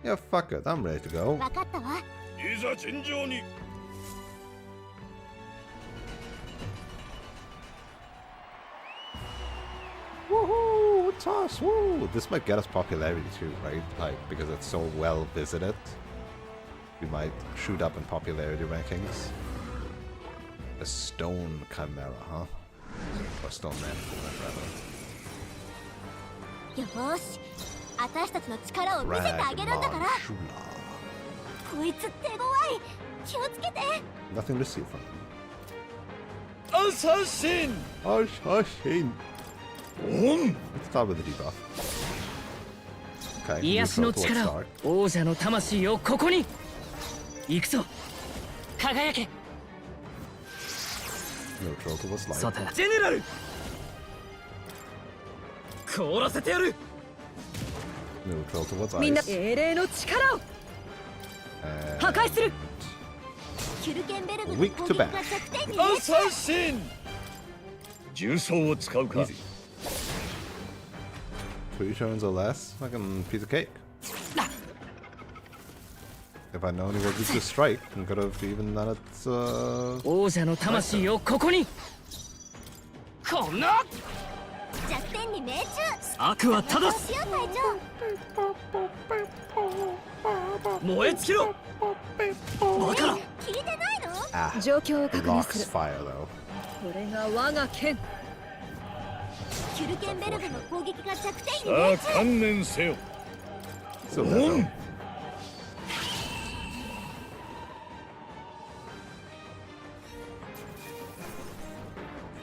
Yeah, fuck it. I'm ready to go. わかったわ。いざ尋常に。Woohoo! It's us! Woo! This might get us popularity too, right? Like, because it's so well visited. We might shoot up in popularity rankings. A stone chimera, huh? Or stone manticore, rather. よーし、私たちの力を見せてあげるんだから。こいつ手強い。気をつけて。Nothing to see from him. Assassin! Assassin! Let's start with the debuff. Okay, 癒しの neutral towards 力 start. を王者の魂をここに行くぞ輝け Neutral towards light. さてジェネラル凍らせてやる Neutral towards みんな ice. 英霊の力を And 破壊する。キュルケンベルグの Weak 攻 to 撃が back. 弱点に。アサシン重装を使うか Easy. 3 turns or less, fucking piece of cake. If I'd known he would use to strike, I could have even done it, 王者の魂をここにこんな弱点に命中。悪は正すどうしよう隊長。燃え尽きろバカな聞いてないの？ ah, 状況を確認 blocks する。 fire though. これが我が剣。キュルケンベルグの攻撃が弱点にさ命あ観念せよ Still dead though.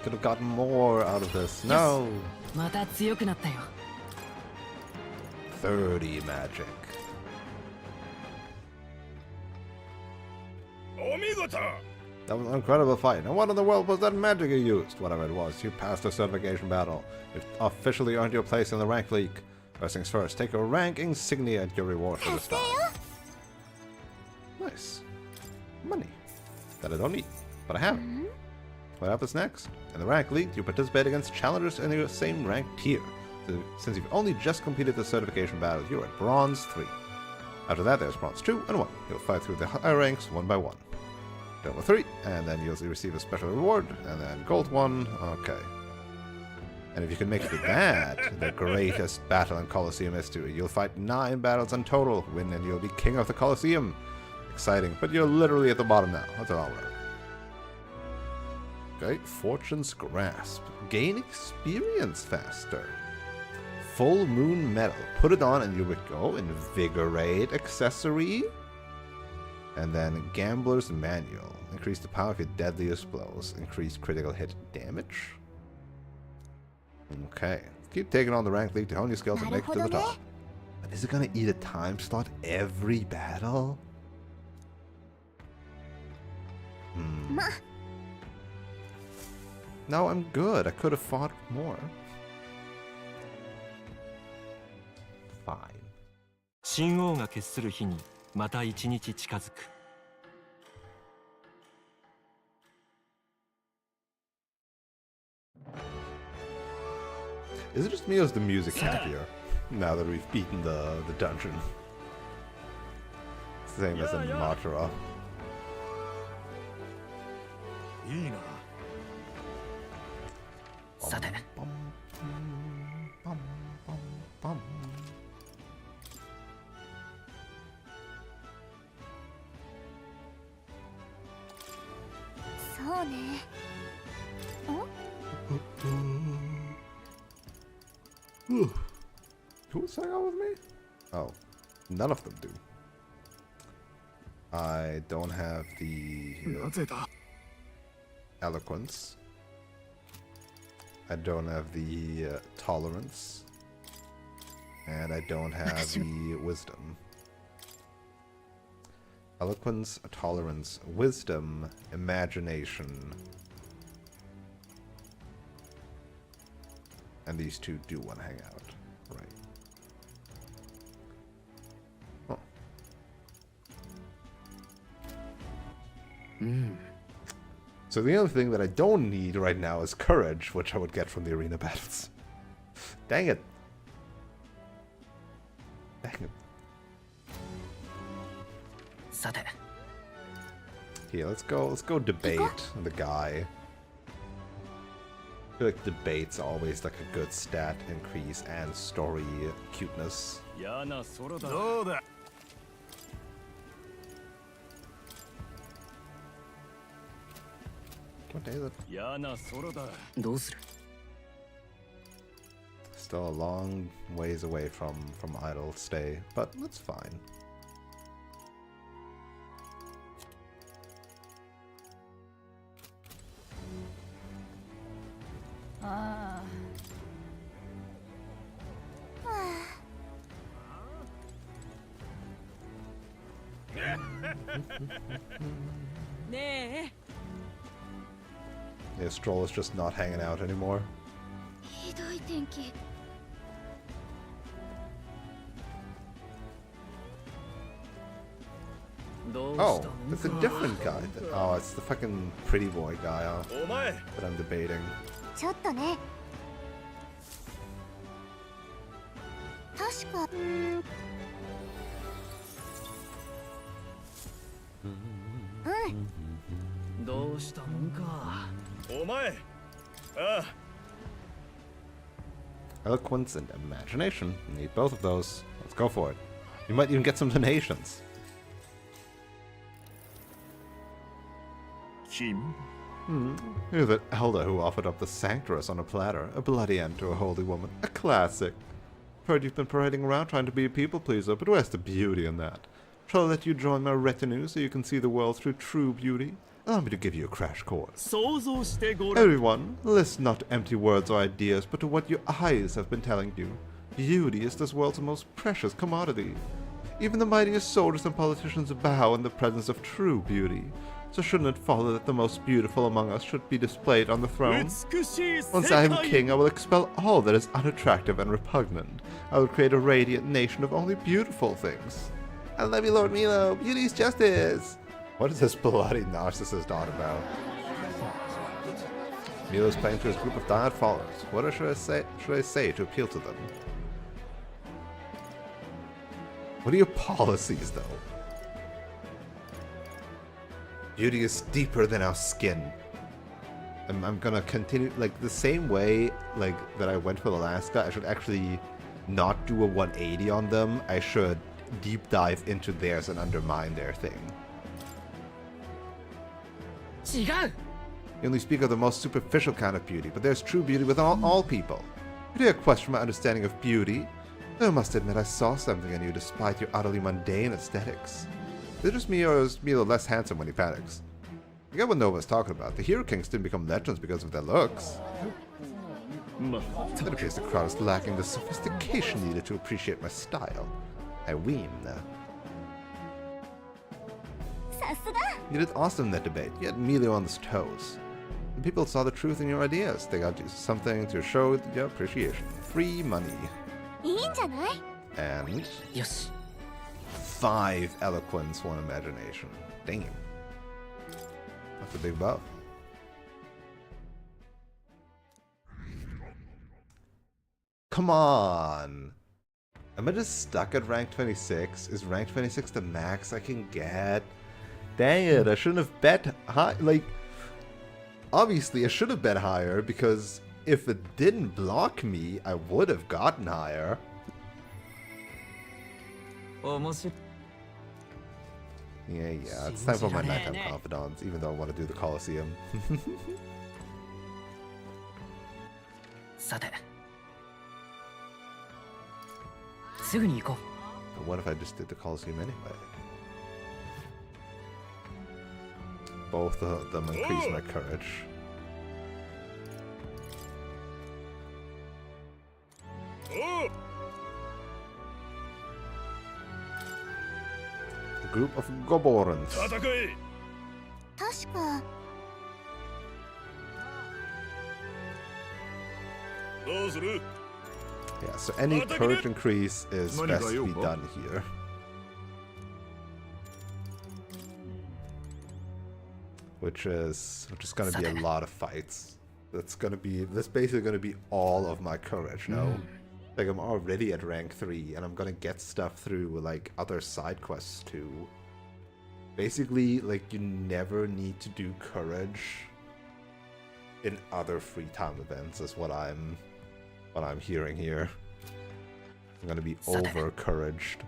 Could have gotten more out of this. No! また強くなったよ30 magic. お見事 That was an incredible fight. And what in the world was that magic you used? Whatever it was, you passed the certification battle. You've officially earned your place in the rank league. First things first, take your rank insignia and your reward for this 達成 time. よ。 Nice. Money. That I don't need, but I have. What happens next? In the rank league, you participate against challengers in your same rank tier. So, since you've only just completed the certification battle, you're at Bronze 3. After that, there's Bronze 2 and 1. You'll fight through the higher ranks one by one. Silver 3, and then you'll receive a special reward, and then Gold 1, okay. And if you can make it to that, the greatest battle in Colosseum history, you'll fight 9 battles in total, win and you'll be king of the Colosseum. Exciting, but you're literally at the bottom now. That's all right. Okay, Fortune's Grasp. Gain experience faster. Full Moon Medal. Put it on and you would go. Invigorate accessory. And then Gambler's Manual. Increase the power of your deadliest blows. Increase critical hit damage. Okay. Keep taking on the rank league to hone your skills and make it to the top. But is it gonna eat a time slot every battle? Ma. No, I'm good. I could have fought more. Fine. 神王が決する日にまた一日近づく。Is it just me or is the music happier now that we've beaten the dungeon? Same as in Matra. いいなさて そうね。Who's hanging out with me? Oh, none of them do. I don't have the なぜだ eloquence. I don't have the tolerance. And I don't have the wisdom. Eloquence, tolerance, wisdom, imagination. And these two do want to hang out. Right. Oh. So the only thing that I don't need right now is courage, which I would get from the arena battles. Dang it. Dang it. さて Here, let's go debate the guy. I feel like debate's always like a good stat increase and story cuteness. 嫌な空だ。どうだ。What day is it? 嫌な空だ。どうする Still a long ways away from idle stay, but that's fine. Ah. ねえ。 Yeah, Stroll is just not hanging out anymore. ひどい天気。 Oh, it's a different guy. Oh, it's the fucking pretty boy guy that I'm debating. ちょっとね。確か。どうしたもんか。お前。ああ。 Eloquence and imagination. You need both of those. Let's go for it. You might even get some donations. Kim? You're the elder who offered up the sanctuaries on a platter. A bloody end to a holy woman. A classic. Heard you've been parading around trying to be a people pleaser, but where's the beauty in that? Shall I let you join my retinue so you can see the world through true beauty? Allow me to give you a crash course. Everyone, listen not to empty words or ideas, but to what your eyes have been telling you. Beauty is this world's most precious commodity. Even the mightiest soldiers and politicians bow in the presence of true beauty. So shouldn't it follow that the most beautiful among us should be displayed on the throne? Once I am king, I will expel all that is unattractive and repugnant. I will create a radiant nation of only beautiful things. I love you, Lord Milo. Beauty's justice. What is this bloody narcissist on about? Milo's playing to his group of diehard followers. What should I say to appeal to them? What are your policies, though? Beauty is deeper than our skin. I'm gonna continue, like, the same way, like, that I went with Alaska. I should actually not do a 180 on them. I should deep dive into theirs and undermine their thing. 違う You only speak of the most superficial kind of beauty, but there's true beauty with all people. You dare question my understanding of beauty? I must admit I saw something in you despite your utterly mundane aesthetics. Is it just me, or is Milo less handsome when he panics? I get what Nova's talking about. The Hero Kings didn't become legends because of their looks. It appears the crowd is lacking the sophistication needed to appreciate my style. I ween. さすが。 You did awesome in that debate. You had Milo on his toes. The people saw the truth in your ideas. They got you something to show your appreciation. Free money. いいんじゃない？ And よし 5 eloquence, 1 imagination. Damn. That's a big buff. Come on. Am I just stuck at rank 26? Is rank 26 the max I can get? Dang it, I shouldn't have bet high. Like, obviously I should have bet higher, because if it didn't block me, I would have gotten higher. Yeah, it's time for my nighttime confidants, even though I want to do the Colosseum. さてすぐに行こ But what if I just did the Colosseum anyway? Both of them increase my courage. A group of Goborans. 戦え。確か。どうする？ Yeah, so any courage increase is best to be done here. which is gonna be a lot of fights. That's basically gonna be all of my courage, no? Like, I'm already at rank 3, and I'm gonna get stuff through, like, other side quests too. Basically, like, you never need to do courage in other free time events, is what I'm hearing here. I'm gonna be over-couraged.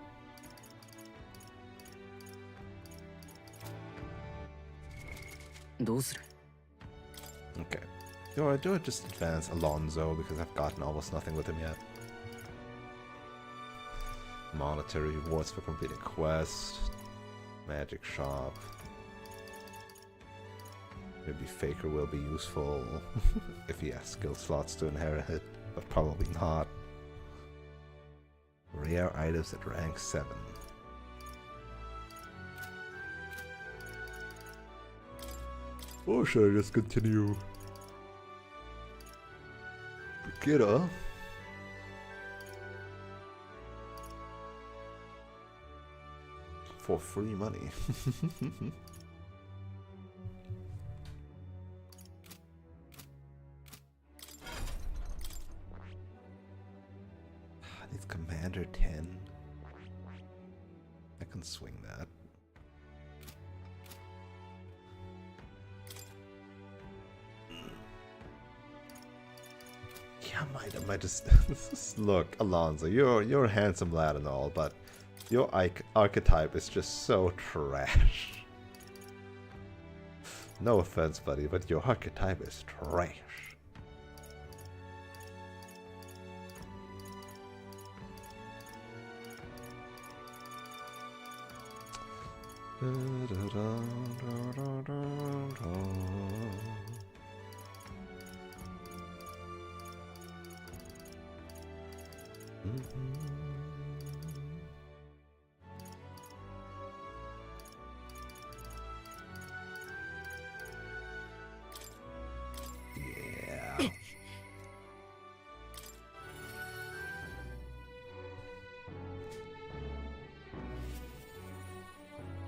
Okay. Do I just advance Alonso because I've gotten almost nothing with him yet? Monetary rewards for completing quest. Magic shop. Maybe Faker will be useful if he has skill slots to inherit it, but probably not. Rare items at rank 7. Or should I just continue? Kira? For free money. It's Commander 10. I can swing that. Yeah, I might just look, Alonso. You're a handsome lad and all, but your archetype is just so trash. No offense, buddy, but your archetype is trash. Yeah.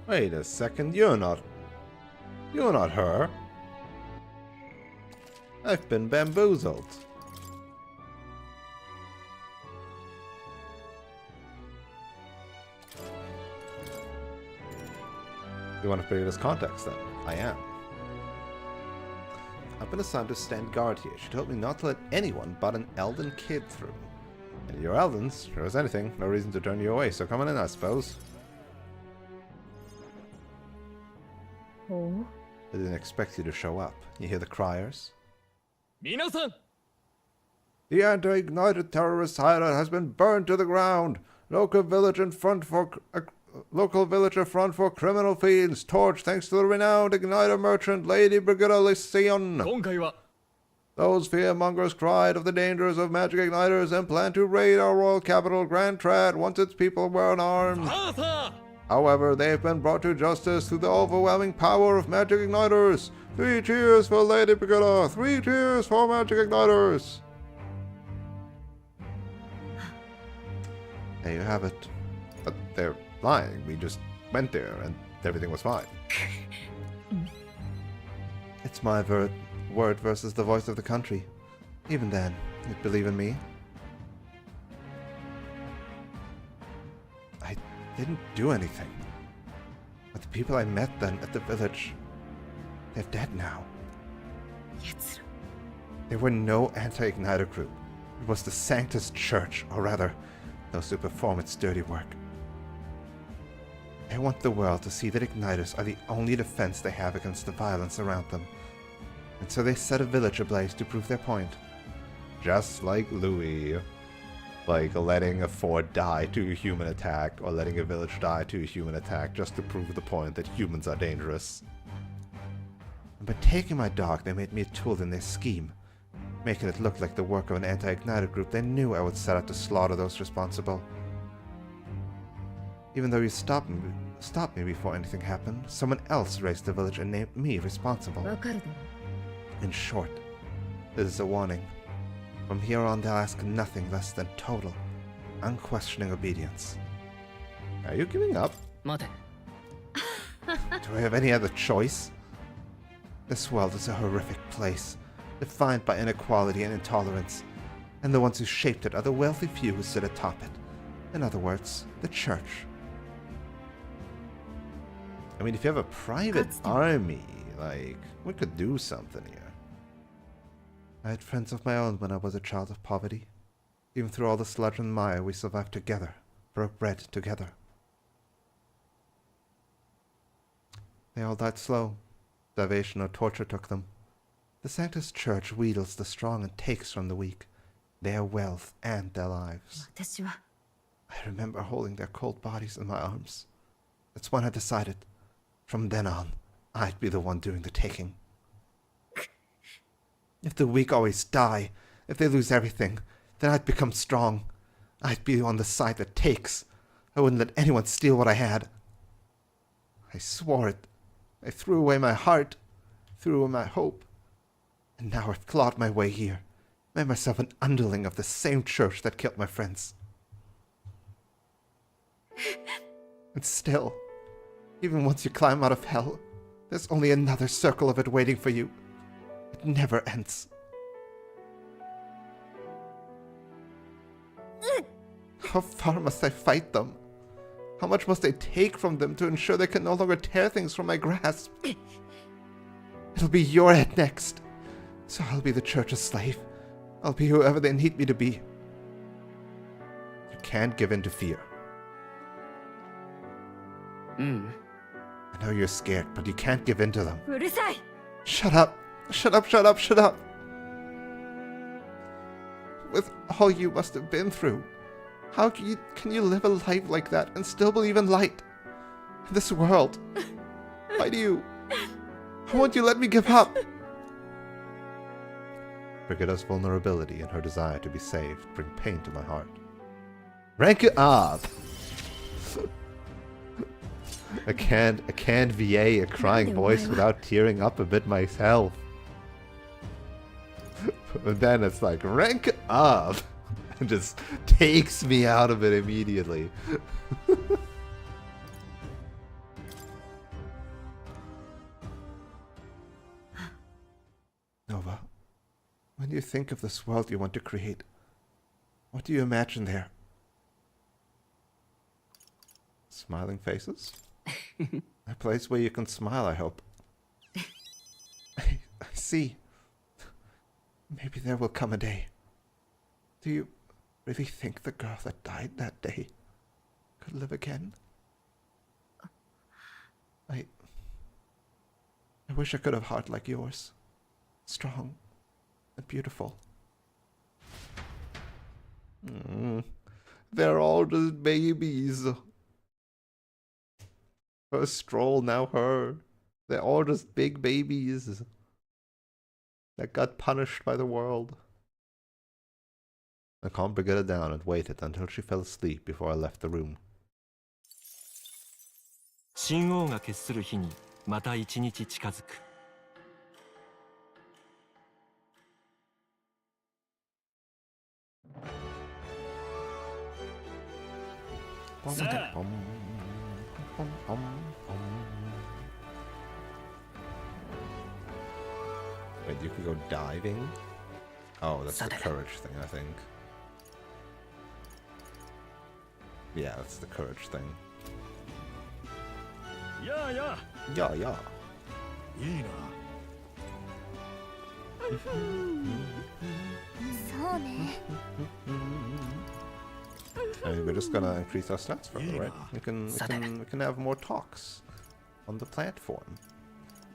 Wait a second, you're not her. I've been bamboozled. You want to put it as context then? I am. I've been assigned to stand guard here. She told me not to let anyone but an Elden kid through. And you're Eldens, sure as anything, no reason to turn you away, so come on in, I suppose. Oh? I didn't expect you to show up. You hear the criers? Minasan! The anti-ignited terrorist hideout has been burned to the ground. Local villager front for criminal fiends. Torch thanks to the renowned igniter merchant Lady Brigida Lycion. Those fearmongers cried of the dangers of magic igniters and planned to raid our royal capital, Grand Trad, once its people were unarmed. However, they have been brought to justice through the overwhelming power of magic igniters. 3 cheers for Lady Brigida! 3 cheers for magic igniters! There you have it. But they're lying. We just went there and everything was fine. It's my word versus the voice of the country. Even then, you'd believe in me? I didn't do anything. But the people I met then at the village, they're dead now. There were no anti-igniter group. It was the Sanctus Church, or rather, those who perform its dirty work. I want the world to see that igniters are the only defense they have against the violence around them. And so they set a village ablaze to prove their point. Just like Louis. Like letting a fort die to a human attack, or letting a village die to a human attack just to prove the point that humans are dangerous. And by taking my dog, they made me a tool in their scheme, making it look like the work of an anti-igniter group they knew I would set out to slaughter those responsible. Even though you stopped me before anything happened, someone else raised the village and named me responsible. In short, this is a warning. From here on, they'll ask nothing less than total, unquestioning obedience. Are you giving up? Do I have any other choice? This world is a horrific place, defined by inequality and intolerance, and the ones who shaped it are the wealthy few who sit atop it. In other words, the church. I mean, if you have a private army, like, we could do something here. I had friends of my own when I was a child of poverty. Even through all the sludge and mire, we survived together, broke bread together. They all died slow. Starvation or torture took them. The Sanctus Church wheedles the strong and takes from the weak, their wealth and their lives. I remember holding their cold bodies in my arms. That's when I decided, from then on, I'd be the one doing the taking. If the weak always die, if they lose everything, then I'd become strong. I'd be on the side that takes. I wouldn't let anyone steal what I had. I swore it. I threw away my heart, threw away my hope. And now I've clawed my way here, made myself an underling of the same church that killed my friends. And still, even once you climb out of hell, there's only another circle of it waiting for you. It never ends. How far must I fight them? How much must I take from them to ensure they can no longer tear things from my grasp? It'll be your head next. So I'll be the church's slave. I'll be whoever they need me to be. You can't give in to fear. I know you're scared, but you can't give in to them. Shut up! Shut up, shut up, shut up! With all you must have been through, how can you live a life like that and still believe in light? In this world? Why do you? Why won't you let me give up? Brigida's vulnerability and her desire to be saved bring pain to my heart. Rank it up! I can't VA a crying voice without tearing up a bit myself. But then it's like, rank up! And just takes me out of it immediately. Nova, when you think of this world you want to create, what do you imagine there? Smiling faces? A place where you can smile, I hope. I see. Maybe there will come a day. Do you really think the girl that died that day could live again? I wish I could have a heart like yours. Strong and beautiful. They're all just babies. First Stroll, now her. They're all just big babies that got punished by the world. I calmed Brigida down and waited until she fell asleep before I left the room. 神王が決する日にまた一日近づく。Wait, you could go diving? Oh, that's the courage thing, I think. Yeah, that's the courage thing. Yeah, yeah. Yeah, yeah. いいな。そうね。 I mean, we're just gonna increase our stats further, right? We can have more talks on the platform,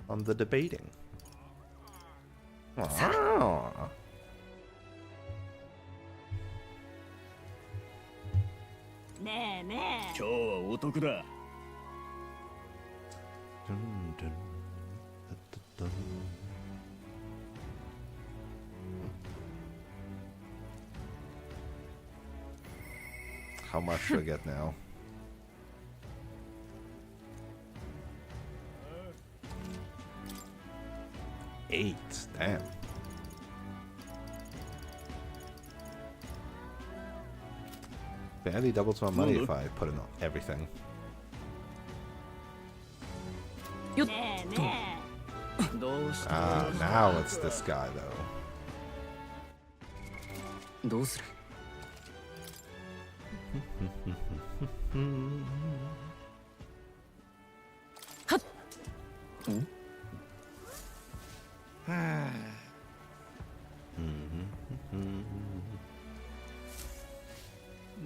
on the debating. Wow. ねえねえ。今日はお得だ。 Dun, dun, dun, dun. How much should I get now? $8, damn. Barely doubles my money if I put in everything. よっねえねえ。どうし Ah, now it's this guy, though. どうする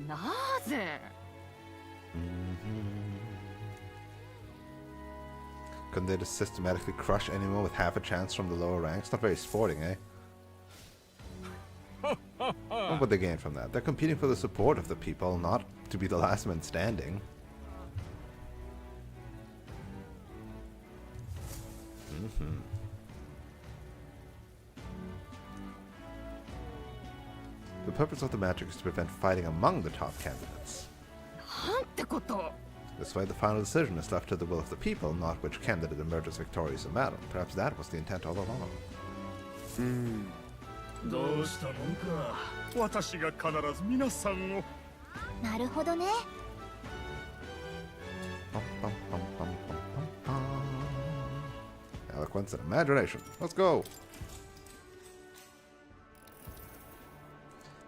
なぜ Couldn't they just systematically crush anyone with half a chance from the lower ranks? Not very sporting, eh? What would they gain from that? They're competing for the support of the people, not to be the last man standing. The purpose of the magic is to prevent fighting among the top candidates. なんてこと This way, the final decision is left to the will of the people, not which candidate emerges victorious in battle. Perhaps that was the intent all along. どうしたもんか。私が必ず皆さんを。なるほどね。 Bum, bum, bum, bum, bum, bum, bum. Eloquence and imagination. Let's go!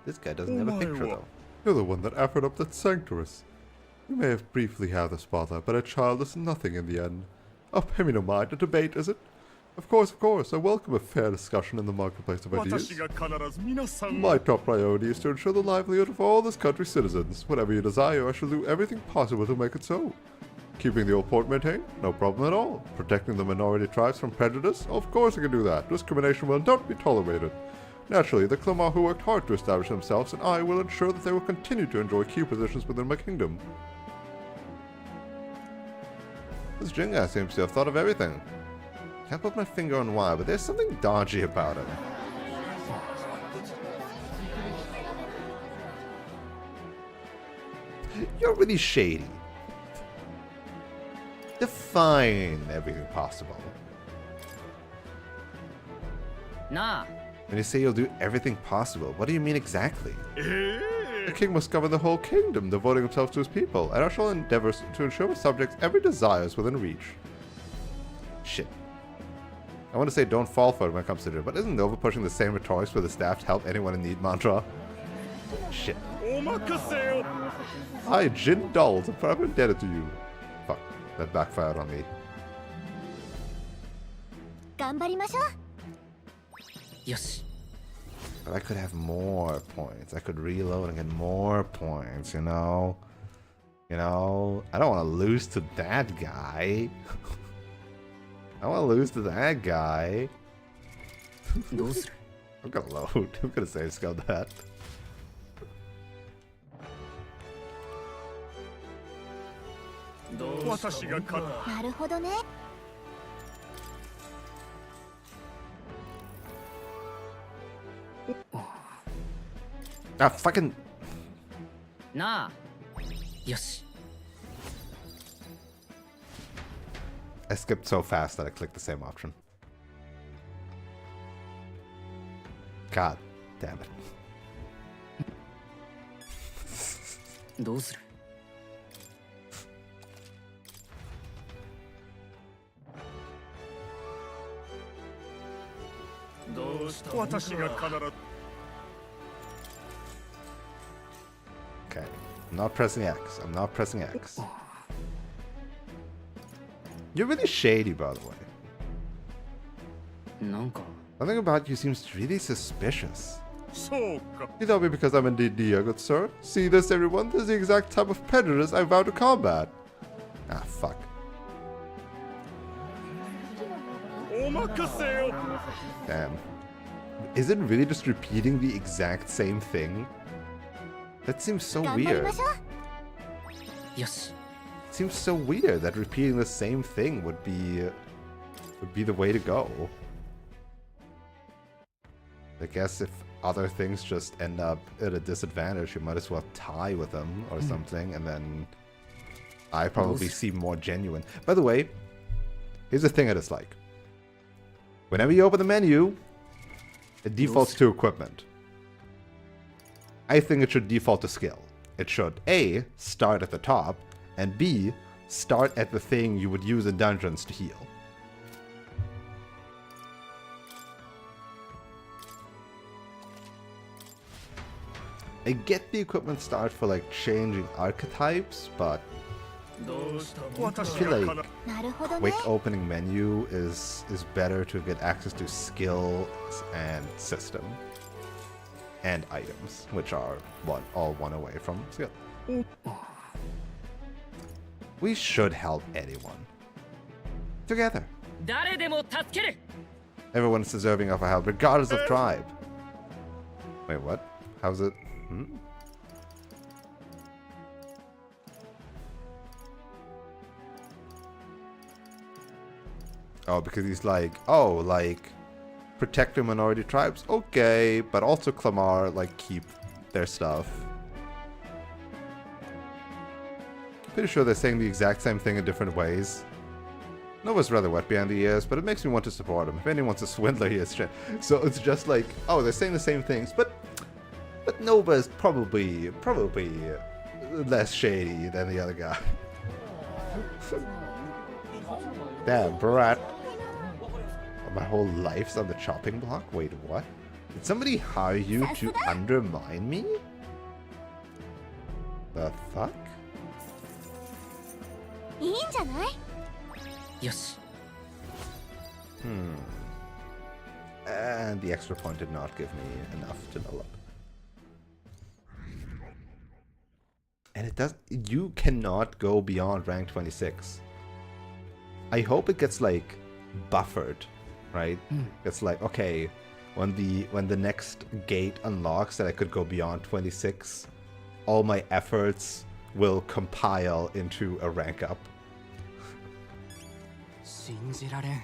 This guy doesn't have a picture, though. You're the one that offered up that sanctuaries. You may have briefly had the spotlight, but a child is nothing in the end. Oh, pay me no mind. A debate, is it? Of course, I welcome a fair discussion in the marketplace of ideas. My top priority is to ensure the livelihood of all this country's citizens. Whatever you desire, I shall do everything possible to make it so. Keeping the old port maintained? No problem at all. Protecting the minority tribes from prejudice? Of course I can do that. Discrimination will not be tolerated. Naturally, the Clemar who worked hard to establish themselves, and I will ensure that they will continue to enjoy key positions within my kingdom. This Jinga seems to have thought of everything. Can't put my finger on why, but there's something dodgy about him. You're really shady. Define everything possible. なあ When you say you'll do everything possible, what do you mean exactly? The king must govern the whole kingdom, devoting himself to his people, and I shall endeavor to ensure my subjects every desire is within reach. Shit. I want to say don't fall for it when it comes to it, but isn't Nova pushing the same rhetorics for the staff to help anyone in need mantra? Shit. I, Jin Dulls, am forever indebted to you. Fuck, that backfired on me. 頑張りましょう。よし But I could have more points. I could reload and get more points, you know? You know? I don't want to lose to that guy. I want to lose to that guy. どうする I'm gonna load. I'm gonna save scale that. Oh, なるほどね。 Ah, fucking. なあよし I skipped so fast that I clicked the same option. God damn it. どうする Okay. I'm not pressing X. I'm not pressing X. You're really shady, by the way. なんか Something about you seems really suspicious. そうか。 You tell me because I'm indeed dear, good sir. See this, everyone? This is the exact type of prejudice I vow to combat. Ah, fuck. お任せよ。 Damn. Is it really just repeating the exact same thing? That seems so 頑張り weird. ましょう。よし It seems so weird that repeating the same thing would be the way to go. I guess if other things just end up at a disadvantage, you might as well tie with them or something, and then I probably seem more genuine. By the way, here's the thing I dislike. Whenever you open the menu, it defaults to equipment. I think it should default to skill. It should A, start at the top, and B, start at the thing you would use in dungeons to heal. I get the equipment start for like changing archetypes, but I feel like なるほどね quick opening menu is better to get access to skills and system and items, which are all one away from skill. We should help anyone. Together. 誰でも助ける Everyone is deserving of our help, regardless of tribe. Wait, what? How's it? Oh, because he's like, oh, like, protect the minority tribes? Okay, but also Clamar, like, keep their stuff. Pretty sure they're saying the exact same thing in different ways. Nova's rather wet behind the ears, but it makes me want to support him. If anyone's a swindler, he is shit. So it's just like, oh, they're saying the same things, but Nova is probably less shady than the other guy. Damn, brat. My whole life's on the chopping block? Wait, what? Did somebody hire you to undermine me? The fuck? いいんじゃない よし And the extra point did not give me enough to level up. And it does. You cannot go beyond rank 26. I hope it gets like buffered, right? It's like, okay, when the next gate unlocks that I could go beyond 26, all my efforts will compile into a rank up. 信じられん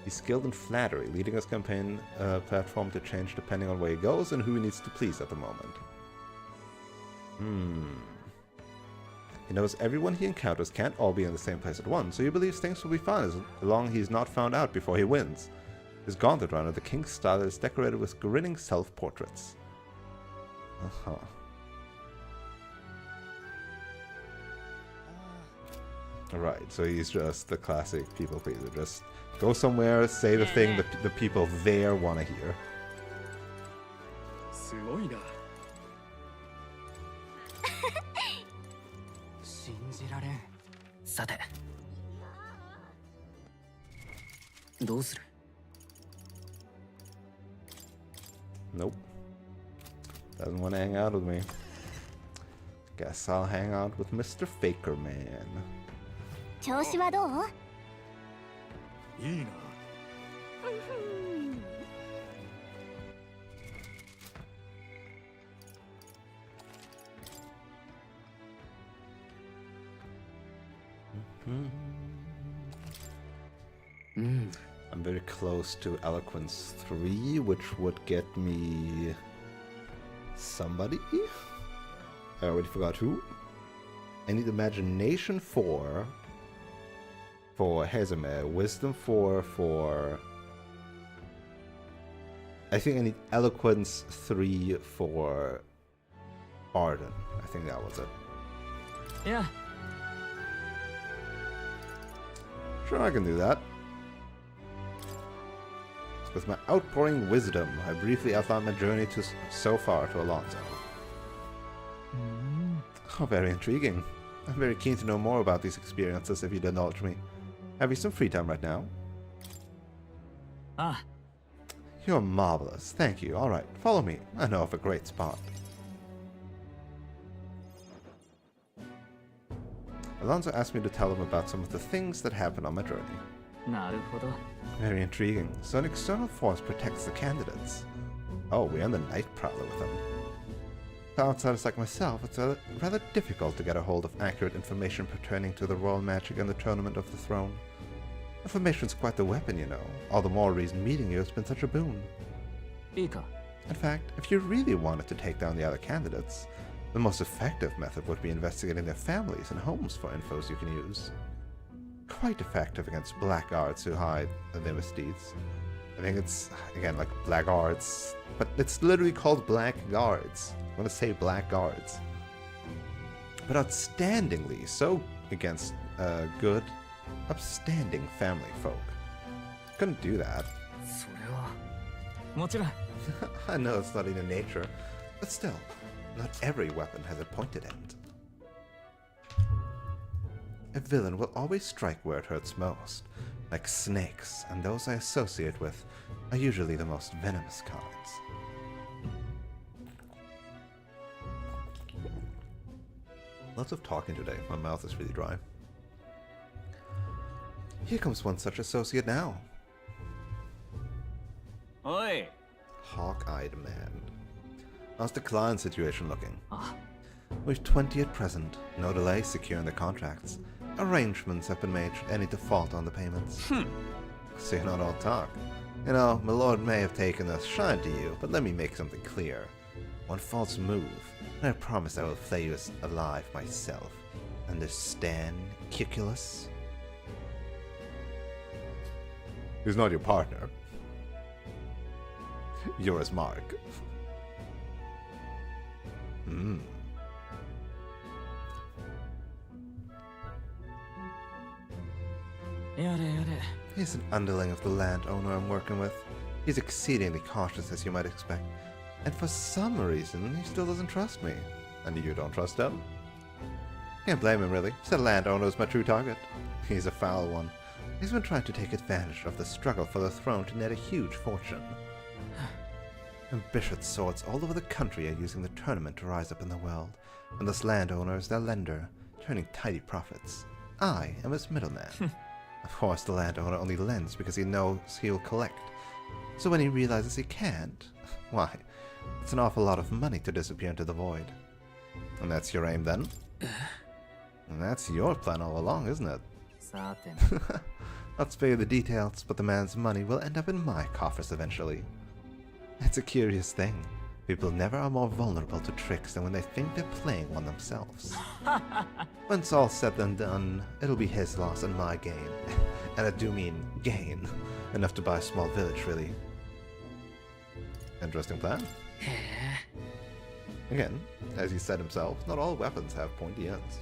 He's skilled in flattery, leading his campaign platform to change depending on where he goes and who he needs to please at the moment. He knows everyone he encounters can't all be in the same place at once, so he believes things will be fine as long as he's not found out before he wins. His gauntlet run of the king's style is decorated with grinning self-portraits. Right, so he's just the classic people pleaser. Just go somewhere, say the thing that the people there want to hear. すごいな信じられんさてどうする Nope. Doesn't want to hang out with me. Guess I'll hang out with Mr. Faker Man. 調子はどう いいな I'm very close to Eloquence 3, which would get me somebody. I already forgot who. I need Imagination 4 for Hezime, Wisdom 4 for... I think I need Eloquence 3 for Arden. I think that was it. Yeah. Sure, I can do that. With my outpouring wisdom, I briefly outlined my journey so far to Alonso. Oh, very intriguing. I'm very keen to know more about these experiences if you'd indulge me. Have you some free time right now? Ah. You're marvelous. Thank you. Alright, follow me. I know of a great spot. Alonso asked me to tell him about some of the things that happened on my journey. なるほど Very intriguing. So an external force protects the candidates. Oh, we're on the Night Prowler with them. For outsiders like myself, it's rather difficult to get a hold of accurate information pertaining to the royal magic and the Tournament of the Throne. Information's quite the weapon, you know. All the more reason meeting you has been such a boon. いいか In fact, if you really wanted to take down the other candidates, the most effective method would be investigating their families and homes for infos you can use. Quite effective against blackguards who hide their misdeeds. I think it's, again, like blackguards, but it's literally called blackguards. I'm gonna say blackguards. But outstandingly so against good, upstanding family folk. Couldn't do that. それはもちろん。 I know it's not in your nature, but still, not every weapon has a pointed end. A villain will always strike where it hurts most, like snakes, and those I associate with are usually the most venomous kinds. Lots of talking today. My mouth is really dry. Here comes one such associate now. おい。 Hawk-eyed man. How's the client situation looking? あ、 With 20 at present, no delay securing the contracts. Arrangements have been made should any default on the payments. So you're not all talk. You know, my lord may have taken a shine to you, but let me make something clear. One false move, and I promise I will flay you alive myself. Understand, Cuculus? He's not your partner. You're his mark. Hmm. He's an underling of the landowner I'm working with. He's exceedingly cautious, as you might expect. And for some reason, he still doesn't trust me. And you don't trust him? Can't blame him, really. Said landowner is my true target. He's a foul one. He's been trying to take advantage of the struggle for the throne to net a huge fortune. Ambitious swords all over the country are using the tournament to rise up in the world, and this landowner is their lender, turning tidy profits. I am his middleman. Of course, the landowner only lends because he knows he'll collect. So when he realizes he can't, why, it's an awful lot of money to disappear into the void. And that's your aim then? And that's your plan all along, isn't it? Not spare you the details, but the man's money will end up in my coffers eventually. It's a curious thing. People never are more vulnerable to tricks than when they think they're playing one themselves. When it's all said and done, it'll be his loss and my gain. And I do mean gain. Enough to buy a small village, really. Interesting plan. Again, as he said himself, not all weapons have pointy ends.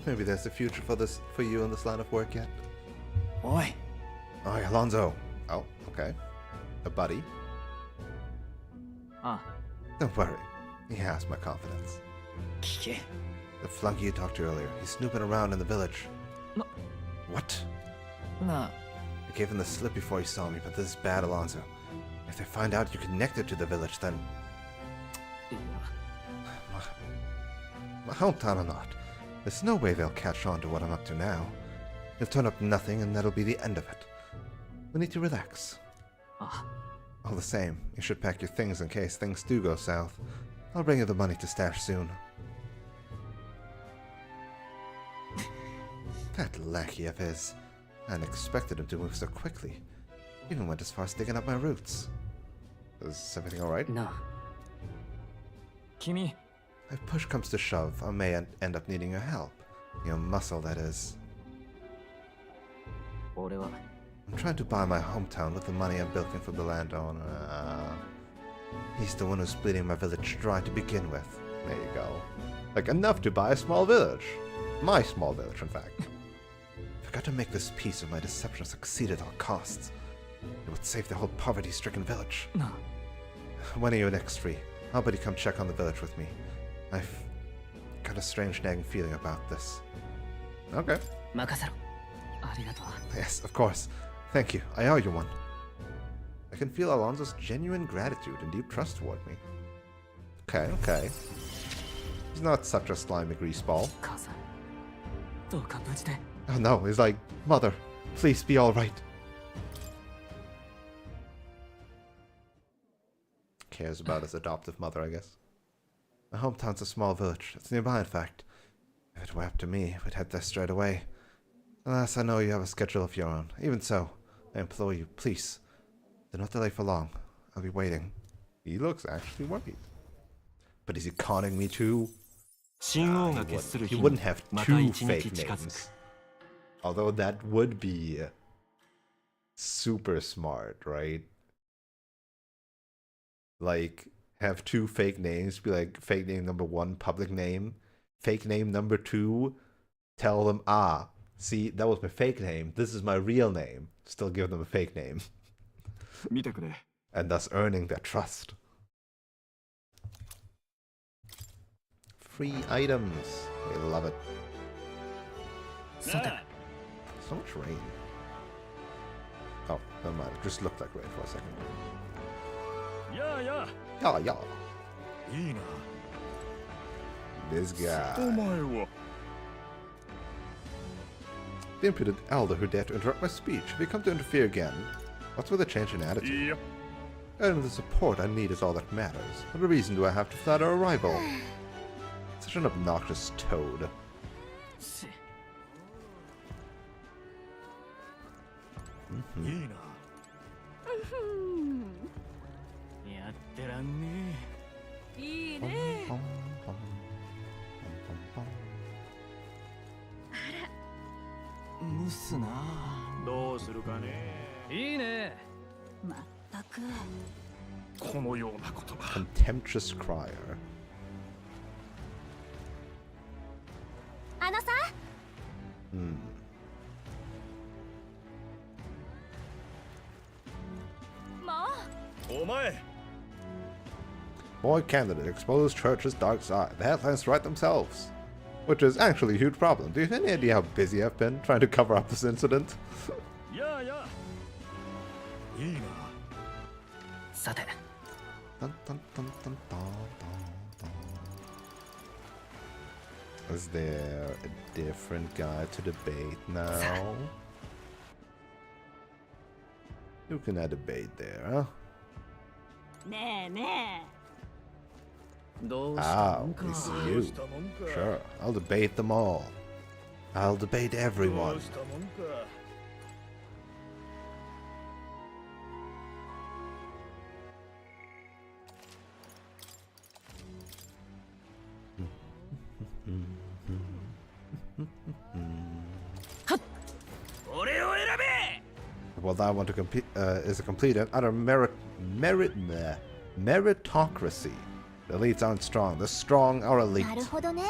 Maybe there's a future for you in this line of work yet. Oi. Oh, Alonzo. Oh, okay. A buddy. Ah. Don't worry. He has my confidence. The flunky you talked to earlier. He's snooping around in the village. No. What? Nah. I gave him the slip before he saw me, but this is bad, Alonzo. If they find out you're connected to the village, then... My hometown or not, there's no way they'll catch on to what I'm up to now. He'll turn up nothing, and that'll be the end of it. We need to relax. Ah. All the same, you should pack your things in case things do go south. I'll bring you the money to stash soon. That lackey of his. I hadn't expected him to move so quickly. Even went as far as digging up my roots. Is everything alright? No. Kimi. If push comes to shove, I may end up needing your help. Your muscle, that is. I'm trying to buy my hometown with the money I'm bilking from the landowner. He's the one who's bleeding my village dry to begin with. There you go. Like, enough to buy a small village. My small village, in fact. I've got to make this piece of my deception succeed at all costs. It would save the whole poverty-stricken village. No. When are you next free? How about you come check on the village with me? I've got a strange nagging feeling about this. Okay. Yes, of course. Thank you. I owe you one. I can feel Alonso's genuine gratitude and deep trust toward me. Okay, okay. He's not such a slimy greaseball. Oh no, he's like, Mother, please be alright. Cares about his adoptive mother, I guess. My hometown's a small village. It's nearby, in fact. If it were up to me, we'd head there straight away. Alas, I know you have a schedule of your own. Even so, I implore you, please, do not delay for long. I'll be waiting. He looks actually worried. But is he conning me too? He wouldn't have two fake names. Although that would be super smart, right? Like, have two fake names, be like, fake name number one, public name. Fake name number two, tell them, See, that was my fake name. This is my real name. Still give them a fake name. 見てくれ。 And thus earning their trust. Free items. We love it. So much rain. Oh, never mind. It just looked like rain for a second. Yeah, yeah. Yeah, yeah. いいな。 This お guy. 前は。 The impudent elder who dared to interrupt my speech. If you come to interfere again, what's with the change in attitude? いいよ。 And the support I need is all that matters. What reason do I have to flatter a rival? Such an obnoxious toad. いいな。やってらんねえ。いいね。蒸すな。どうするかね。いいね。まったく。このような言葉。 Contemptuous crier. あのさ、 お前。 Boy candidate exposes church's dark side. The headlines write themselves. Which is actually a huge problem. Do you have any idea how busy I've been trying to cover up this incident? やあやあ。いいな。さて、 Dun, dun, dun, dun, dun, dun, dun. Is there a different guy to debate now? Who can I debate there, huh? ねえねどうした Ah, もんか。 it's どう you. したもんか。 Sure, I'll debate them all. I'll debate ど everyone. うしたもんか。 俺を選べ。 What I want to compete is a complete and utter meritocracy. The elites aren't strong. The strong are な elite. るほどね。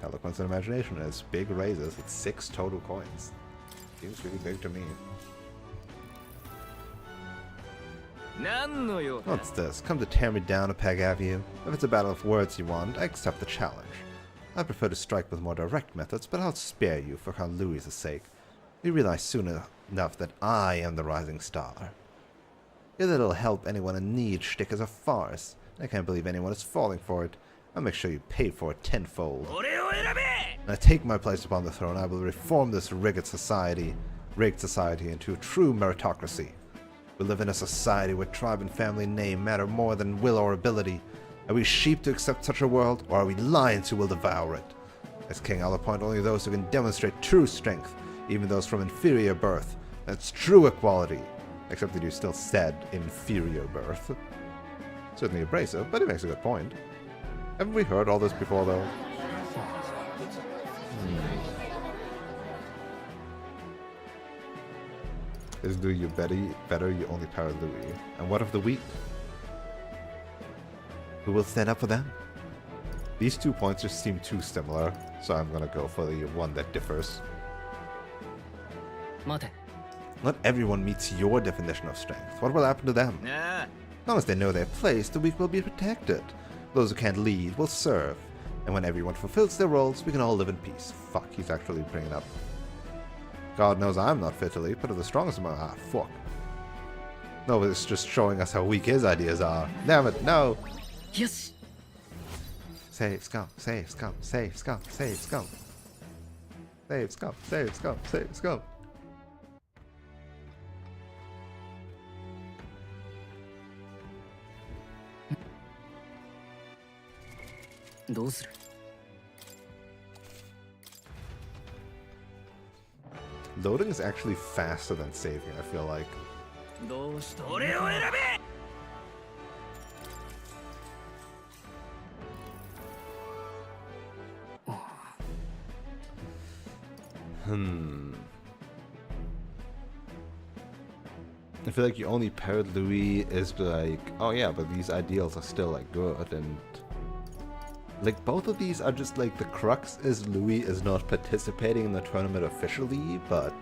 Eloquence and imagination has big raises with 6 total coins. Seems really big to me. 何の用だ。 What's this? Come to tear me down a peg, have you? If it's a battle of words you want, I accept the challenge. I prefer to strike with more direct methods, but I'll spare you for Count Louis's sake. You realize soon enough that I am the rising star. Your little help anyone in need shtick is a farce. I can't believe anyone is falling for it. I'll make sure you pay for it tenfold. 俺を選べ。 When I take my place upon the throne, I will reform this rigged society into a true meritocracy. We live in a society where tribe and family name matter more than will or ability. Are we sheep to accept such a world, or are we lions who will devour it? As king, I'll appoint only those who can demonstrate true strength, even those from inferior birth. That's true equality. Except that you still said inferior birth. Certainly abrasive, but he makes a good point. Haven't we heard all this before, though? Is do you better, you only parry Louis. And what of the weak? Who will stand up for them? These 2 points just seem too similar, so I'm gonna go for the one that differs. 待て。 Not everyone meets your definition of strength. What will happen to them? ねえ。 As long as they know their place, the weak will be protected. Those who can't lead will serve. And when everyone fulfills their roles, we can all live in peace. Fuck, he's actually bringing up. God knows I'm not fit to lead, but if the strongest among... Ah, fuck. No, it's just showing us how weak his ideas are. Damn it, no! よし。 Save scum, save scum, save scum, save scum. Save scum, save scum, save scum. どうする？ Loading is actually faster than saving, I feel like. どうしたもんか。俺を選べ。 I feel like you only paired Louis is like, oh yeah, but these ideals are still like good, and Like, both of these are just like, the crux is Louis is not participating in the tournament officially, but...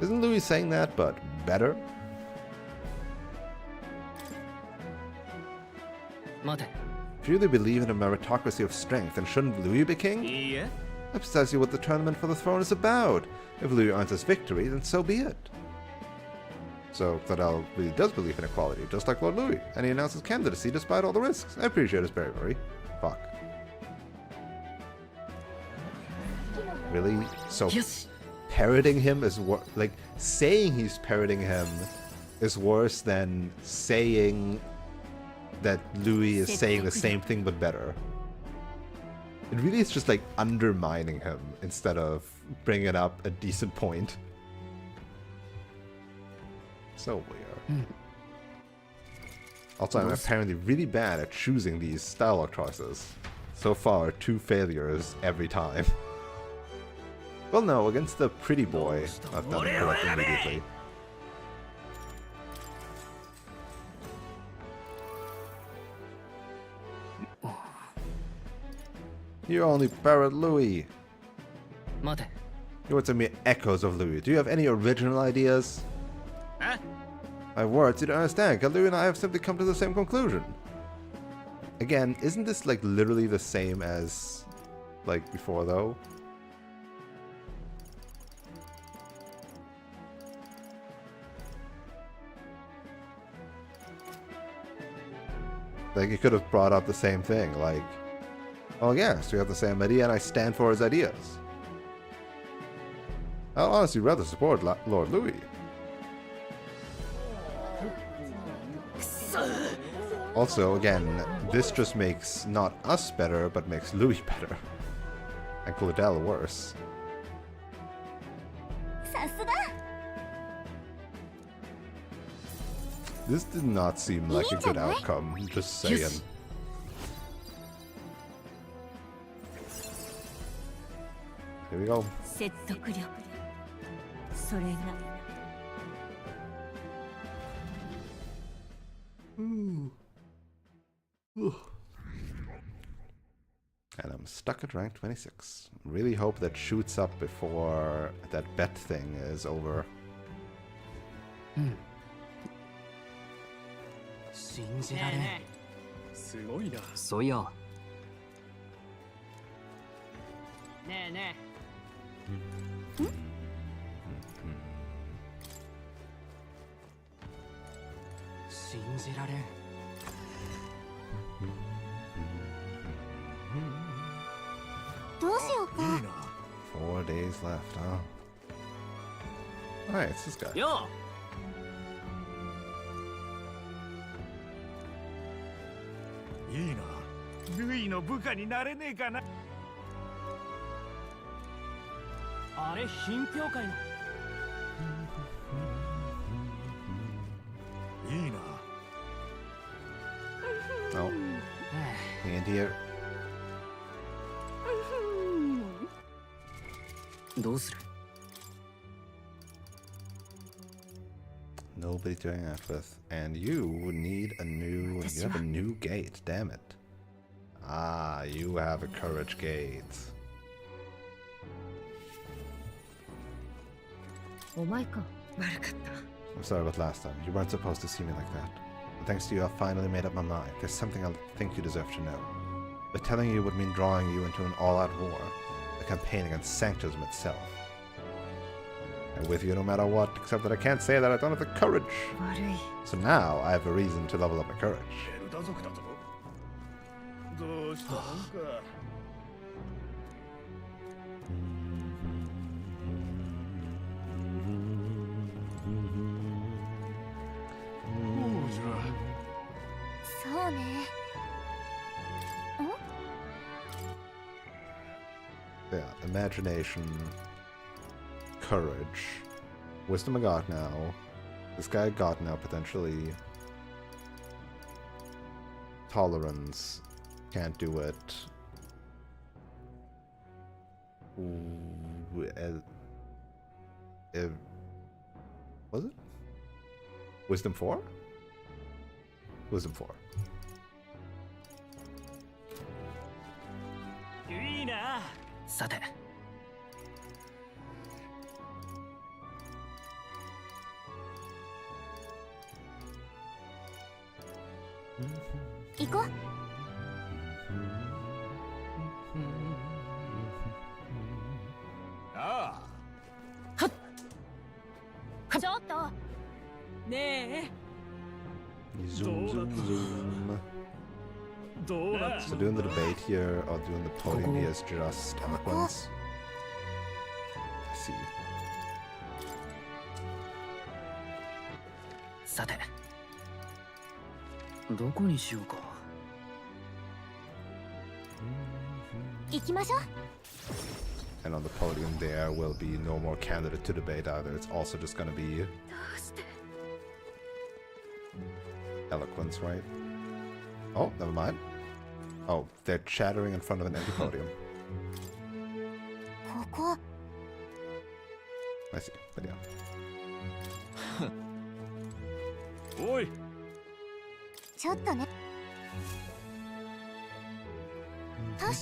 Isn't Louis saying that, but better? 待て。 If you really believe in a meritocracy of strength, then shouldn't Louis be king? いいえ。 That's precisely what the tournament for the throne is about. If Louis earns his victory, then so be it. So, Claudel really does believe in equality, just like Lord Louis, and he announces candidacy despite all the risks. I appreciate his bravery. Fuck. Really? So, parroting him is like, saying he's parroting him is worse than saying that Louis is saying the same thing but better. It really is just like undermining him instead of bringing up a decent point. So weird. Also, I'm apparently really bad at choosing these dialogue choices. So far, 2 failures every time. Well, no, against the pretty boy, I've done it correct immediately. You only parrot Louis. 待て。 You want some mere echoes of Louis. Do you have any original ideas? Huh? My words, you don't understand. Louis and I have simply come to the same conclusion. Again, isn't this like literally the same as like before though? Like, you could have brought up the same thing, like, oh yes, we have the same idea and I stand for his ideas. I'll honestly rather support Lord Louis. Also, again, this just makes not us better, but makes Louis better. And Claudel worse. さすが。 This did not seem like a good outcome, just saying. Here we go. 説得力。それが。 And I'm stuck at rank 26. Really hope that shoots up before that bet thing is over. 信じられん。すごいな。そういや、ねえねえ。信じられん。どうしようか。 4 days left, huh? Alright, it's this guy. よう。いいな。ルイの部下になれねえかな。あれ品評会の。いいな。 Oh. And here. どうする？ Nobody to hang out with. And you need a new... You have a new gate, damn it. Ah, you have a courage gate. お前か。悪かった。 I'm sorry about last time. You weren't supposed to see me like that. But thanks to you, I've finally made up my mind. There's something I think you deserve to know. But telling you would mean drawing you into an all-out war. A campaign against Sanctism itself. I'm with you no matter what, except that I can't say that I don't have the courage. 悪い。 So now I have a reason to level up my courage. エルダ族だぞ。どうしたもんか。そうね。 Yeah, imagination, courage, wisdom I got now. This guy I got now potentially. Tolerance, can't do it. Ooh, was it? Wisdom 4? Wisdom 4. な。さて行こう。あちょっとねえ Zoom, zoom, zoom. どうなっ So doing the debate here, or doing the podium here is just eloquence. I see. さてどこにしようか。行きましょう。 And on the podium there will be no more candidate to debate either. It's also just gonna be eloquence, right? Oh, never mind. Oh, they're chattering in front of an empty podium. ここ I see, but yeah. おい。ちょっとね。確か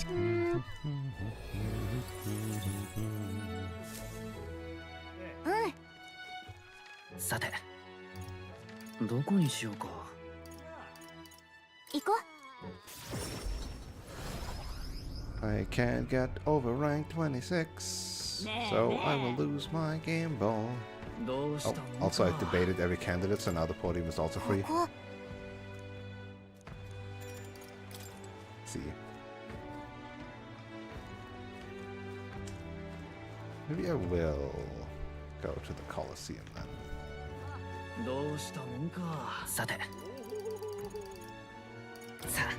さてどこにしようか。行こう。 I can't get over rank 26, so I will lose my game ball. どうし Oh, たの also I か。 debated every candidate, so now the podium is also こ free. こ See. Maybe I will go to the Colosseum then. どうしたもんか。さてさあ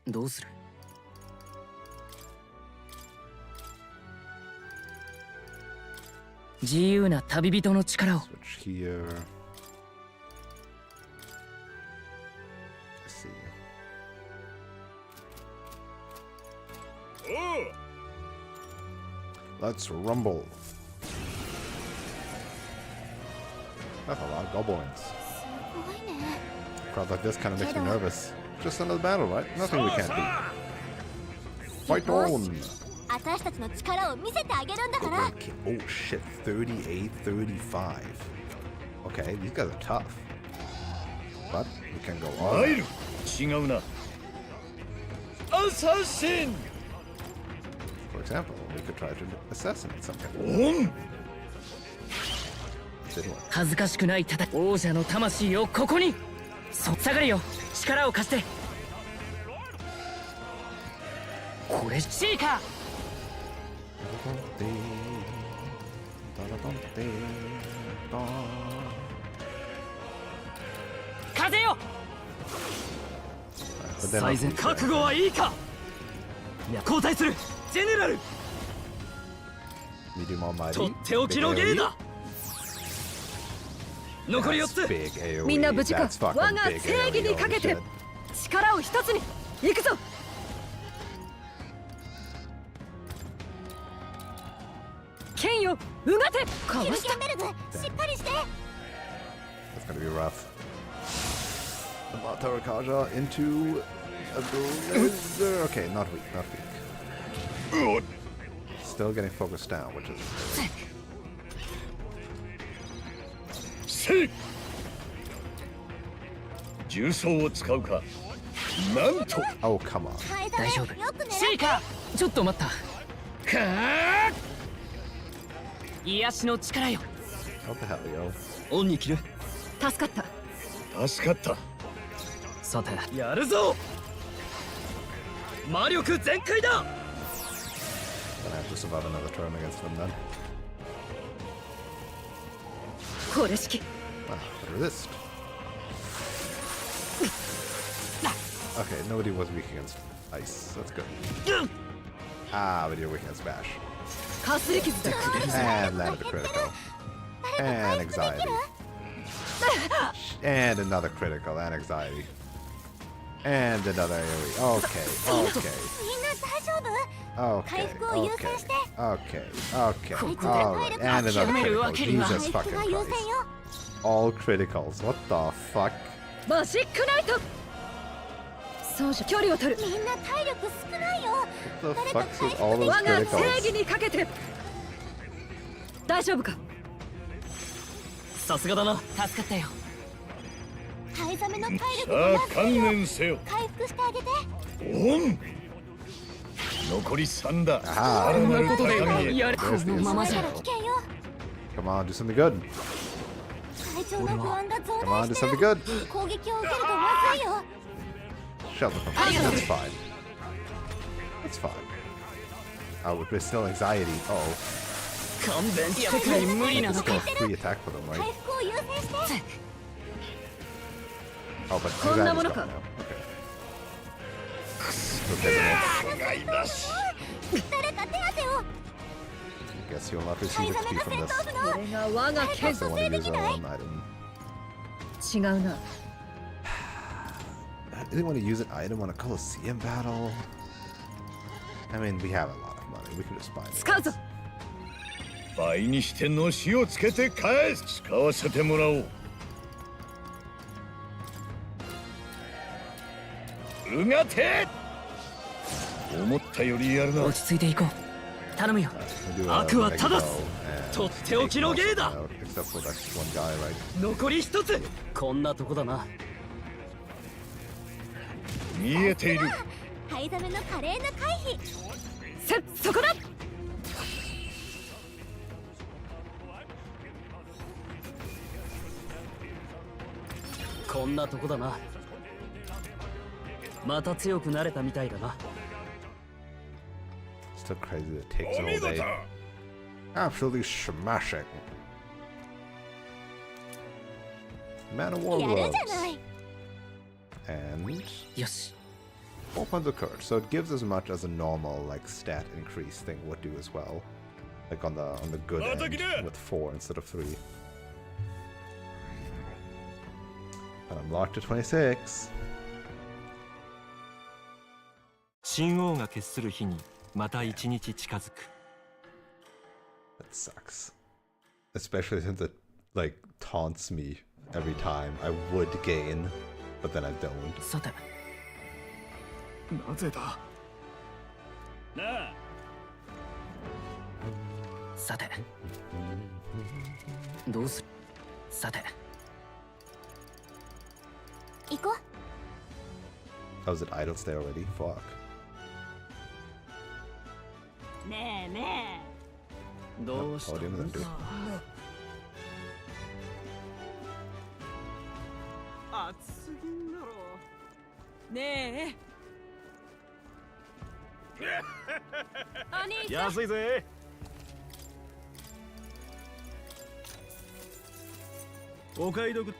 どうする。自由な旅人の力を。 Switch here. Let's see. おう Let's rumble. That's a lot of goblins. すごいね。 Crowd like this kind of makes me nervous. Just another battle, right? Nothing we can't do. Fight on! 私たちの力を見せてあげるんだから。 Oh shit, 38, 35. Okay, these guys are tough. But we can go 参 on. る違うな。アサシン For example, we could try to assassinate something. オン Didn't work. 恥ずかしくない戦い。王者の魂をここに。下がれよ、力を貸して。これシーカ風よ。 But then 最善覚悟はいいか。いや交代する。ジェネラル。 medium almighty. とっておきの芸だ。残り4 That's つ。 big AoE. みんな無事か。 That's fucking 我が big 正義 AoE. にかけ Holy て shit. 力を一つに行くぞ。剣よ、うがてかヒルわした。ケンベルグ、しっかりして。 That's gonna be rough. The Matarakaja into a blazer. Okay, not weak, not weak. Still getting focused down, which is せい重装を使うか。なんと oh come on. ハエザメ、大丈夫。よく狙シーカちょっと待った。か癒しの力よ。 What the hell, yo? オンに切る。助かった。助かった。さてやるぞ。魔力全開だ。 Gonna have to survive another turn against them then. これ式 Ah, resist. Okay, nobody was weak against ice. That's good. Ah, but you're weak against bash. かすり傷だ。 And landed a critical. And anxiety. And another critical and anxiety. And another AoE. Okay, okay. みんな大丈夫？ Okay, 回復を優先して。 okay, okay. Alright, and another critical. Jesus 回 fucking 復が優先 Christ. よ。 All criticals. What the fuck? マジックナイト。そうじゃ、距離を取る。みんな体力少ないよ。 What the fuck is all those 我が正義 criticals? にかけて。大丈夫か。さすがだな。助かったよ。ハイザメの体力さあが安い観よ。念せよ。回復してあげて。オン。残り3だ。 Ah, さらなる高みへ。やる。こ There's の the まま だ じゃ から危険よ。 come on, do something good. 体調の不安が増 Come 大 on, do して something る。 good. 攻撃を受けるとまずいよ。 Shut the fuck up. That's fine. That's fine. Oh, we're still anxiety. Oh, 勘弁してくれ。無理な let's の go か。 free attack for them, 回 right? 復を優先して。 Oh, but こんな anxiety's もの gone か。 now. Okay. So, 誰か手当てを。 guess you'll not ハイ receive ザメ XP が from 戦 this. 闘部の。これが我が剣。 Also, one of use our own item. 違うな。 I really want to use an item on a Colosseum battle. I mean, we have a lot of money. We could just buy it. 使うぞ。倍にしてのしをつけて返す。使わせてもらおう。うがて。思ったよりやるな。落ち着いていこう。頼むよ。 We'll do, 悪は Megiddo 正す。 and とっておきの芸だ。 except for that one guy, right? 残り一つ。こんなとこだな。見えている。ハイザメの華麗な回避。そこだ。こんなとこだな。また強くなれたみたいだな。 Still crazy that it takes お all 見事。 day. Absolutely smashing. Man of War やる gloves. じゃない。 And よし。 4 points of courage. So it gives as much as a normal like stat increase thing would do as well. Like on the good end with 4 instead of 3. And I'm locked to 26. 神王が決する日にまた一日近づく。 That sucks. Especially since it like taunts me every time I would gain, but then I don't. さて。なぜだ。なあ。さて。どうする。さて。行こう。 Oh, is it idle stay already? Fuck. ねえねどうした Oh, didn't do. 熱すぎんだろ。えねえお兄さん安いぜ。お買い得。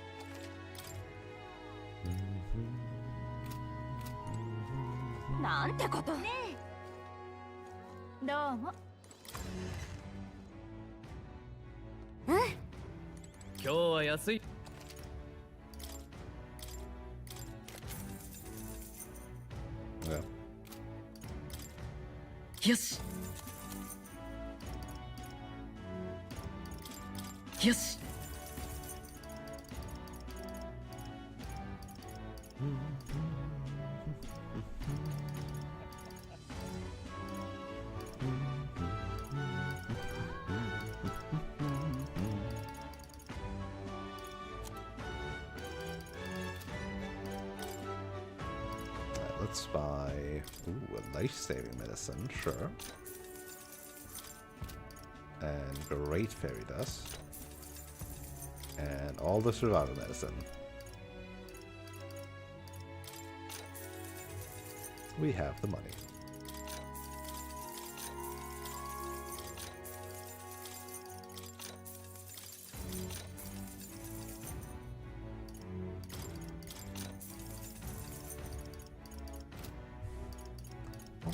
なんてことねえ。どうも。今日は安い。Yeah. よし。よし。Let's buy a life-saving medicine, sure. And great fairy dust. And all the survival medicine. We have the money.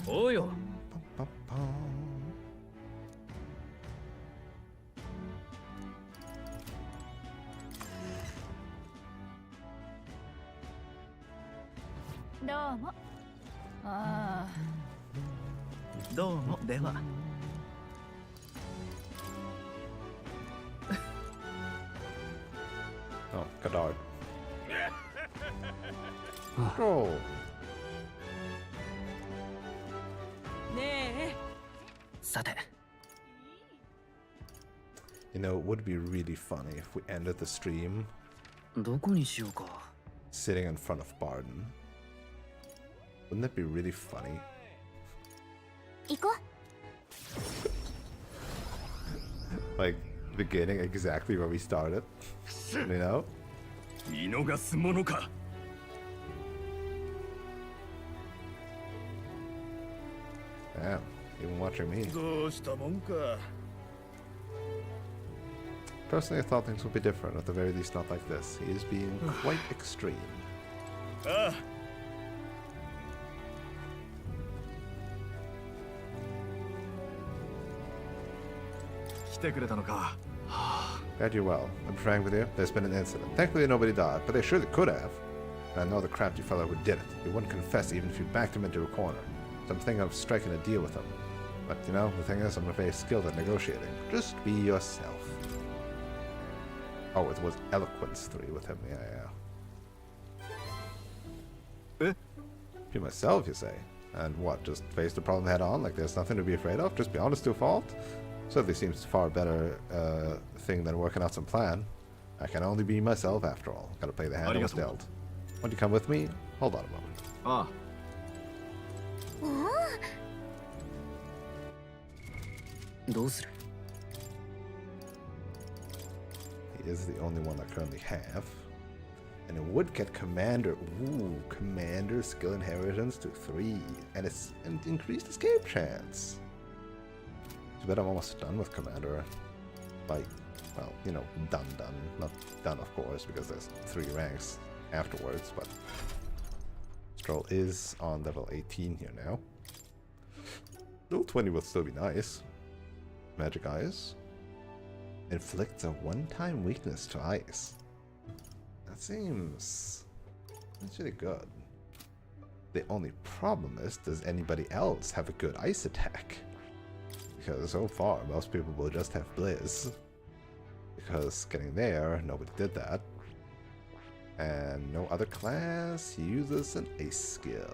Oh, yo. Ba-ba-ba. どうも。ああ。どうもでは。Oh, Godard. Oh. ねえさて。 You know, it would be really funny if we ended the stream どこにしようか。 sitting in front of Barden. Wouldn't that be really funny? 行こう。 Like, beginning exactly where we started. You know? 見逃すものか。 Damn, even watching me. どうしたもんか。 Personally, I thought things would be different, at the very least not like this. He is being quite extreme. ああ。 来てくれたのか。 Glad you're well. I'm frank with you. There's been an incident. Thankfully, nobody died, but they surely could have. And I know the crafty fellow who did it. He wouldn't confess even if you backed him into a corner. So I'm thinking of striking a deal with him. But, you know, the thing is, I'm not very skilled at negotiating. Just be yourself. Oh, it was Eloquence 3 with him. Yeah. Eh? Be myself, you say? And what, just face the problem head on? Like there's nothing to be afraid of? Just be honest to a fault? Certainly seems far better thing than working out some plan. I can only be myself after all. Gotta play the hand I was dealt. Want you come with me? Hold on a moment. あどうする？ He is the only one I currently have. And it would get Commander. Ooh, Commander skill inheritance to 3. And it's an increased escape chance. Too bad I'm almost done with Commander. Like, well, you know, done. Not done, of course, because there's 3 ranks afterwards, but Stroll is on level 18 here now. Level 20 will still be nice. Magic Eyes. Inflicts a one-time weakness to ice. That seems... that's really good. The only problem is, does anybody else have a good ice attack? Because so far, most people will just have Blizz. Because getting there, nobody did that. And no other class uses an ace skill.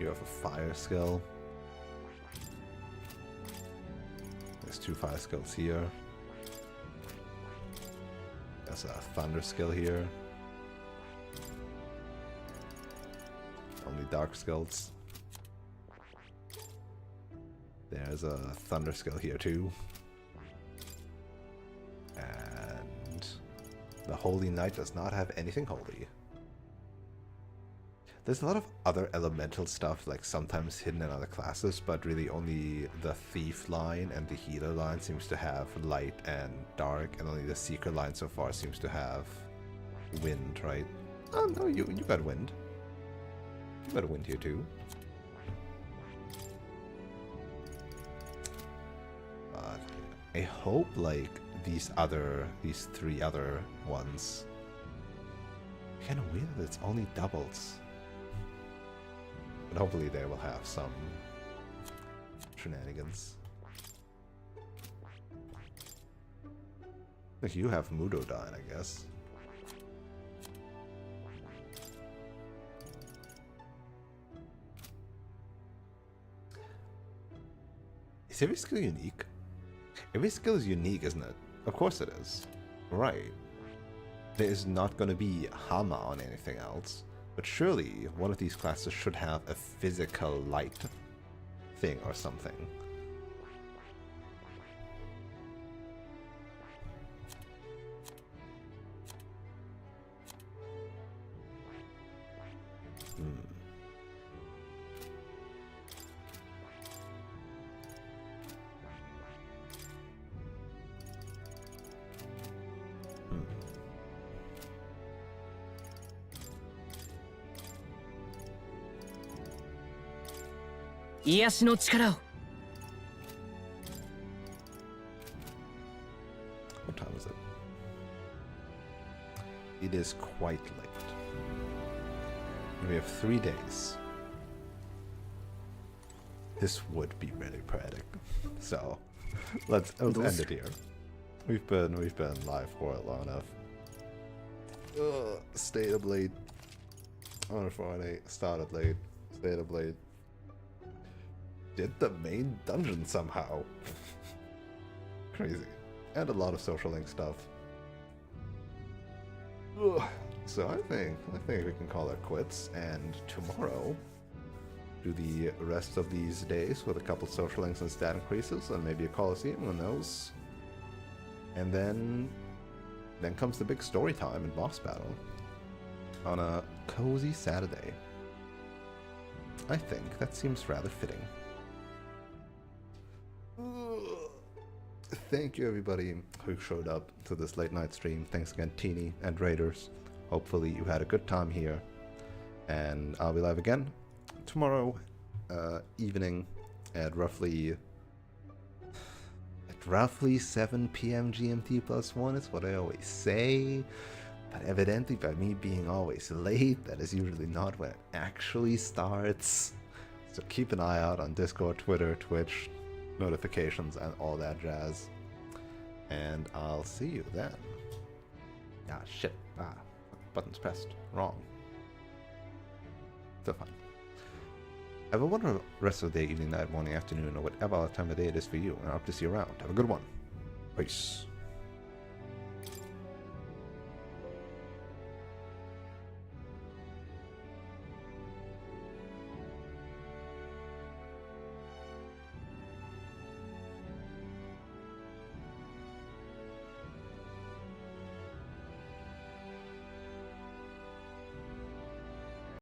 You have a fire skill. There's 2 fire skills here. There's a thunder skill here. Only dark skills. There's a thunder skill here too. And the Holy Knight does not have anything holy. There's a lot of other elemental stuff, like sometimes hidden in other classes, but really only the Thief line and the Healer line seems to have light and dark, and only the Seeker line so far seems to have wind, right? Oh no, you got wind. You got a wind here too. But I hope like these 3 other ones. Kind of weird that it's only doubles. But hopefully they will have some shenanigans. Like you have Mudodyne, I guess. Is every skill unique? Every skill is unique, isn't it? Of course it is. Right. There is not going to be Hama on anything else. But surely one of these classes should have a physical light thing or something. 癒しの力を。 What time is it? It is quite late. We have 3 days. This would be really poetic. So let's end it here. We've been live for long enough. Stayed up late on a Friday. Started late. Stayed up late. Did the main dungeon somehow. Crazy. And a lot of social link stuff. Ugh. So I think we can call it quits, and tomorrow do the rest of these days with a couple social links and stat increases, and maybe a Coliseum, who knows. And then comes the big story time and boss battle on a cozy Saturday. I think that seems rather fitting. Thank you everybody who showed up to this late night stream. Thanks again, Teeny and Raiders. Hopefully you had a good time here, and I'll be live again tomorrow evening at roughly 7 p.m. GMT +1 is what I always say, but evidently by me being always late, that is usually not when it actually starts. So keep an eye out on Discord, Twitter, Twitch, notifications, and all that jazz. And I'll see you then. Ah, shit. Buttons pressed. Wrong. Still fine. Have a wonderful rest of the day, evening, night, morning, afternoon, or whatever time of day it is for you, and I hope to see you around. Have a good one. Peace.